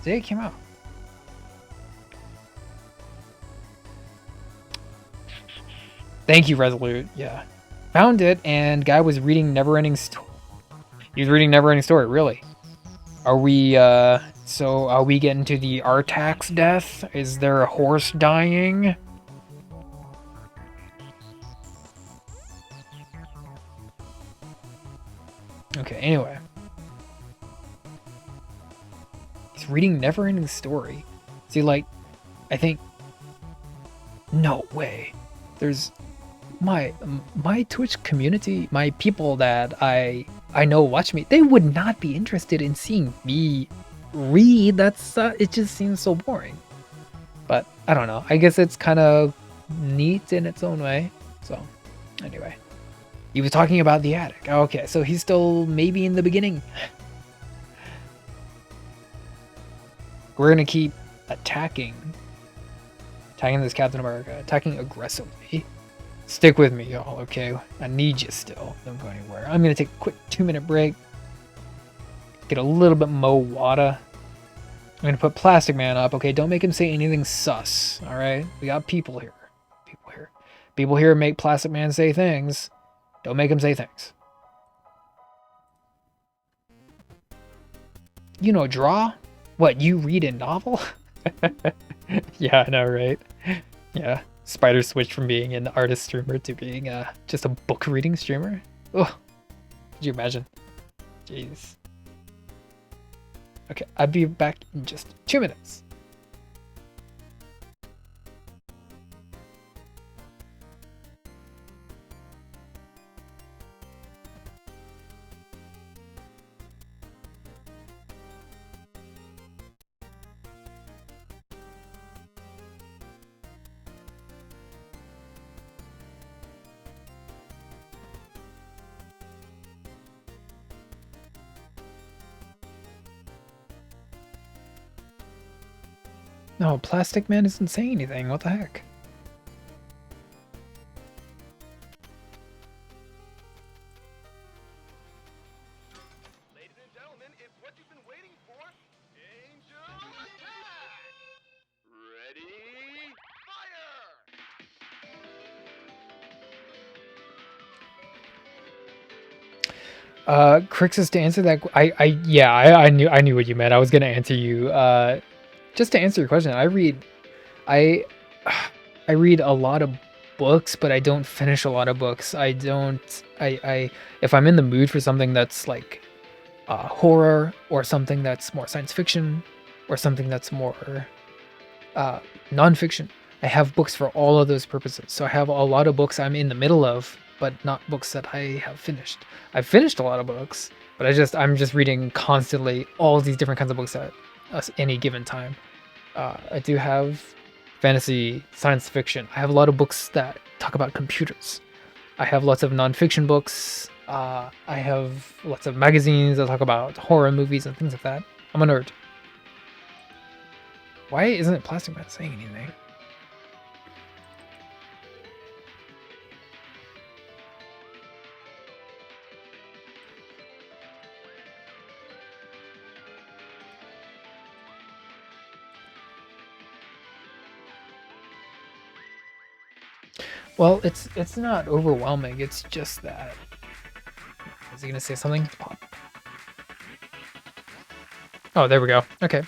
Thank you, Resolute. Yeah. Found it, and guy was reading Neverending Story. He was reading Neverending Story, really. Are we, so are we getting to the Artax death? Is there a horse dying? Okay, anyway. He's reading Neverending Story. See, like, I think... No way. There's... My Twitch community, my people that I know watch me, they would not be interested in seeing me read. That's it just seems so boring. But I don't know. I guess it's kind of neat in its own way. So anyway, he was talking about the attic. Okay, so he's still maybe in the beginning. We're gonna keep attacking this Captain America, attacking aggressively. Stick with me, y'all, okay? I need you still. Don't go anywhere. I'm gonna take a quick 2-minute break. Get a little bit more water. I'm gonna put Plastic Man up, okay? Don't make him say anything sus, alright? We got people here. People here make Plastic Man say things. Don't make him say things. You know, draw? What, you read a novel? Yeah, I know, right? Yeah. Spider switched from being an artist streamer to being just a book reading streamer. Oh, could you imagine? Jeez. Okay, I'll be back in just 2 minutes. No, Plastic Man isn't saying anything. What the heck? Ladies and gentlemen, it's what you've been waiting for. Angel attack! Ready? Fire! Crixus, to answer that, I knew what you meant. I was gonna answer you. Just to answer your question, I read a lot of books, but I don't finish a lot of books. If I'm in the mood for something that's like horror, or something that's more science fiction, or something that's more nonfiction, I have books for all of those purposes. So I have a lot of books I'm in the middle of, but not books that I have finished. I've finished a lot of books, but I'm just reading constantly all these different kinds of books at any given time. I do have fantasy, science fiction. I have a lot of books that talk about computers. I have lots of nonfiction books. I have lots of magazines that talk about horror movies and things like that. I'm a nerd. Why isn't Plastic Man saying anything? Well, it's not overwhelming. It's just that. Is he gonna say something? Pop. Oh, there we go. Okay.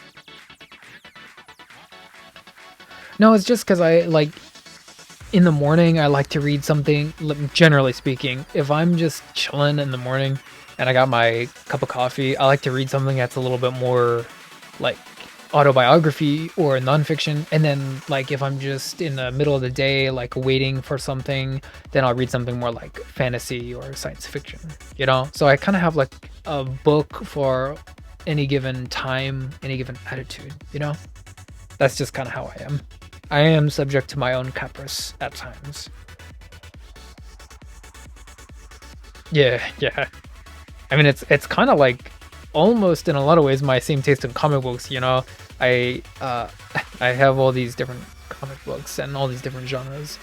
No, it's just because I like in the morning. I like to read something. Generally speaking, if I'm just chilling in the morning and I got my cup of coffee, I like to read something that's a little bit more like autobiography or nonfiction, and then like if I'm just in the middle of the day like waiting for something, then I'll read something more like fantasy or science fiction, you know. So I kind of have like a book for any given time, any given attitude, you know. That's just kind of how I am. I am subject to my own caprice at times. Yeah, yeah. I mean, it's kind of like almost in a lot of ways my same taste in comic books. You know, I I have all these different comic books and all these different genres,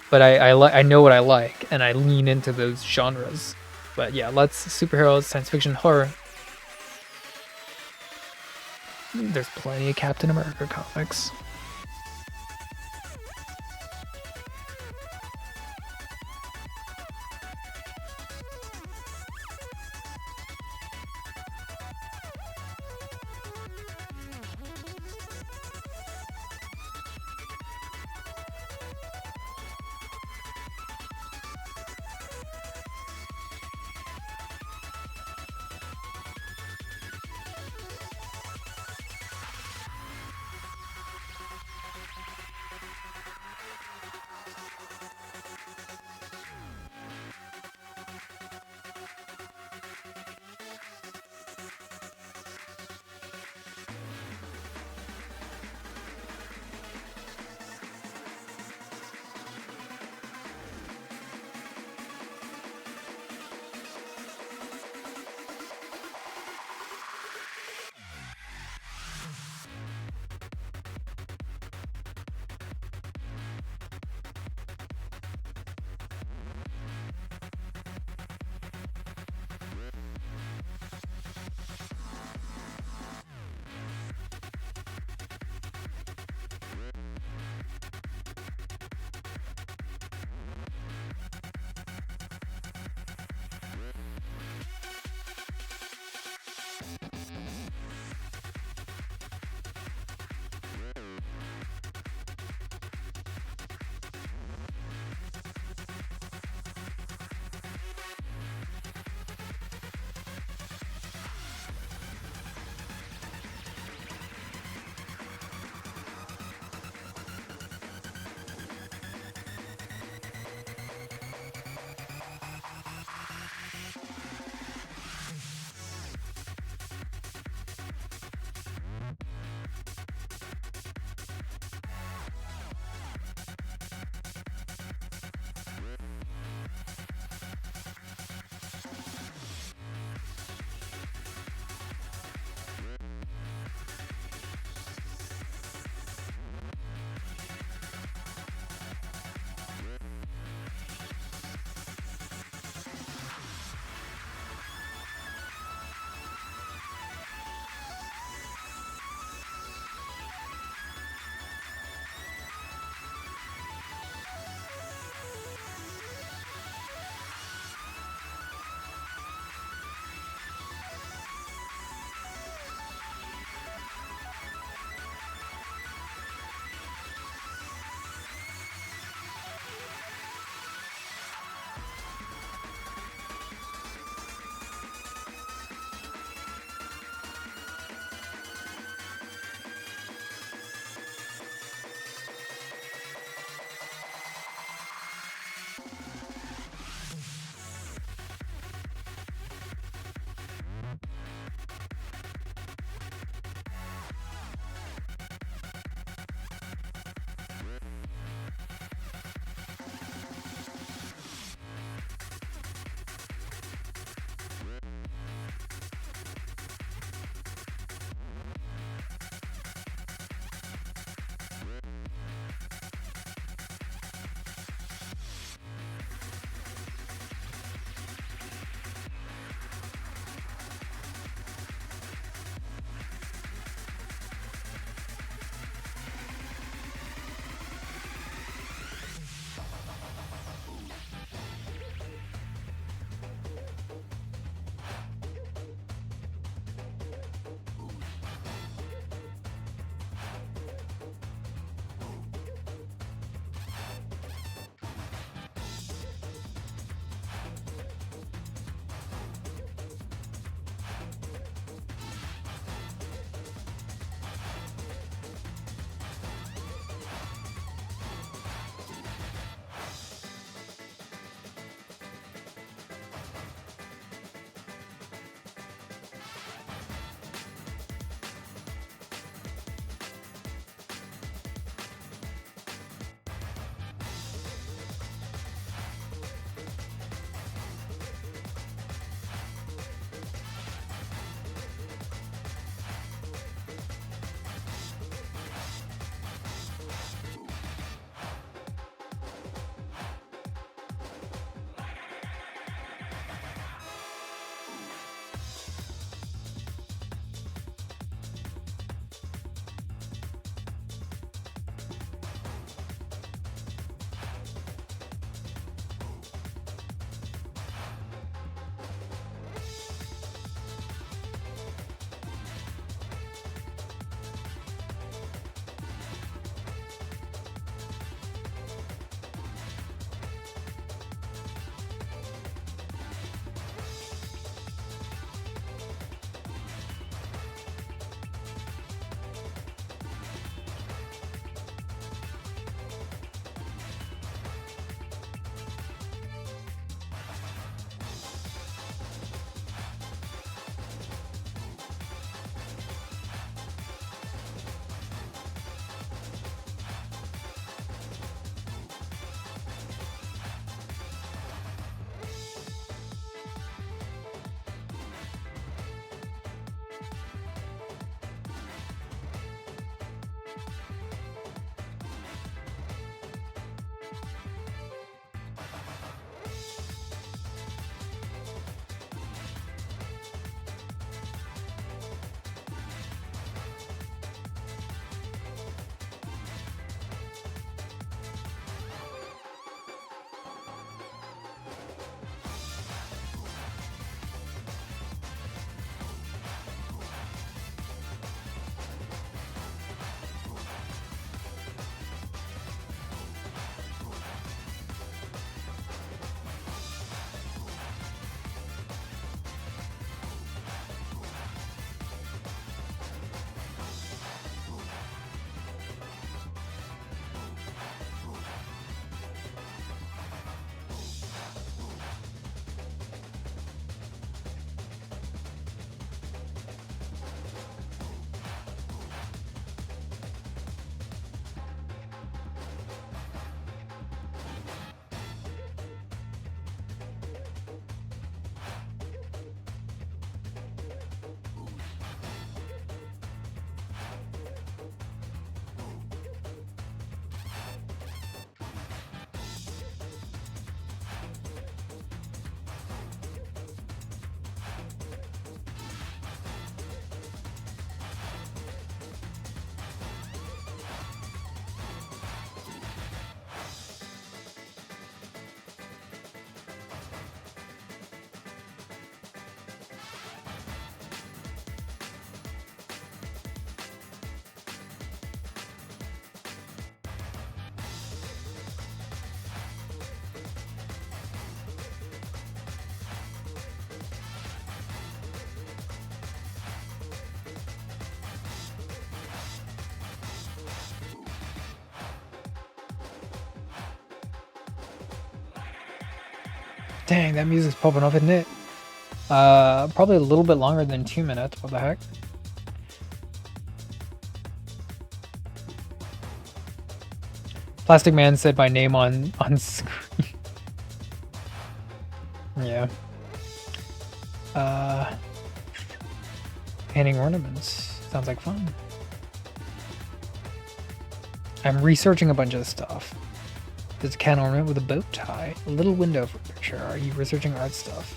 but I know what I like and I lean into those genres. But yeah, let's superheroes, science fiction, horror. There's plenty of Captain America comics. Dang, that music's popping up, isn't it? Probably a little bit longer than 2 minutes. What the heck? Plastic Man said my name on screen. Yeah. Painting ornaments. Sounds like fun. I'm researching a bunch of stuff. There's a can ornament with a bow tie. A little window for a picture. Are you researching art stuff?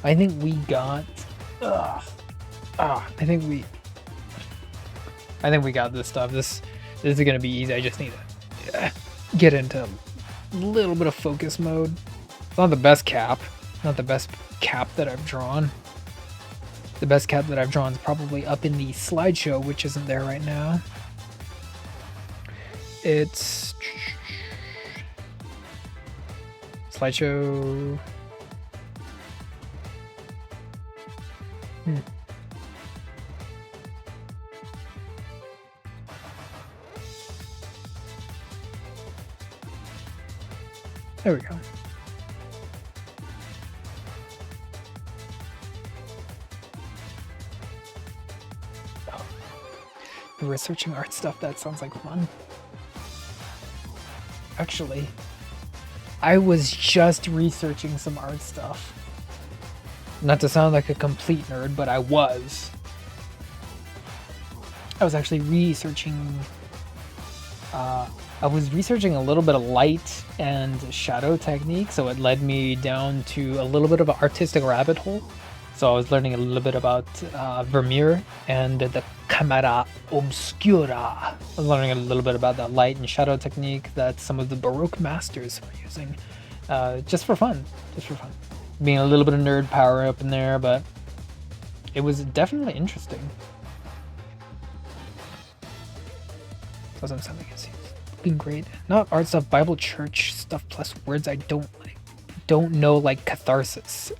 I think we got... I think we got this stuff. This is gonna be easy. I just need to get into a little bit of focus mode. It's not the best cap. Not the best cap that I've drawn. The best cap that I've drawn is probably up in the slideshow, which isn't there right now. It's slideshow. There we go. Researching art stuff, that sounds like fun. Actually, I was just researching some art stuff. Not to sound like a complete nerd, but I was. I was actually researching... I was researching a little bit of light and shadow technique, so it led me down to a little bit of an artistic rabbit hole. So I was learning a little bit about Vermeer and the camera obscura. I was learning a little bit about that light and shadow technique that some of the Baroque masters were using, just for fun. Being a little bit of nerd power up in there, but it was definitely interesting. Doesn't sound like it's looking great. Not art stuff, Bible church stuff plus words I don't like. Don't know, like catharsis.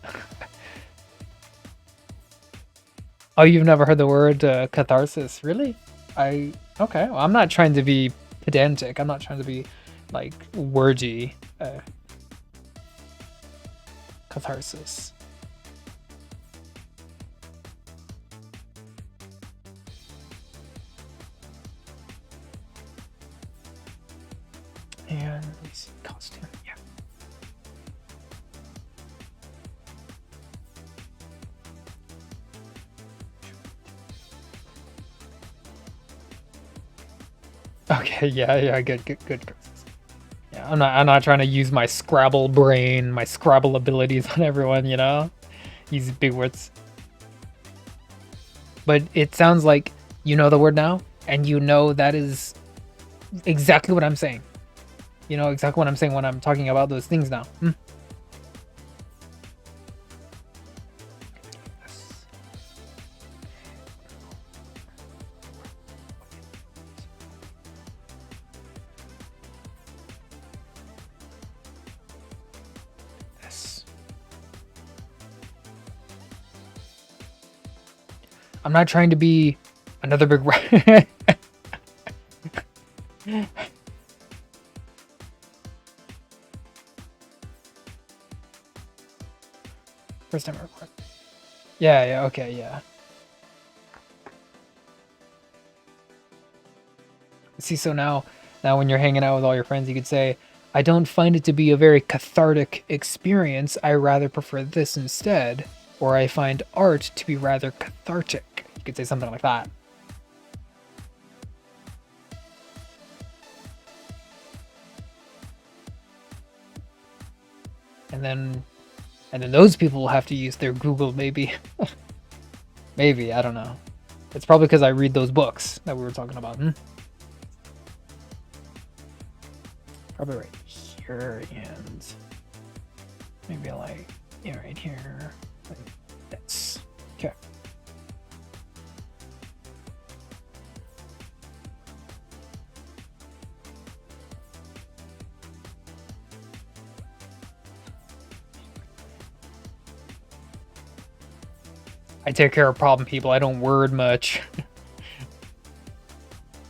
Oh, you've never heard the word catharsis? Really? Okay, well, I'm not trying to be pedantic. I'm not trying to be like wordy. Catharsis. And let me see, costume, yeah. Okay, yeah, good. Yeah, I'm not trying to use my Scrabble brain, my Scrabble abilities on everyone, you know? Use big words. But it sounds like you know the word now, and you know that is exactly what I'm saying. You know exactly what I'm saying when I'm talking about those things now. I'm not trying to be another big... First time I record. Yeah, okay, yeah. See, so now when you're hanging out with all your friends, you could say, I don't find it to be a very cathartic experience. I rather prefer this instead. Or I find art to be rather cathartic. You could say something like that. And then those people will have to use their Google, maybe. Maybe, I don't know. It's probably because I read those books that we were talking about. Probably right here, and maybe like, yeah, right here. Like this. Okay. I take care of problem people. I don't word much.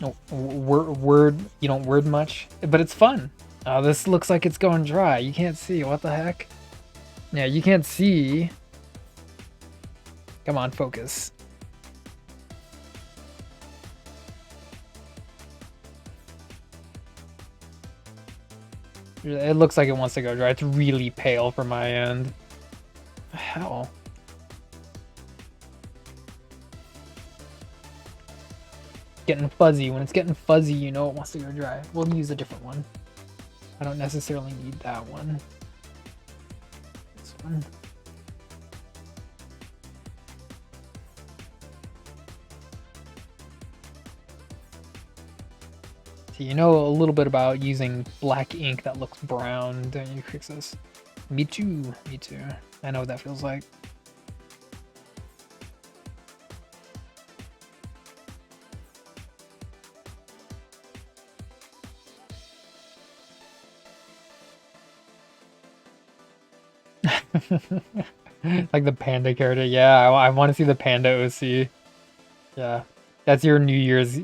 No, word, you don't word much, but it's fun. Oh, this looks like it's going dry. You can't see. What the heck? Yeah, you can't see. Come on, focus. It looks like it wants to go dry. It's really pale for my end. Hell. Getting fuzzy. When it's getting fuzzy, you know it wants to go dry. We'll use a different one. I don't necessarily need that one. This one. So you know a little bit about using black ink that looks brown, don't you, Crixus? Me too. Me too. I know what that feels like. Like the panda character. Yeah, I want to see the panda OC. Yeah. That's your New Year's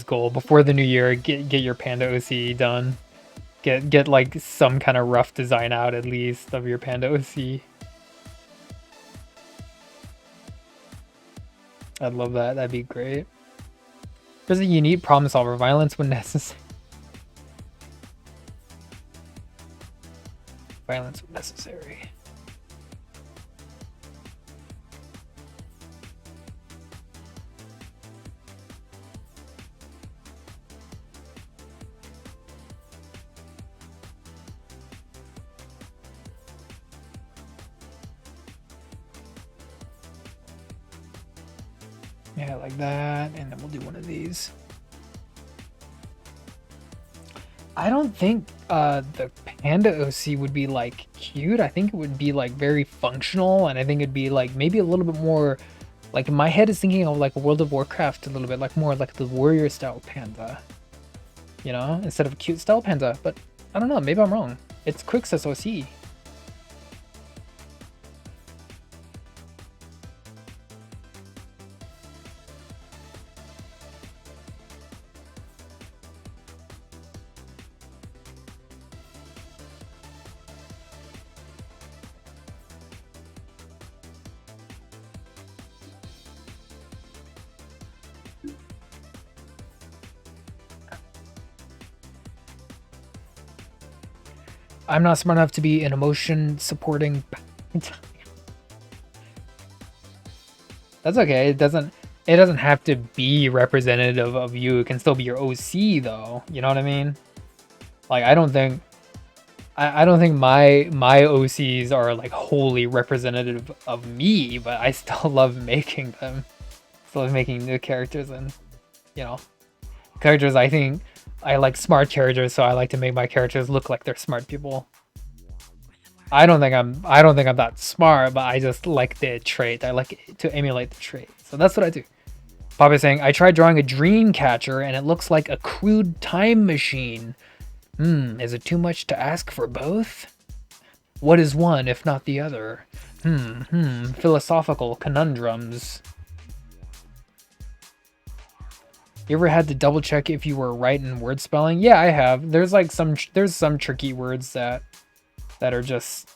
goal. Before the new year, get your panda OC done. Get like some kind of rough design out at least of your panda OC. I'd love that. That'd be great. There's a unique problem solver. Violence when necessary. Violence when necessary. Yeah, like that, and then we'll do one of these. I don't think the panda OC would be like cute. I think it would be like very functional, and I think it'd be like maybe a little bit more like in my head is thinking of like World of Warcraft a little bit, like more like the warrior style panda, you know, instead of a cute style panda. But I don't know, maybe I'm wrong. It's Quixus OC. I'm not smart enough to be an emotion supporting. That's okay. It doesn't have to be representative of you. It can still be your OC though. You know what I mean? Like I don't think my OCs are like wholly representative of me, but I still love making them. Still love making new characters and you know, characters I think I like smart characters, so I like to make my characters look like they're smart people. I don't think I'm that smart, but I just like the trait. I like to emulate the trait. So that's what I do. Pop is saying, I tried drawing a dream catcher and it looks like a crude time machine. Is it too much to ask for both? What is one if not the other? Philosophical conundrums. You ever had to double check if you were right in word spelling? Yeah, I have. There's some tricky words that are just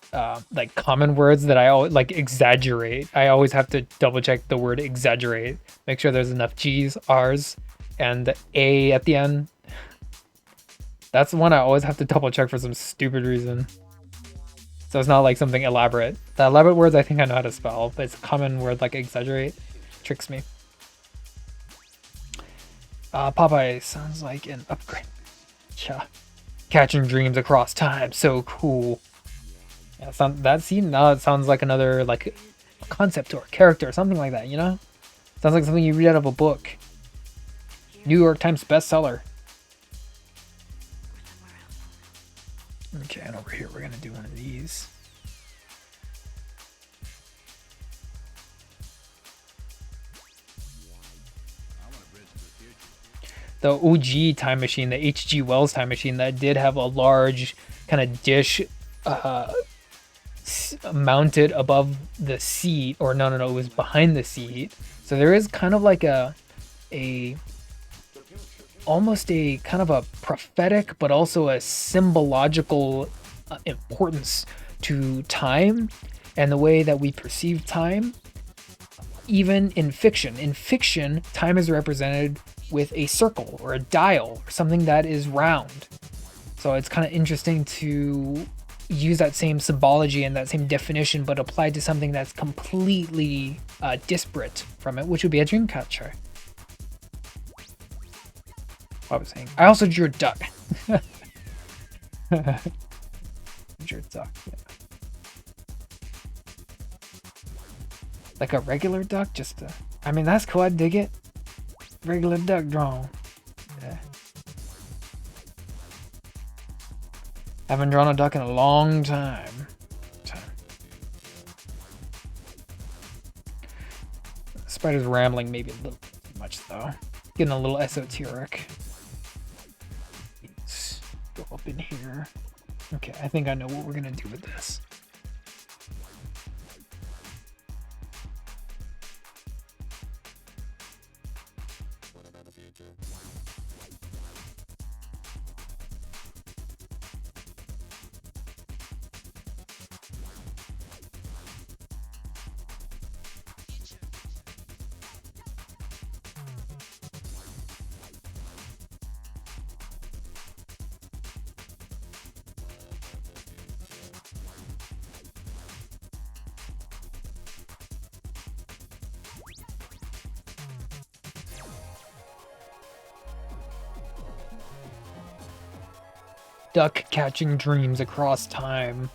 like common words that I always like exaggerate. I always have to double check the word exaggerate. Make sure there's enough G's, R's, and the A at the end. That's one I always have to double check for some stupid reason. So it's not like something elaborate. The elaborate words I think I know how to spell, but it's a common word like exaggerate. Tricks me. Popeye sounds like an upgrade. Yeah. Catching dreams across time, so cool. Yeah, now it sounds like another like a concept or a character or something like that, you know? Sounds like something you read out of a book. New York Times bestseller. Okay, and over here we're gonna do one of these. The OG time machine, the H.G. Wells time machine, that did have a large kind of dish mounted above the seat, or no, it was behind the seat. So there is kind of like a almost a kind of a prophetic, but also a symbological importance to time and the way that we perceive time, even in fiction. In fiction, time is represented with a circle or a dial or something that is round. So it's kind of interesting to use that same symbology and that same definition, but applied to something that's completely disparate from it, which would be a dream catcher. What I was saying. I also drew a duck. Drew a duck, yeah. Like a regular duck, just a... I mean, that's cool, I dig it. Regular duck drawn. Yeah. Haven't drawn a duck in a long time. Spider's rambling maybe a little too much though. Getting a little esoteric. Let's go up in here. Okay, I think I know what we're gonna do with this. Duck catching dreams across time.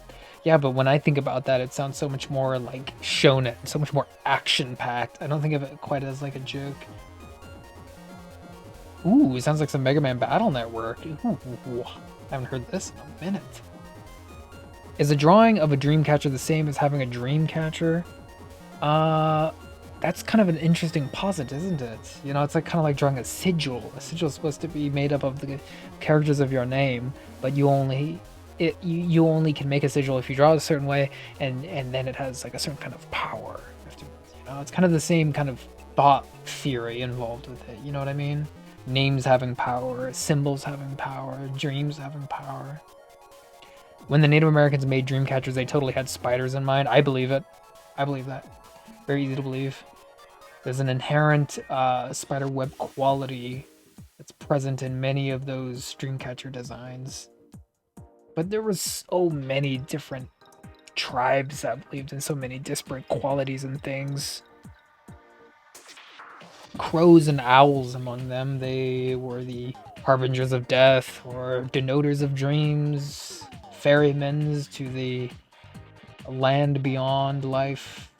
Yeah, but when I think about that, it sounds so much more like shonen, so much more action-packed. I don't think of it quite as like a joke. Ooh, it sounds like some Mega Man Battle Network. Ooh, I haven't heard this in a minute. Is a drawing of a dream catcher the same as having a dream catcher? That's kind of an interesting posit, isn't it? You know, it's like kind of like drawing a sigil. A sigil is supposed to be made up of the characters of your name, but you only can make a sigil if you draw it a certain way, and then it has like a certain kind of power. You know, it's kind of the same kind of thought theory involved with it. You know what I mean? Names having power, symbols having power, dreams having power. When the Native Americans made dream catchers, they totally had spiders in mind. I believe it. I believe that. Very easy to believe. There's an inherent spider web quality that's present in many of those dreamcatcher designs. But there were so many different tribes that believed in so many disparate qualities and things. Crows and owls among them. They were the harbingers of death or denoters of dreams, ferrymen to the land beyond life.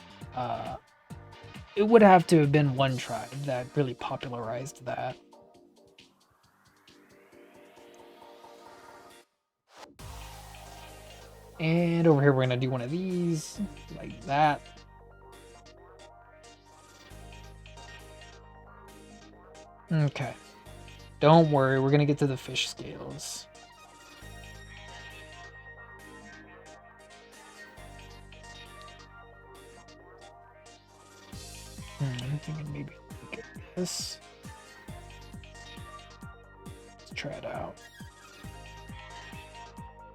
It would have to have been one tribe that really popularized that. And over here we're gonna do one of these, like that. Okay. Don't worry, we're gonna get to the fish scales. I'm thinking maybe look at this. Let's try it out.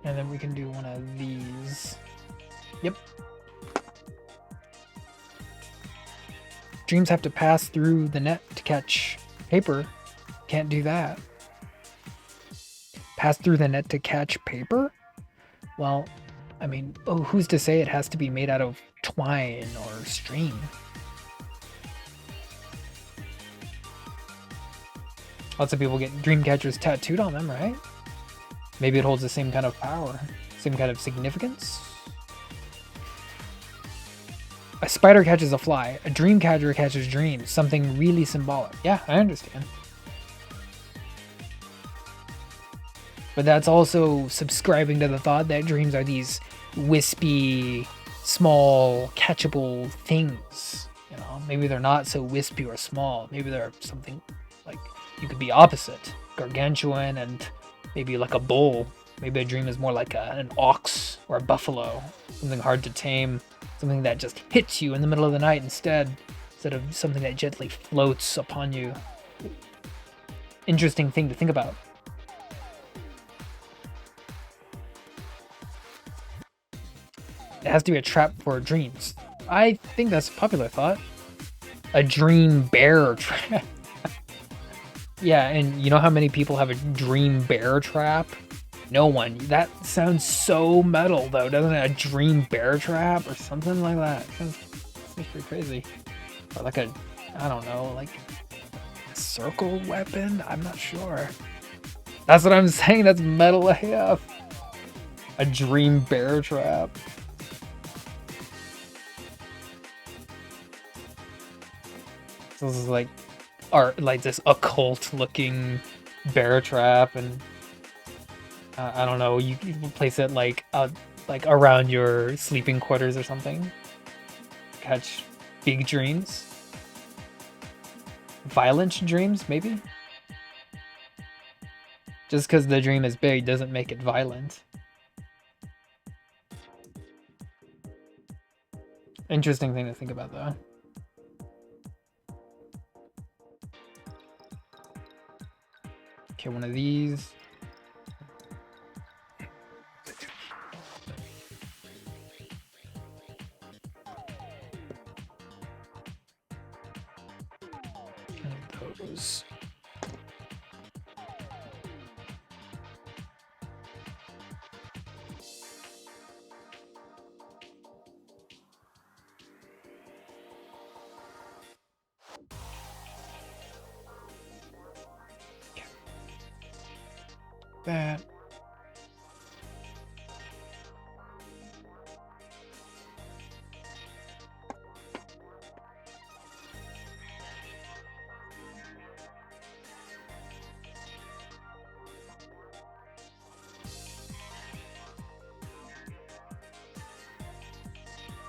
And then we can do one of these. Yep. Dreams have to pass through the net to catch paper. Can't do that. Pass through the net to catch paper? Well, I mean, who's to say it has to be made out of twine or string? Lots of people get dream catchers tattooed on them, right? Maybe it holds the same kind of power, same kind of significance. A spider catches a fly. A dream catcher catches dreams. Something really symbolic. Yeah, I understand. But that's also subscribing to the thought that dreams are these wispy, small, catchable things. You know, maybe they're not so wispy or small. Maybe they're something like you could be opposite, gargantuan and maybe like a bull. Maybe a dream is more like an ox or a buffalo, something hard to tame, something that just hits you in the middle of the night instead of something that gently floats upon you. Interesting thing to think about. It has to be a trap for dreams. I think that's a popular thought. A dream bear trap. Yeah, and you know how many people have a dream bear trap? No one. That sounds so metal, though, doesn't it? A dream bear trap or something like that. Sounds pretty crazy. Or like a, I don't know, like a circle weapon? I'm not sure. That's what I'm saying. That's metal AF. A dream bear trap. So this is like art, like this occult looking bear trap, and I don't know, you place it like around your sleeping quarters or something. Catch big dreams. Violent dreams, maybe? Just because the dream is big doesn't make it violent. Interesting thing to think about, though. Okay, one of these. And those. That.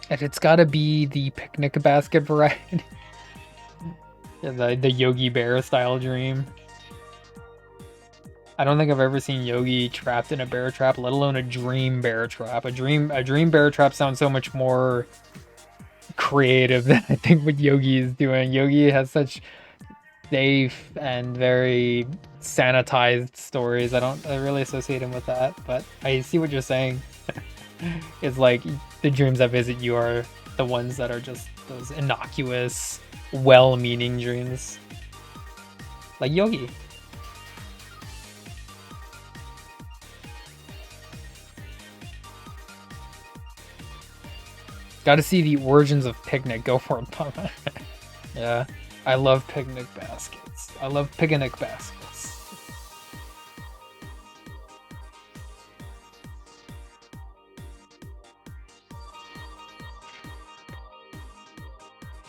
And it's gotta be the picnic basket variety. Yeah, the Yogi Bear style dream. I don't think I've ever seen Yogi trapped in a bear trap, let alone a dream bear trap. A dream bear trap sounds so much more creative than I think what Yogi is doing. Yogi has such safe and very sanitized stories. I really associate him with that, but I see what you're saying. It's like the dreams that visit you are the ones that are just those innocuous, well-meaning dreams. Like Yogi. Got to see the origins of picnic. Go for it, Papa. Yeah, I love picnic baskets. I love picnic baskets.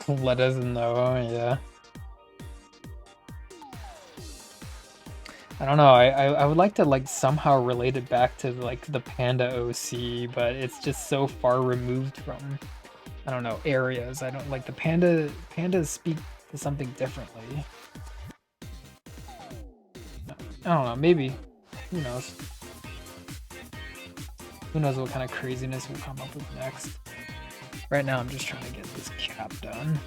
Let us know, yeah. I don't know. I would like to like somehow relate it back to like the Panda OC, but it's just so far removed from, I don't know, areas. I don't like the pandas speak to something differently. I don't know. Maybe. Who knows? Who knows what kind of craziness we'll come up with next? Right now, I'm just trying to get this cap done.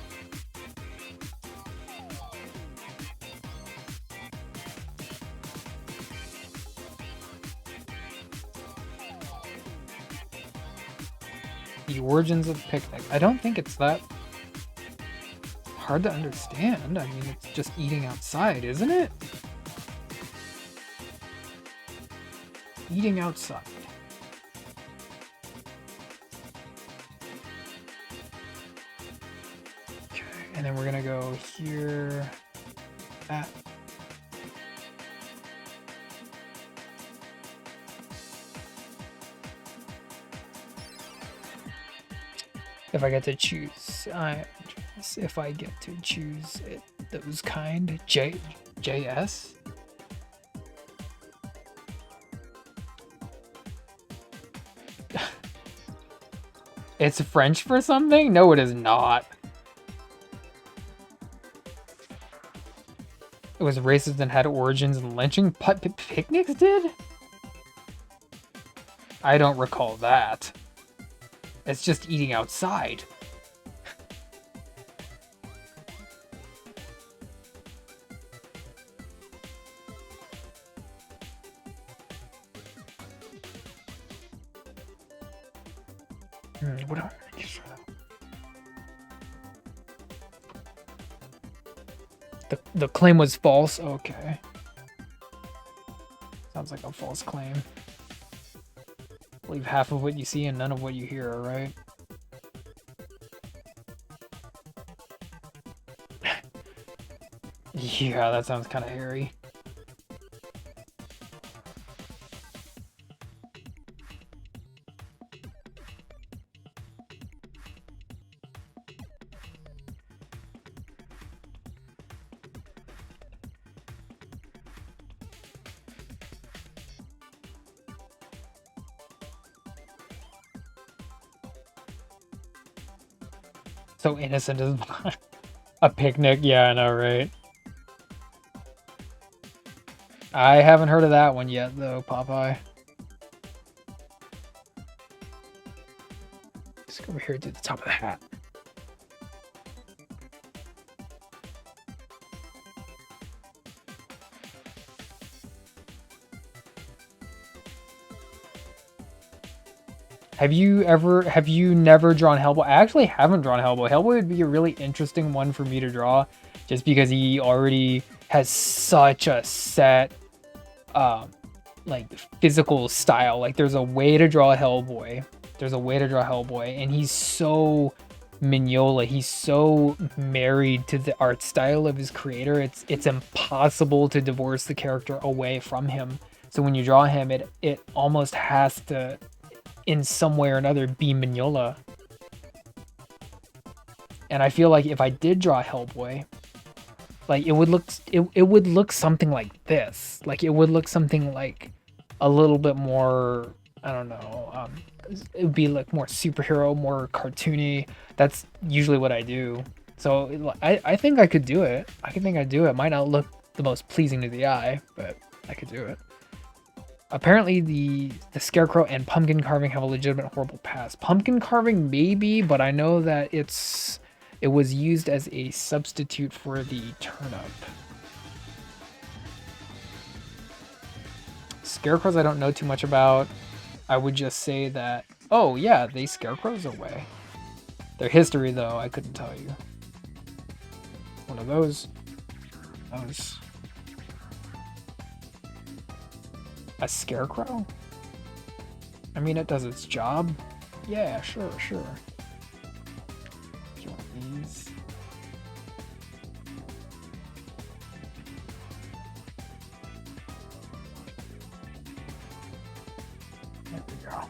The origins of picnic. I don't think it's that hard to understand. I mean, it's just eating outside, isn't it? Eating outside. Okay, and then we're gonna go here, that. If I get to choose, if I get to choose it, those kind, JS. It's French for something? No, it is not. It was racist and had origins in lynching. Picnics did? I don't recall that. It's just eating outside. What do I use for that? The claim was false. Okay. Sounds like a false claim. Believe half of what you see and none of what you hear, right? Yeah, that sounds kind of hairy. So innocent is a picnic. Yeah, I know, right? I haven't heard of that one yet, though, Popeye. Let's go over here to the top of the hat. Have you never drawn Hellboy? I actually haven't drawn Hellboy. Hellboy would be a really interesting one for me to draw, just because he already has such a set, like physical style. Like there's a way to draw Hellboy. And he's so Mignola. He's so married to the art style of his creator. It's impossible to divorce the character away from him. So when you draw him, it almost has to, in some way or another, be Mignola. And I feel like if I did draw Hellboy, like it would look something like this. Like it would look something like a little bit more, I don't know, it would be like more superhero, more cartoony. That's usually what I do. So I think I could do it. I think I'd do it. It might not look the most pleasing to the eye, but I could do it. Apparently the scarecrow and pumpkin carving have a legitimate horrible past. Pumpkin carving maybe, but I know that it was used as a substitute for the turnip. Scarecrows I don't know too much about. I would just say that, oh yeah, they scarecrows away. Their history though, I couldn't tell you. One of those. A scarecrow? I mean, it does its job. Yeah, sure. You want these? There we go.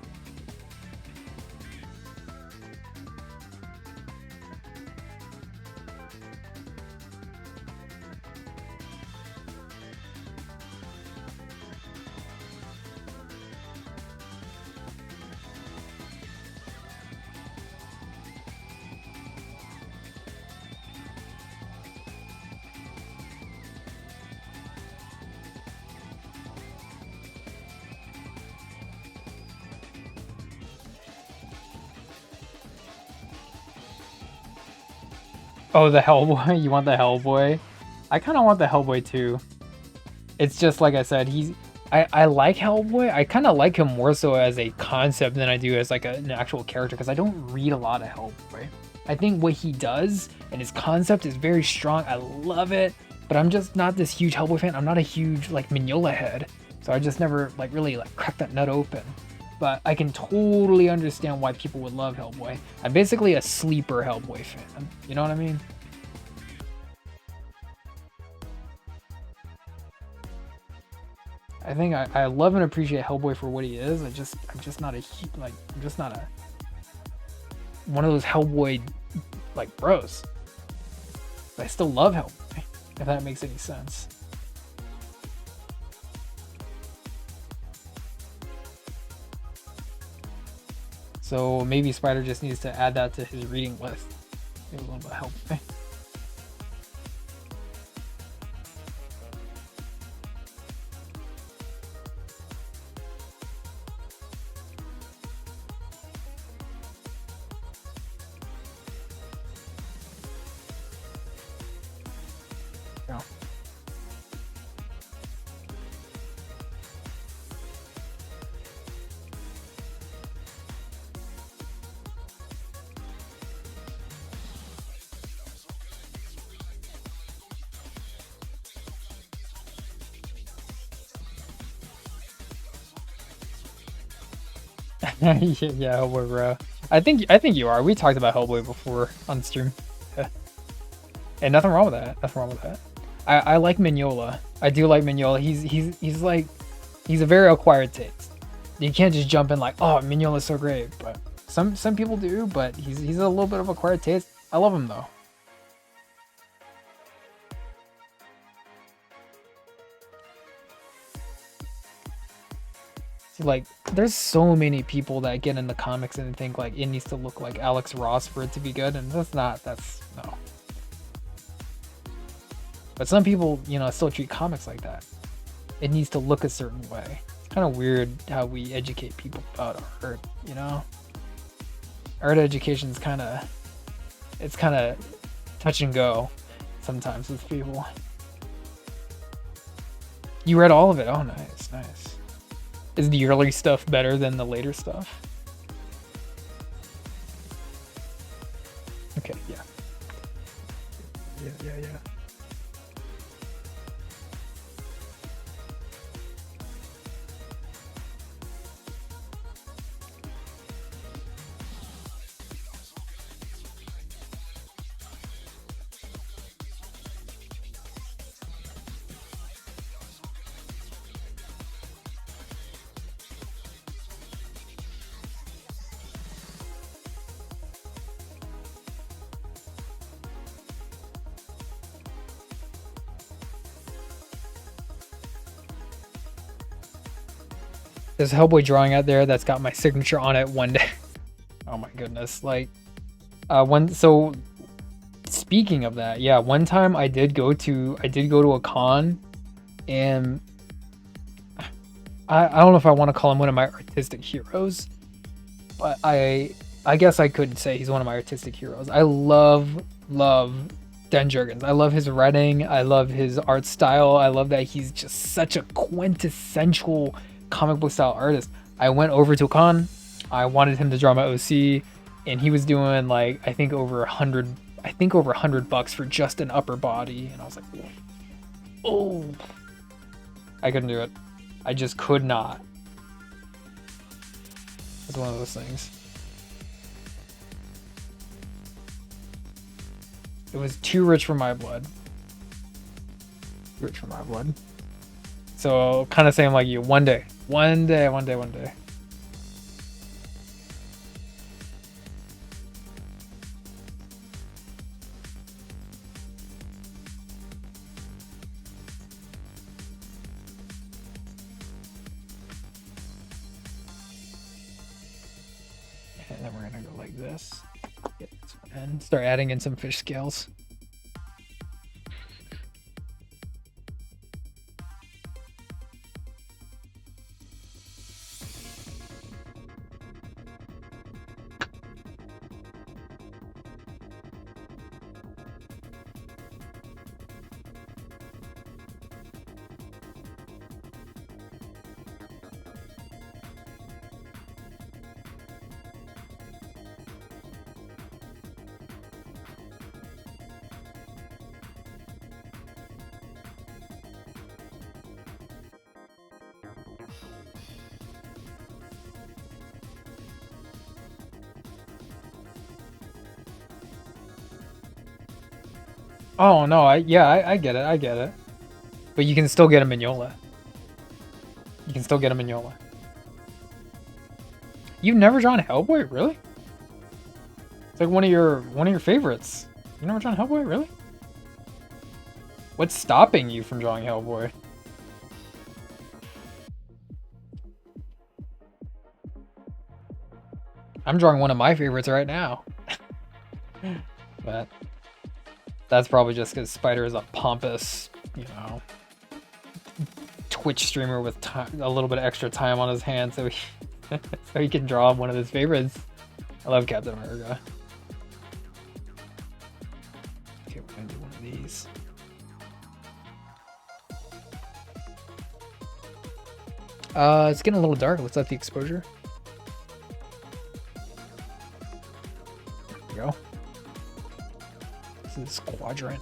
Oh, the Hellboy? You want the Hellboy? I kind of want the Hellboy too. It's just like I said, I like Hellboy. I kind of like him more so as a concept than I do as like an actual character, because I don't read a lot of Hellboy. I think what he does and his concept is very strong. I love it, but I'm just not this huge Hellboy fan. I'm not a huge like Mignola head, so I just never like really like cracked that nut open. But I can totally understand why people would love Hellboy. I'm basically a sleeper Hellboy fan. You know what I mean? I think I love and appreciate Hellboy for what he is. I'm just not a one of those Hellboy like bros. But I still love Hellboy, if that makes any sense. So maybe Spider just needs to add that to his reading list. Maybe a little bit of Hellboy. Yeah. Yeah, Hellboy, bro. I think you are. We talked about Hellboy before on stream. Yeah. And nothing wrong with that. Nothing wrong with that. I like Mignola. I do like Mignola. He's like he's a very acquired taste. You can't just jump in like, oh, Mignola's so great. But some people do, but he's a little bit of acquired taste. I love him though. See, like, there's so many people that get into comics and think like it needs to look like Alex Ross for it to be good, and that's no. But some people, still treat comics like that. It needs to look a certain way. It's kind of weird how we educate people about art. Art education is it's kind of touch and go sometimes with people. You read all of it? Oh, nice, nice. Is the early stuff better than the later stuff? Okay, yeah. Yeah. There's a Hellboy drawing out there that's got my signature on it one day. Oh my goodness. Like, so speaking of that, yeah, one time I did go to a con, and I don't know if I want to call him one of my artistic heroes, but I guess I could say he's one of my artistic heroes. I love Dan Jurgens. I love his writing. I love his art style. I love that he's just such a quintessential comic book style artist. I went over to a con. I wanted him to draw my OC, and he was doing like I think over $100 for just an upper body, and I was like, oh, I couldn't do it. I just could not. It's one of those things. It was too rich for my blood. Rich for my blood. So kind of same like you. One day. And then we're gonna go like this. And start adding in some fish scales. Oh no, I get it, I get it. But you can still get a Mignola. You can still get a Mignola. You've never drawn Hellboy, really? It's like one of your favorites. You never drawn Hellboy, really? What's stopping you from drawing Hellboy? I'm drawing one of my favorites right now. But that's probably just because Spider is a pompous, Twitch streamer with a little bit of extra time on his hands, so he can draw one of his favorites. I love Captain America. Okay, we're gonna do one of these. It's getting a little dark. Let's up the exposure. There we go. This is quadrant.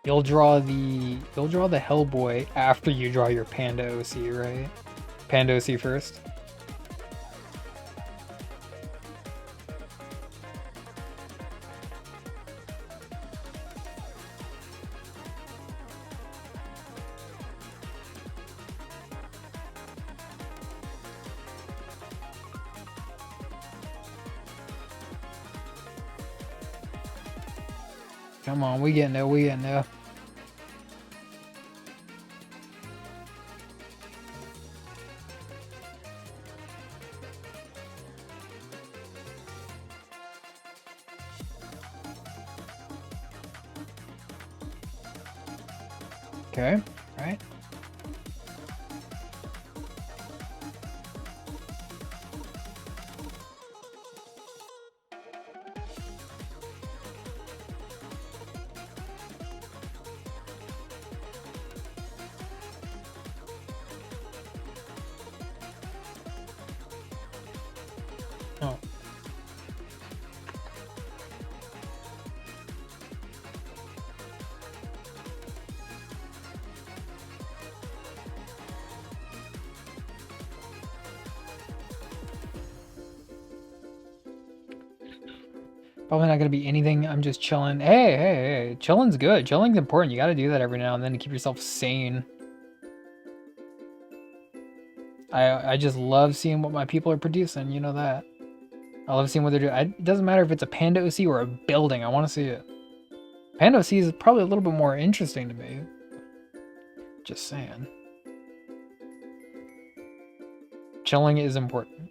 You'll draw the Hellboy after you draw your Panda OC, right? Panda OC first. Come on, we getting there, we getting there. Okay, right. Oh. Probably not gonna be anything. I'm just chilling. Hey, chilling's good. Chilling's important. You gotta do that every now and then to keep yourself sane. I just love seeing what my people are producing. You know that. I love seeing what they're doing. It doesn't matter if it's a Panda OC or a building. I want to see it. Panda OC is probably a little bit more interesting to me. Just saying. Chilling is important.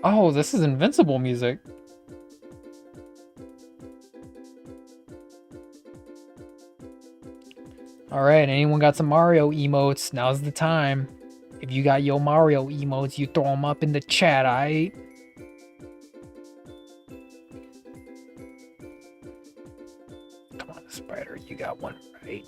Oh, this is Invincible music. Alright, anyone got some Mario emotes? Now's the time. If you got your Mario emotes, you throw them up in the chat, alright? Come on, Spider, you got one right.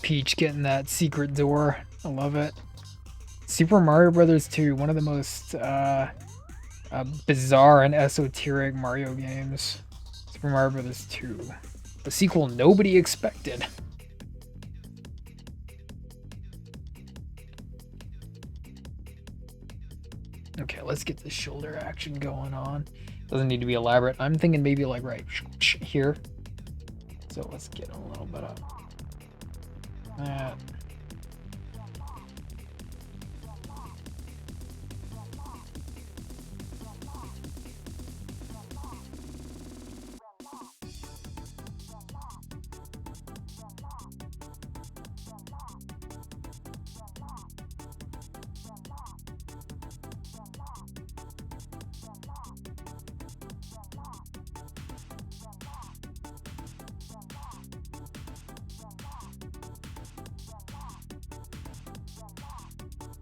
Peach getting that secret door. I love it. Super Mario Brothers 2, one of the most bizarre and esoteric Mario games. Super Mario Brothers 2. The sequel nobody expected. Okay, let's get the shoulder action going on. Doesn't need to be elaborate. I'm thinking maybe like right here. So let's get a little bit of that.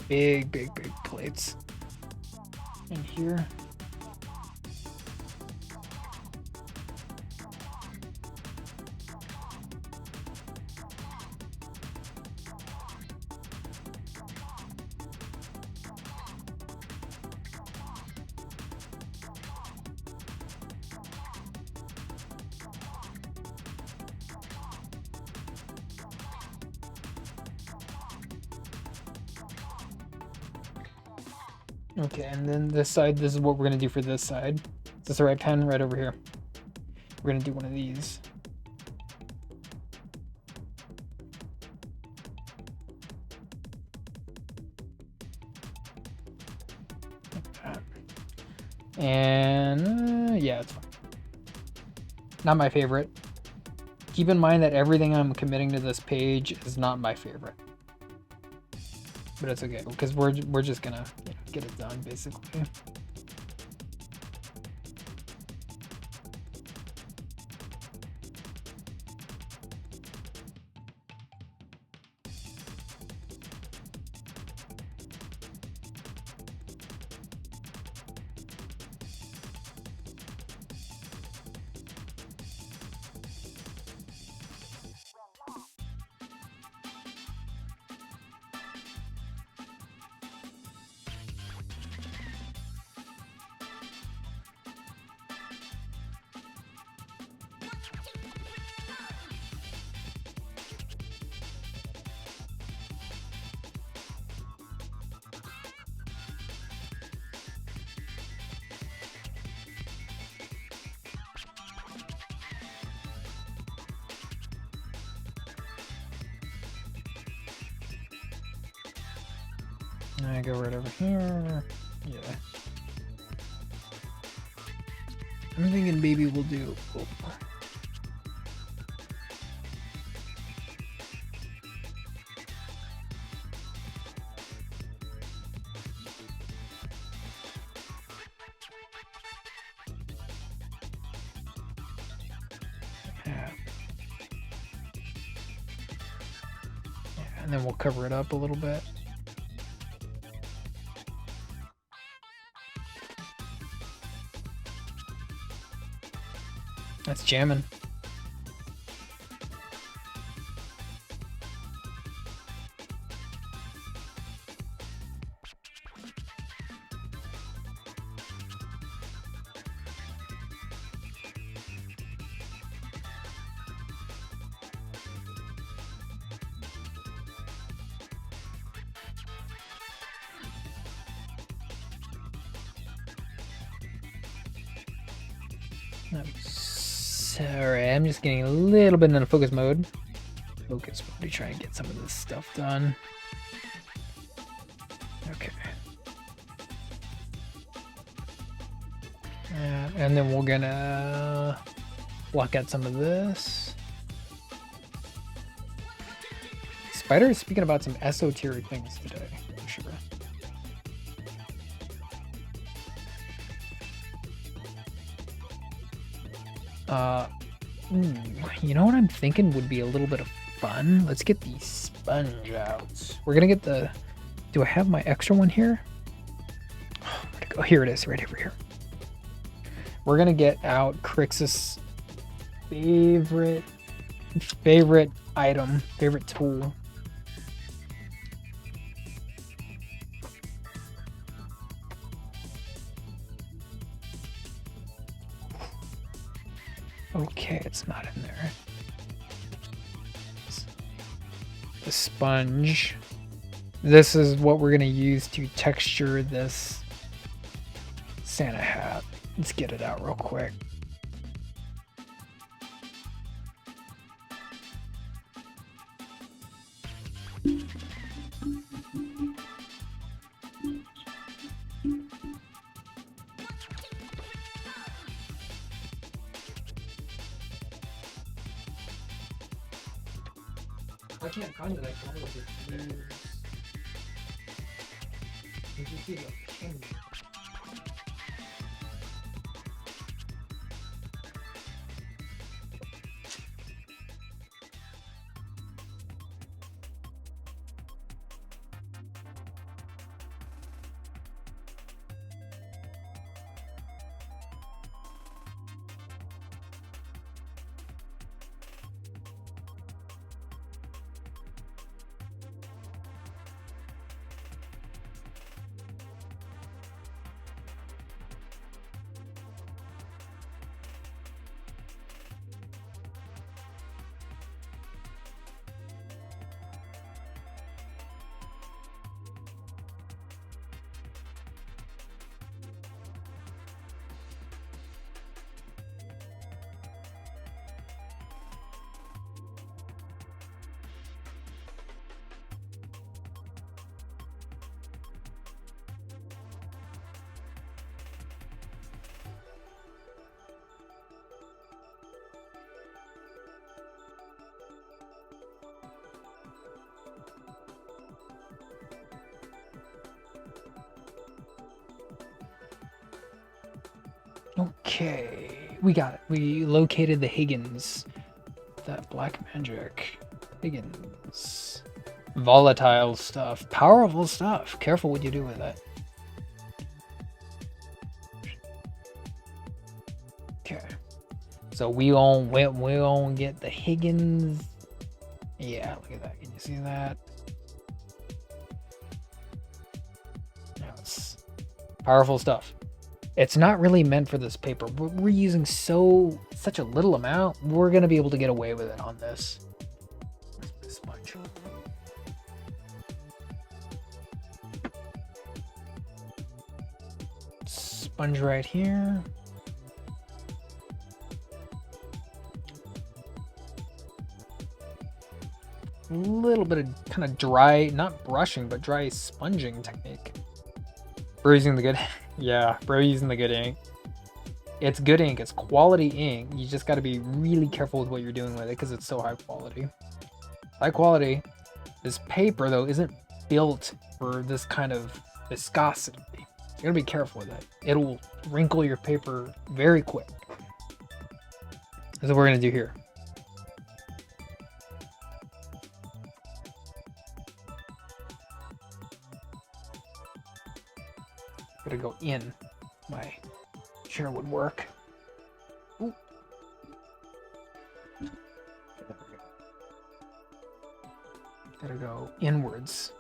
Big plates in here. Okay, and then this side, this is what we're gonna do for this side. Is this the right pen? Right over here. We're gonna do one of these. Like that. And yeah, it's fine. Not my favorite. Keep in mind that everything I'm committing to this page is not my favorite. But it's okay, because we're just gonna get it done, basically. I go right over here. Yeah. I'm thinking maybe we'll do. Oh. Yeah. Yeah, and then we'll cover it up a little bit. That's jamming. I'm sorry, I'm just getting a little bit in focus mode. Focus mode to try and get some of this stuff done. Okay. And then we're gonna block out some of this. Spider is speaking about some esoteric things today, for sure. You know what I'm thinking would be a little bit of fun? Let's get the sponge out. We're gonna get the... Do I have my extra one here? Oh, where'd it go? Here it is, right over here. We're gonna get out Crixus' favorite item, favorite tool. Okay, it's not in there. The sponge. This is what we're gonna use to texture this Santa hat. Let's get it out real quick. I can't find it. I found it for years. Did you see the pin? Okay, we got it. We located the Higgins. That black magic. Higgins. Volatile stuff. Powerful stuff. Careful what you do with it. Okay. So we gon' get the Higgins. Yeah, look at that. Can you see that? Yes. Powerful stuff. It's not really meant for this paper. We're using such a little amount. We're gonna be able to get away with it on this. Sponge. Sponge right here. A little bit of kind of dry, not brushing, but dry sponging technique. Bro using the good, yeah, bro using the good ink. It's good ink, it's quality ink. You just got to be really careful with what you're doing with it because it's so high quality. High quality. This paper though isn't built for this kind of viscosity. You gotta be careful with it. It'll wrinkle your paper very quick. That's what we're gonna do here. Gotta go in. My chair would work. Ooh. Gotta go inwards.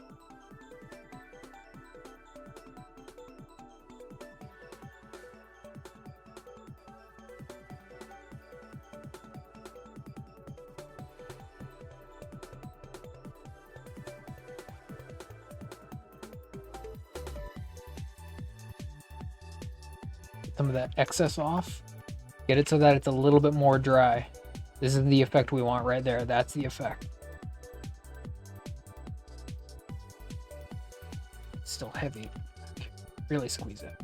Some of that excess off. Get it so that it's a little bit more dry. This is the effect we want right there. That's the effect. It's still heavy. Really squeeze it.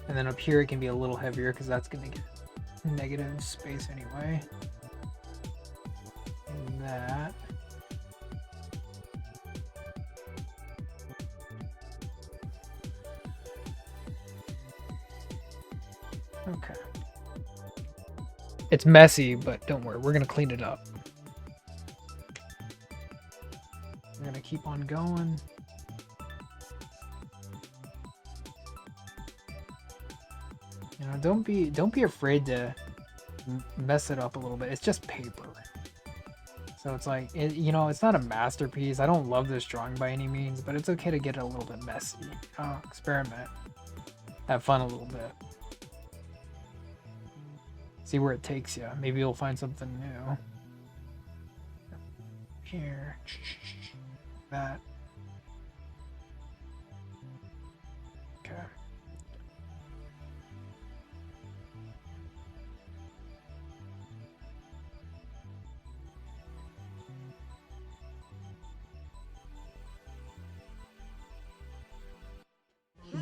And then up here it can be a little heavier because that's going to get negative space anyway. And that. Okay. It's messy, but don't worry, we're going to clean it up. We're going to keep on going. You know, don't be afraid to mess it up a little bit. It's just paper. So it's like, you know, it's not a masterpiece. I don't love this drawing by any means, but it's okay to get it a little bit messy. Experiment. Have fun a little bit. See where it takes you. Maybe you'll find something new. Here. That. Okay.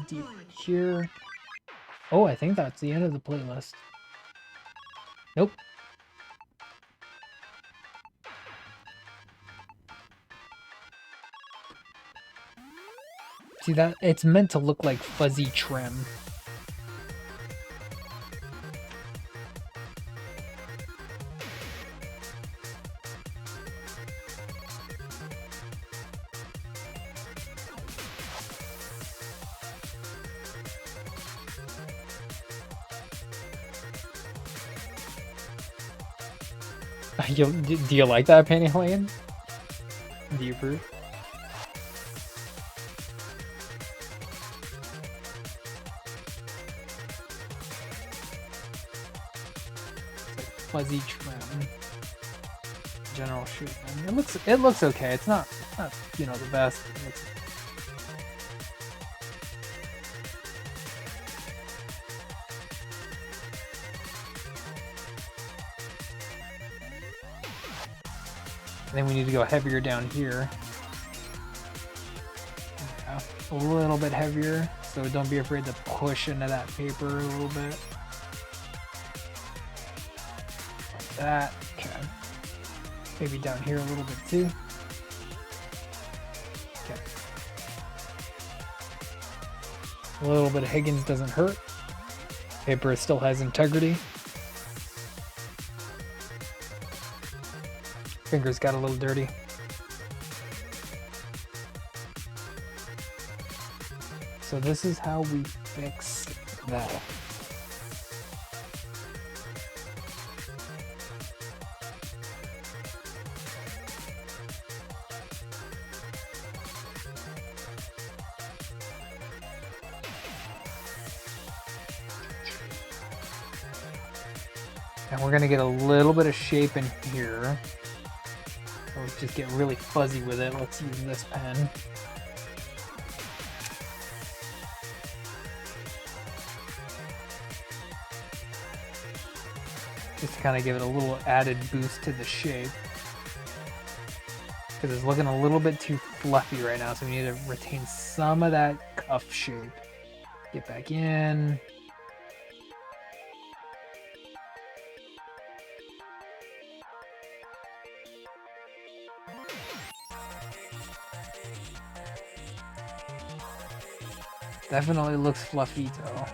Deep here. Oh, I think that's the end of the playlist. Nope. See that? It's meant to look like fuzzy trim. Do you like that, Penny Lane? Do you approve? Fuzzy trim. General shape. It looks okay. It's not you know the best. And then we need to go heavier down here. Yeah, a little bit heavier. so don't be afraid to push into that paper a little bit. Like that. Okay. Maybe down here a little bit too. Okay. A little bit of Higgins doesn't hurt. Paper still has integrity. Fingers got a little dirty. So this is how we fix that. And we're gonna get a little bit of shape in here. So let's just get really fuzzy with it. Let's use this pen. Just to kind of give it a little added boost to the shape. Because it's looking a little bit too fluffy right now, so we need to retain some of that cuff shape. Get back in. Definitely looks fluffy though.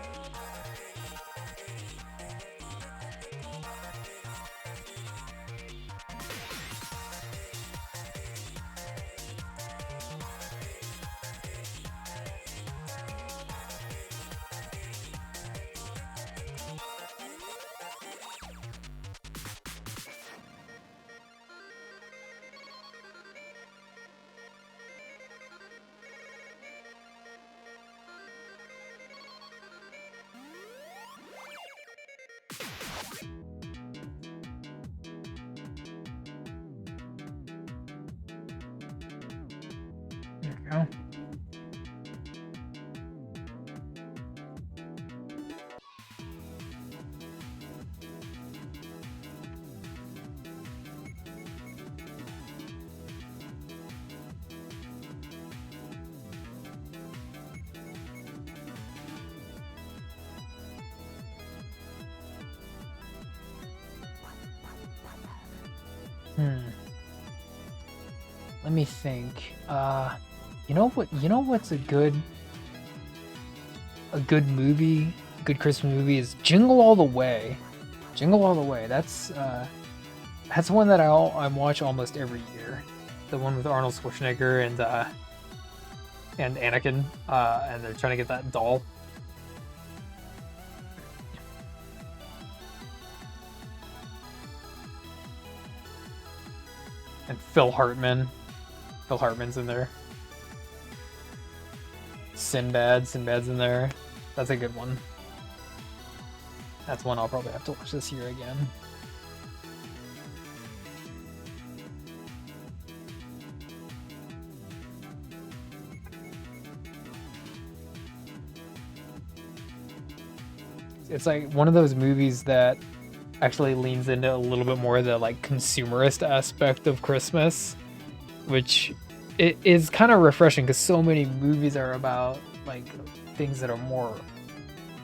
There we go. Let me think. You know what? You know what's a good movie, a good Christmas movie is Jingle All the Way. Jingle All the Way. That's one that I watch almost every year. The one with Arnold Schwarzenegger and Anakin, and they're trying to get that doll. And Phil Hartman. Phil Hartman's in there. Sinbad's in there. That's a good one. That's one I'll probably have to watch this year again. It's like one of those movies that actually leans into a little bit more of the like consumerist aspect of Christmas, which it is kind of refreshing because so many movies are about like things that are more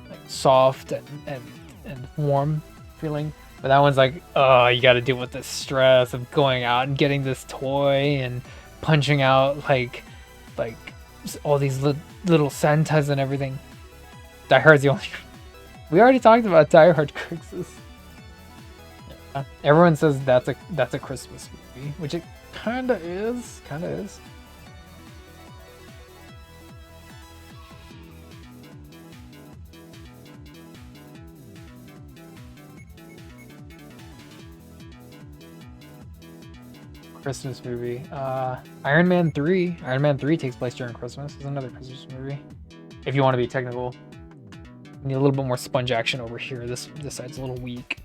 like soft and warm feeling, but that one's like, oh, you got to deal with the stress of going out and getting this toy and punching out like all these little Santas and everything. Die Hard's the only. We already talked about Die Hard Christmas. Yeah. Everyone says that's a Christmas movie, which it kinda is. Christmas movie. Iron Man 3. Iron Man 3 takes place during Christmas. It's another Christmas movie. If you want to be technical. Need a little bit more sponge action over here. This side's a little weak.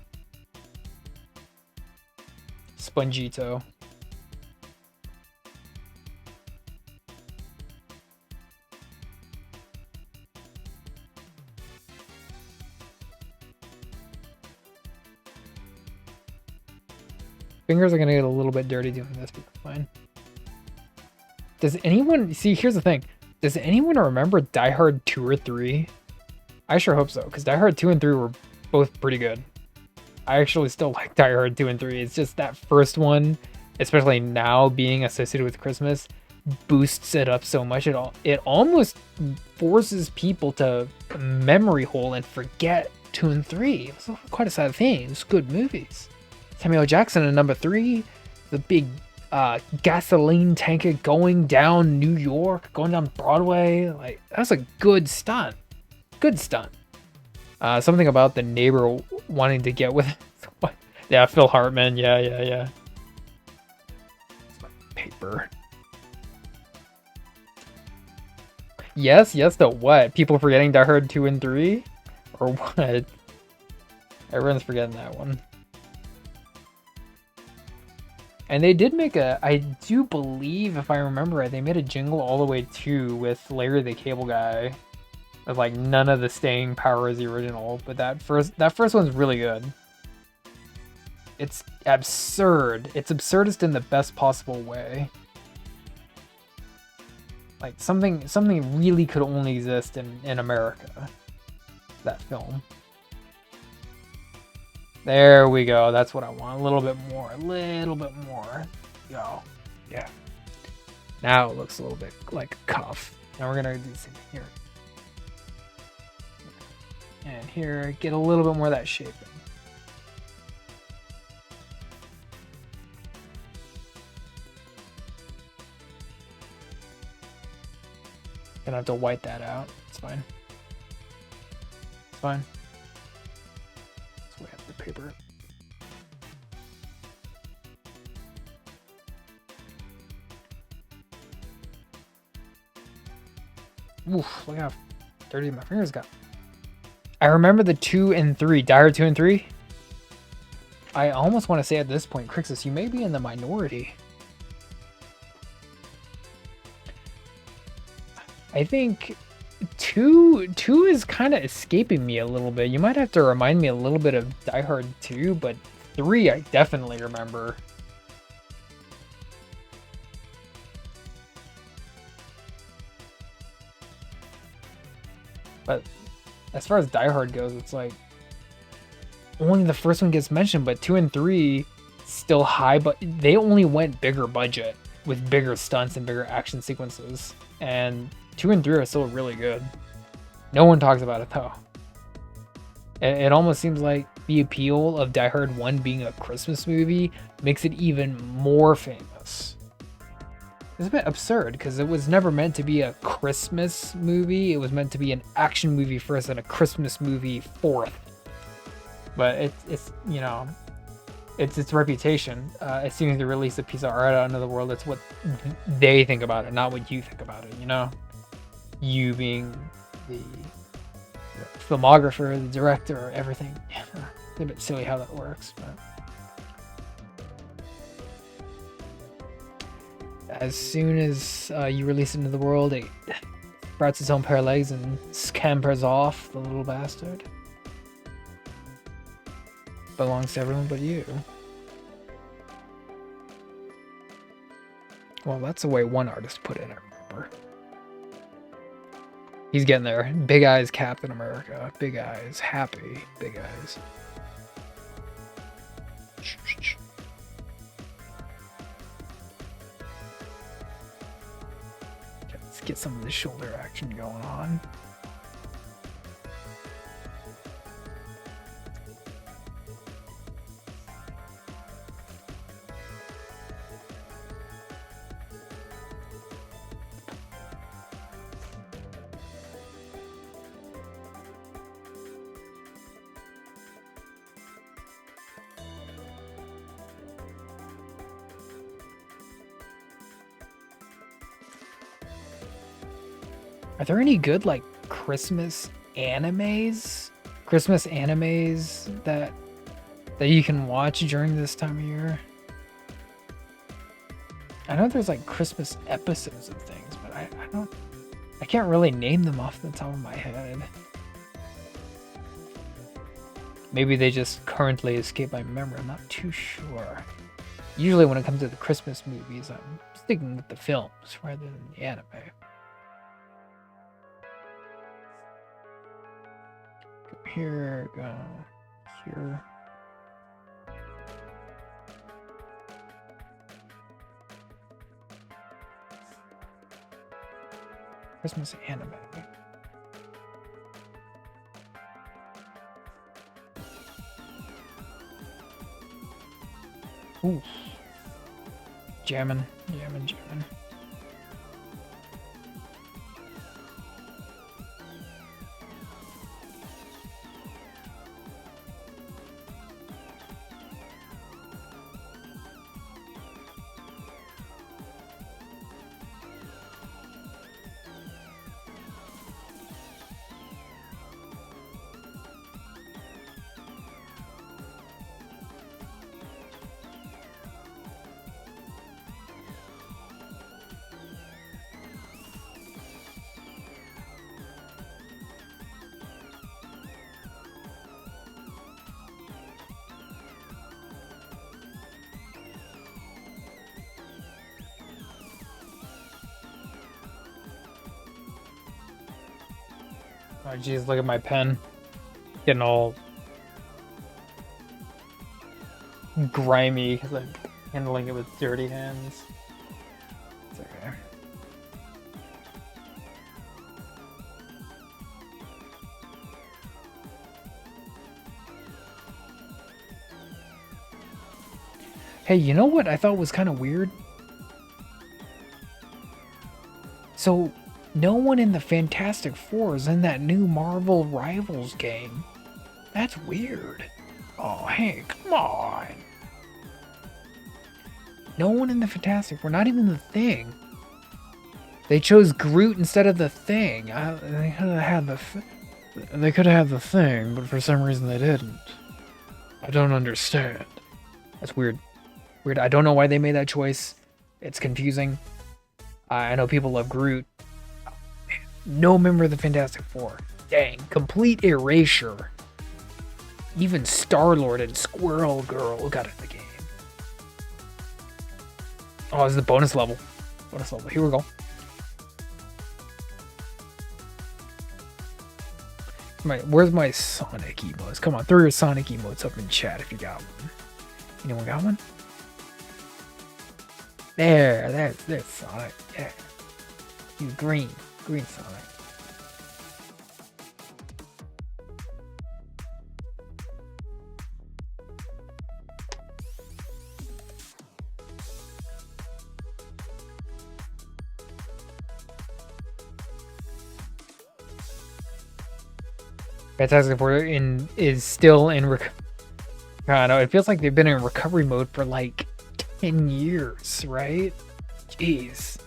Spongito. Fingers are gonna get a little bit dirty doing this, but fine. Does anyone see? Here's the thing. Does anyone remember Die Hard 2 or 3? I sure hope so, because Die Hard 2 and 3 were both pretty good. I actually still like Die Hard 2 and 3. It's just that first one, especially now being associated with Christmas, boosts it up so much. It almost forces people to memory hole and forget 2 and 3. It was quite a sad thing. It's good movies. Samuel Jackson in number 3, the big gasoline tanker going down New York, going down Broadway. Like, that's a good stunt. Good stunt. Something about the neighbor wanting to get with. Yeah, Phil Hartman. Yeah. It's my paper. Yes, the what? People forgetting Die Hard 2 and 3? Or what? Everyone's forgetting that one. And they did make I do believe, if I remember right, they made a Jingle All the Way 2 with Larry the Cable Guy. With like none of the staying power as the original, but that first one's really good. It's absurd. It's absurdist in the best possible way. Like something really could only exist in America. That film. There we go. That's what I want. A little bit more. Go. Yeah. Now it looks a little bit like a cuff. Now we're gonna do something here. And here, get a little bit more of that shaping. Gonna have to white that out. It's fine. It's fine. Let's white up the paper. Oof, look how dirty my fingers got. I remember the 2 and 3, Die Hard 2 and 3. I almost want to say at this point, Crixus, you may be in the minority. I think 2 is kind of escaping me a little bit. You might have to remind me a little bit of Die Hard 2, but 3 I definitely remember. But as far as Die Hard goes, it's like only the first one gets mentioned, but 2 and 3 still high, but they only went bigger budget with bigger stunts and bigger action sequences. And 2 and 3 are still really good. No one talks about it though. It almost seems like the appeal of Die Hard 1 being a Christmas movie makes it even more famous. It's a bit absurd because it was never meant to be a Christmas movie. It was meant to be an action movie first and a Christmas movie fourth. But it's you know, it's its reputation. As soon as they release a piece of art out into the world, it's what they think about it, not what you think about it. You know, you being the filmographer, the director, everything. It's a bit silly how that works, but. As soon as you release it into the world, it sprouts its own pair of legs and scampers off, the little bastard. Belongs to everyone but you. Well, that's the way one artist put it, I remember. He's getting there. Big Eyes Captain America. Big Eyes Happy. Big Eyes. Let's get some of the shoulder action going on. Are there any good like Christmas animes? Christmas animes that you can watch during this time of year? I know there's like Christmas episodes of things, but I can't really name them off the top of my head. Maybe they just currently escape my memory. I'm not too sure. Usually when it comes to the Christmas movies, I'm sticking with the films rather than the anime. Go here, go here. Christmas anime. Ooh. Jammin'. Oh jeez, look at my pen. Getting all grimy because I'm handling it with dirty hands. It's okay. Hey, you know what I thought was kind of weird? So, no one in the Fantastic Four is in that new Marvel Rivals game. That's weird. Oh, hey, come on. No one in the Fantastic Four, not even the Thing. They chose Groot instead of the Thing. They could have had the Thing, but for some reason they didn't. I don't understand. That's weird. Weird. I don't know why they made that choice. It's confusing. I know people love Groot. No member of the Fantastic Four. Dang. Complete erasure. Even Star-Lord and Squirrel Girl got in the game. Oh, this is the bonus level. Bonus level. Here we go. Where's my Sonic emotes? Come on, throw your Sonic emotes up in chat if you got one. Anyone got one? There's Sonic. Yeah. He's green. Green Sonic. Fantastic Four is still in I don't know, it feels like they've been in recovery mode for like 10 years, right? Jeez.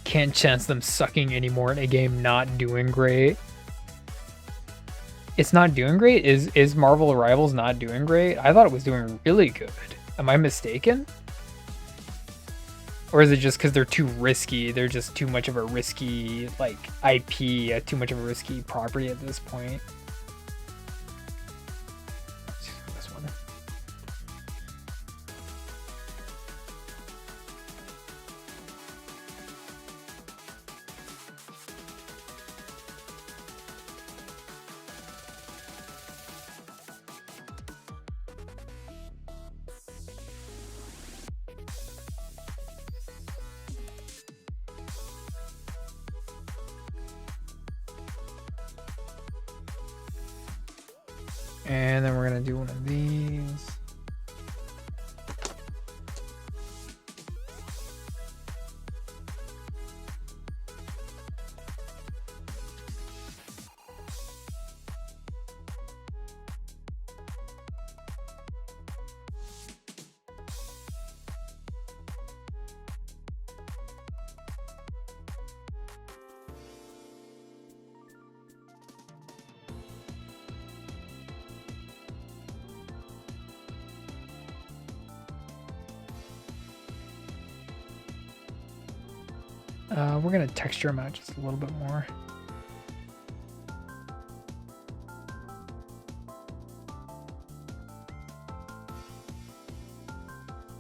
Can't chance them sucking anymore in a game not doing great. It's not doing great? Is Marvel Rivals not doing great? I thought it was doing really good. Am I mistaken? Or is it just because they're too risky? They're just too much of a risky, like, IP, too much of a risky property at this point. This one. And then we're gonna do one of these. We're gonna texture them out just a little bit more.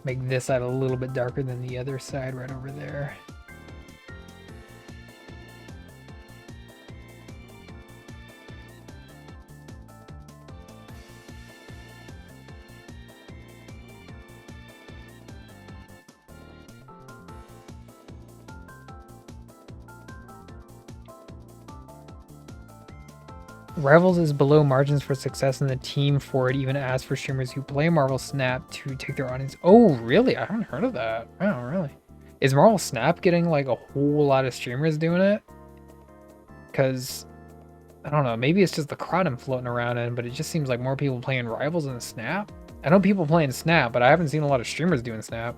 Make this side a little bit darker than the other side right over there. Rivals is below margins for success, and the team for it even asks for streamers who play Marvel Snap to take their audience. Oh, really? I haven't heard of that. Oh, really? Is Marvel Snap getting like a whole lot of streamers doing it? Because I don't know. Maybe it's just the crowd I'm floating around in, but it just seems like more people playing Rivals than Snap. I know people playing Snap, but I haven't seen a lot of streamers doing Snap.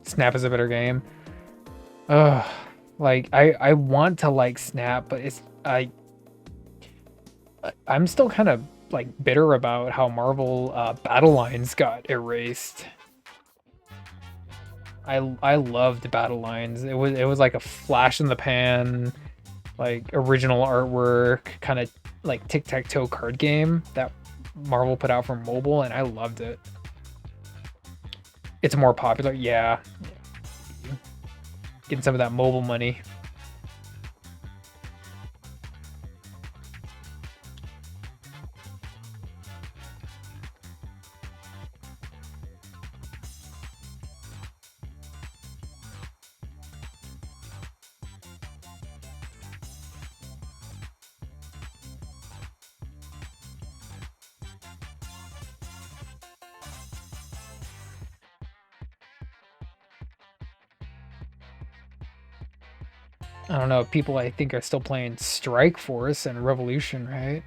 Snap is a better game. Ugh. Like I want to like Snap, but I'm still kind of like bitter about how Marvel Battle Lines got erased. I loved Battle Lines. It was like a flash in the pan, like original artwork, kind of like tic-tac-toe card game that Marvel put out for mobile, and I loved it. It's more popular, yeah. Getting some of that mobile money. I don't know, people I think are still playing Strike Force and Revolution, right?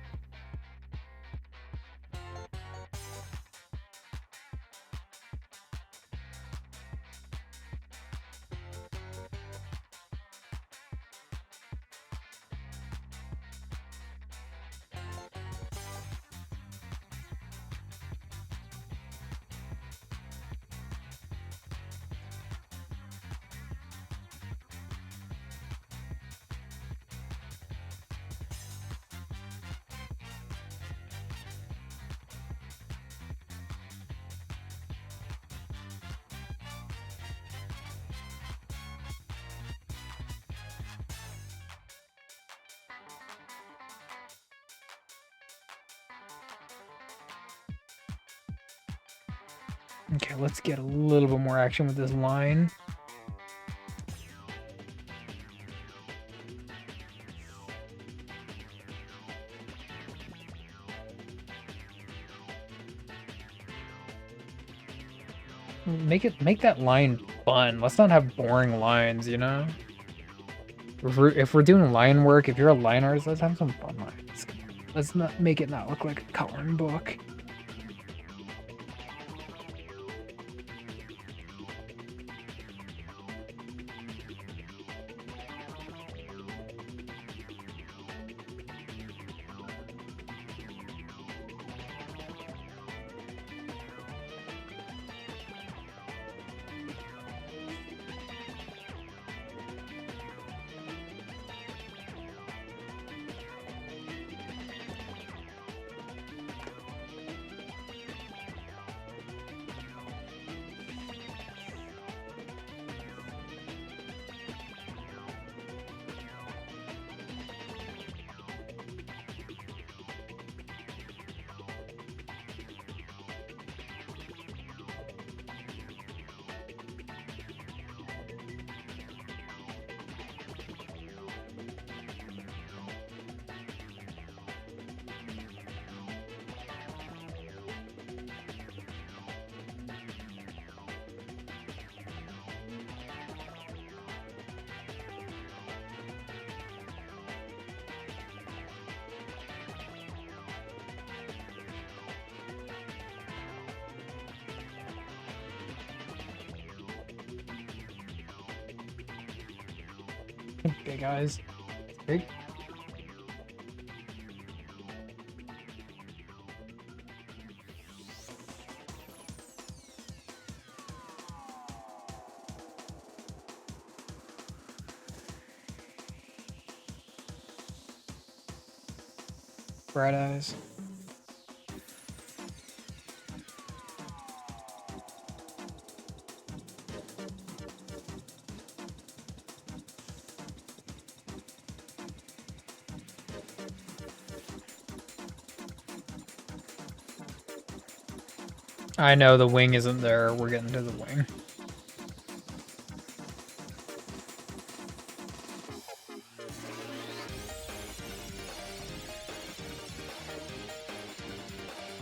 Okay, let's get a little bit more action with this line. Make that line fun. Let's not have boring lines, you know? If we're doing line work, if you're a line artist, let's have some fun lines. Let's not make it not look like a coloring book. Big eyes. Big. Bright eyes. I know the wing isn't there. We're getting to the wing.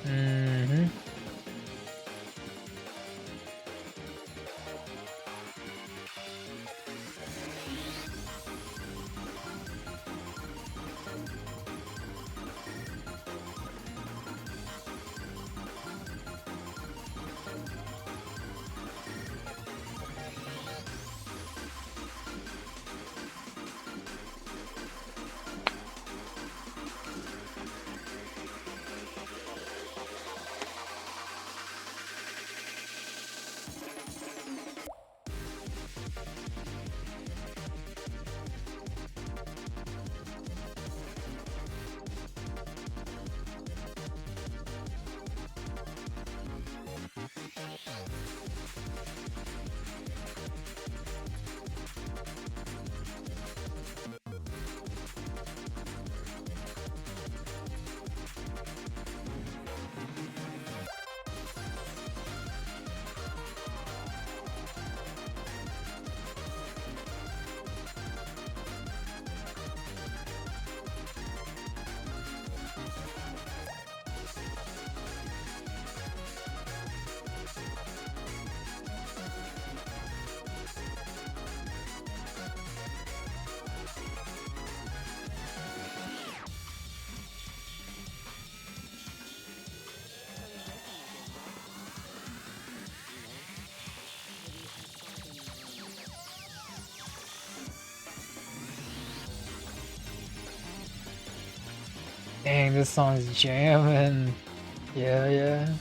Mm-hmm. Dang, this song's jamming. Yeah, yeah.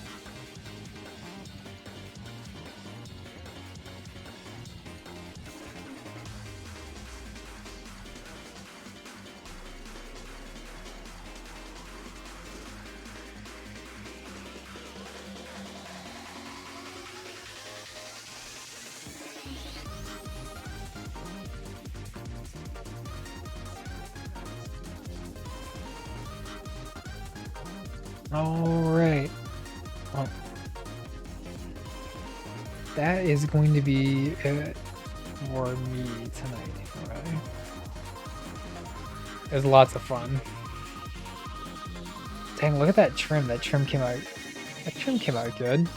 All right. Well, that is going to be it for me tonight. All right. It was lots of fun. Dang, look at that trim. That trim came out. That trim came out good.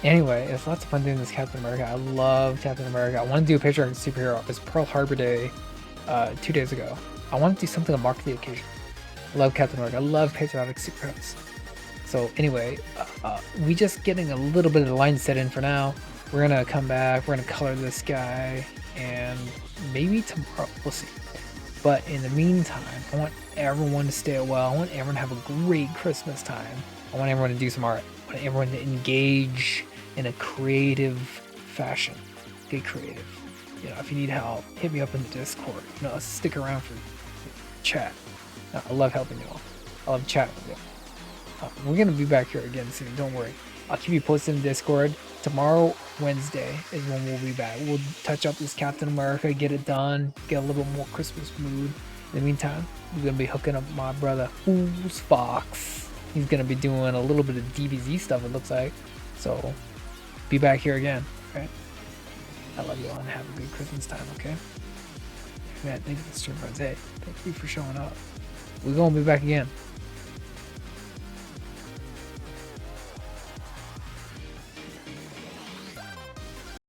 Anyway, it's lots of fun doing this Captain America. I love Captain America. I want to do a patriotic superhero. It was Pearl Harbor Day 2 days ago. I want to do something to mark the occasion. I love Captain America. I love patriotic superheroes. So anyway, we just getting a little bit of the line set in for now. We're gonna come back. We're gonna color this guy, and maybe tomorrow we'll see. But in the meantime, I want everyone to stay well. I want everyone to have a great Christmas time. I want everyone to do some art. I want everyone to engage in a creative fashion. Get creative. You know, if you need help, hit me up in the Discord. You know, stick around for chat. No, I love helping you all. I love chatting with you. We're gonna be back here again soon. Don't worry. I'll keep you posted in Discord. Tomorrow, Wednesday, is when we'll be back. We'll touch up this Captain America, get it done, get a little bit more Christmas mood. In the meantime, we're gonna be hooking up my brother, Who's Fox. He's gonna be doing a little bit of DBZ stuff, it looks like. So, be back here again. Okay. I love you all and have a good Christmas time. Okay. Man, thank you for the stream friends. Hey, thank you for showing up. We're gonna be back again.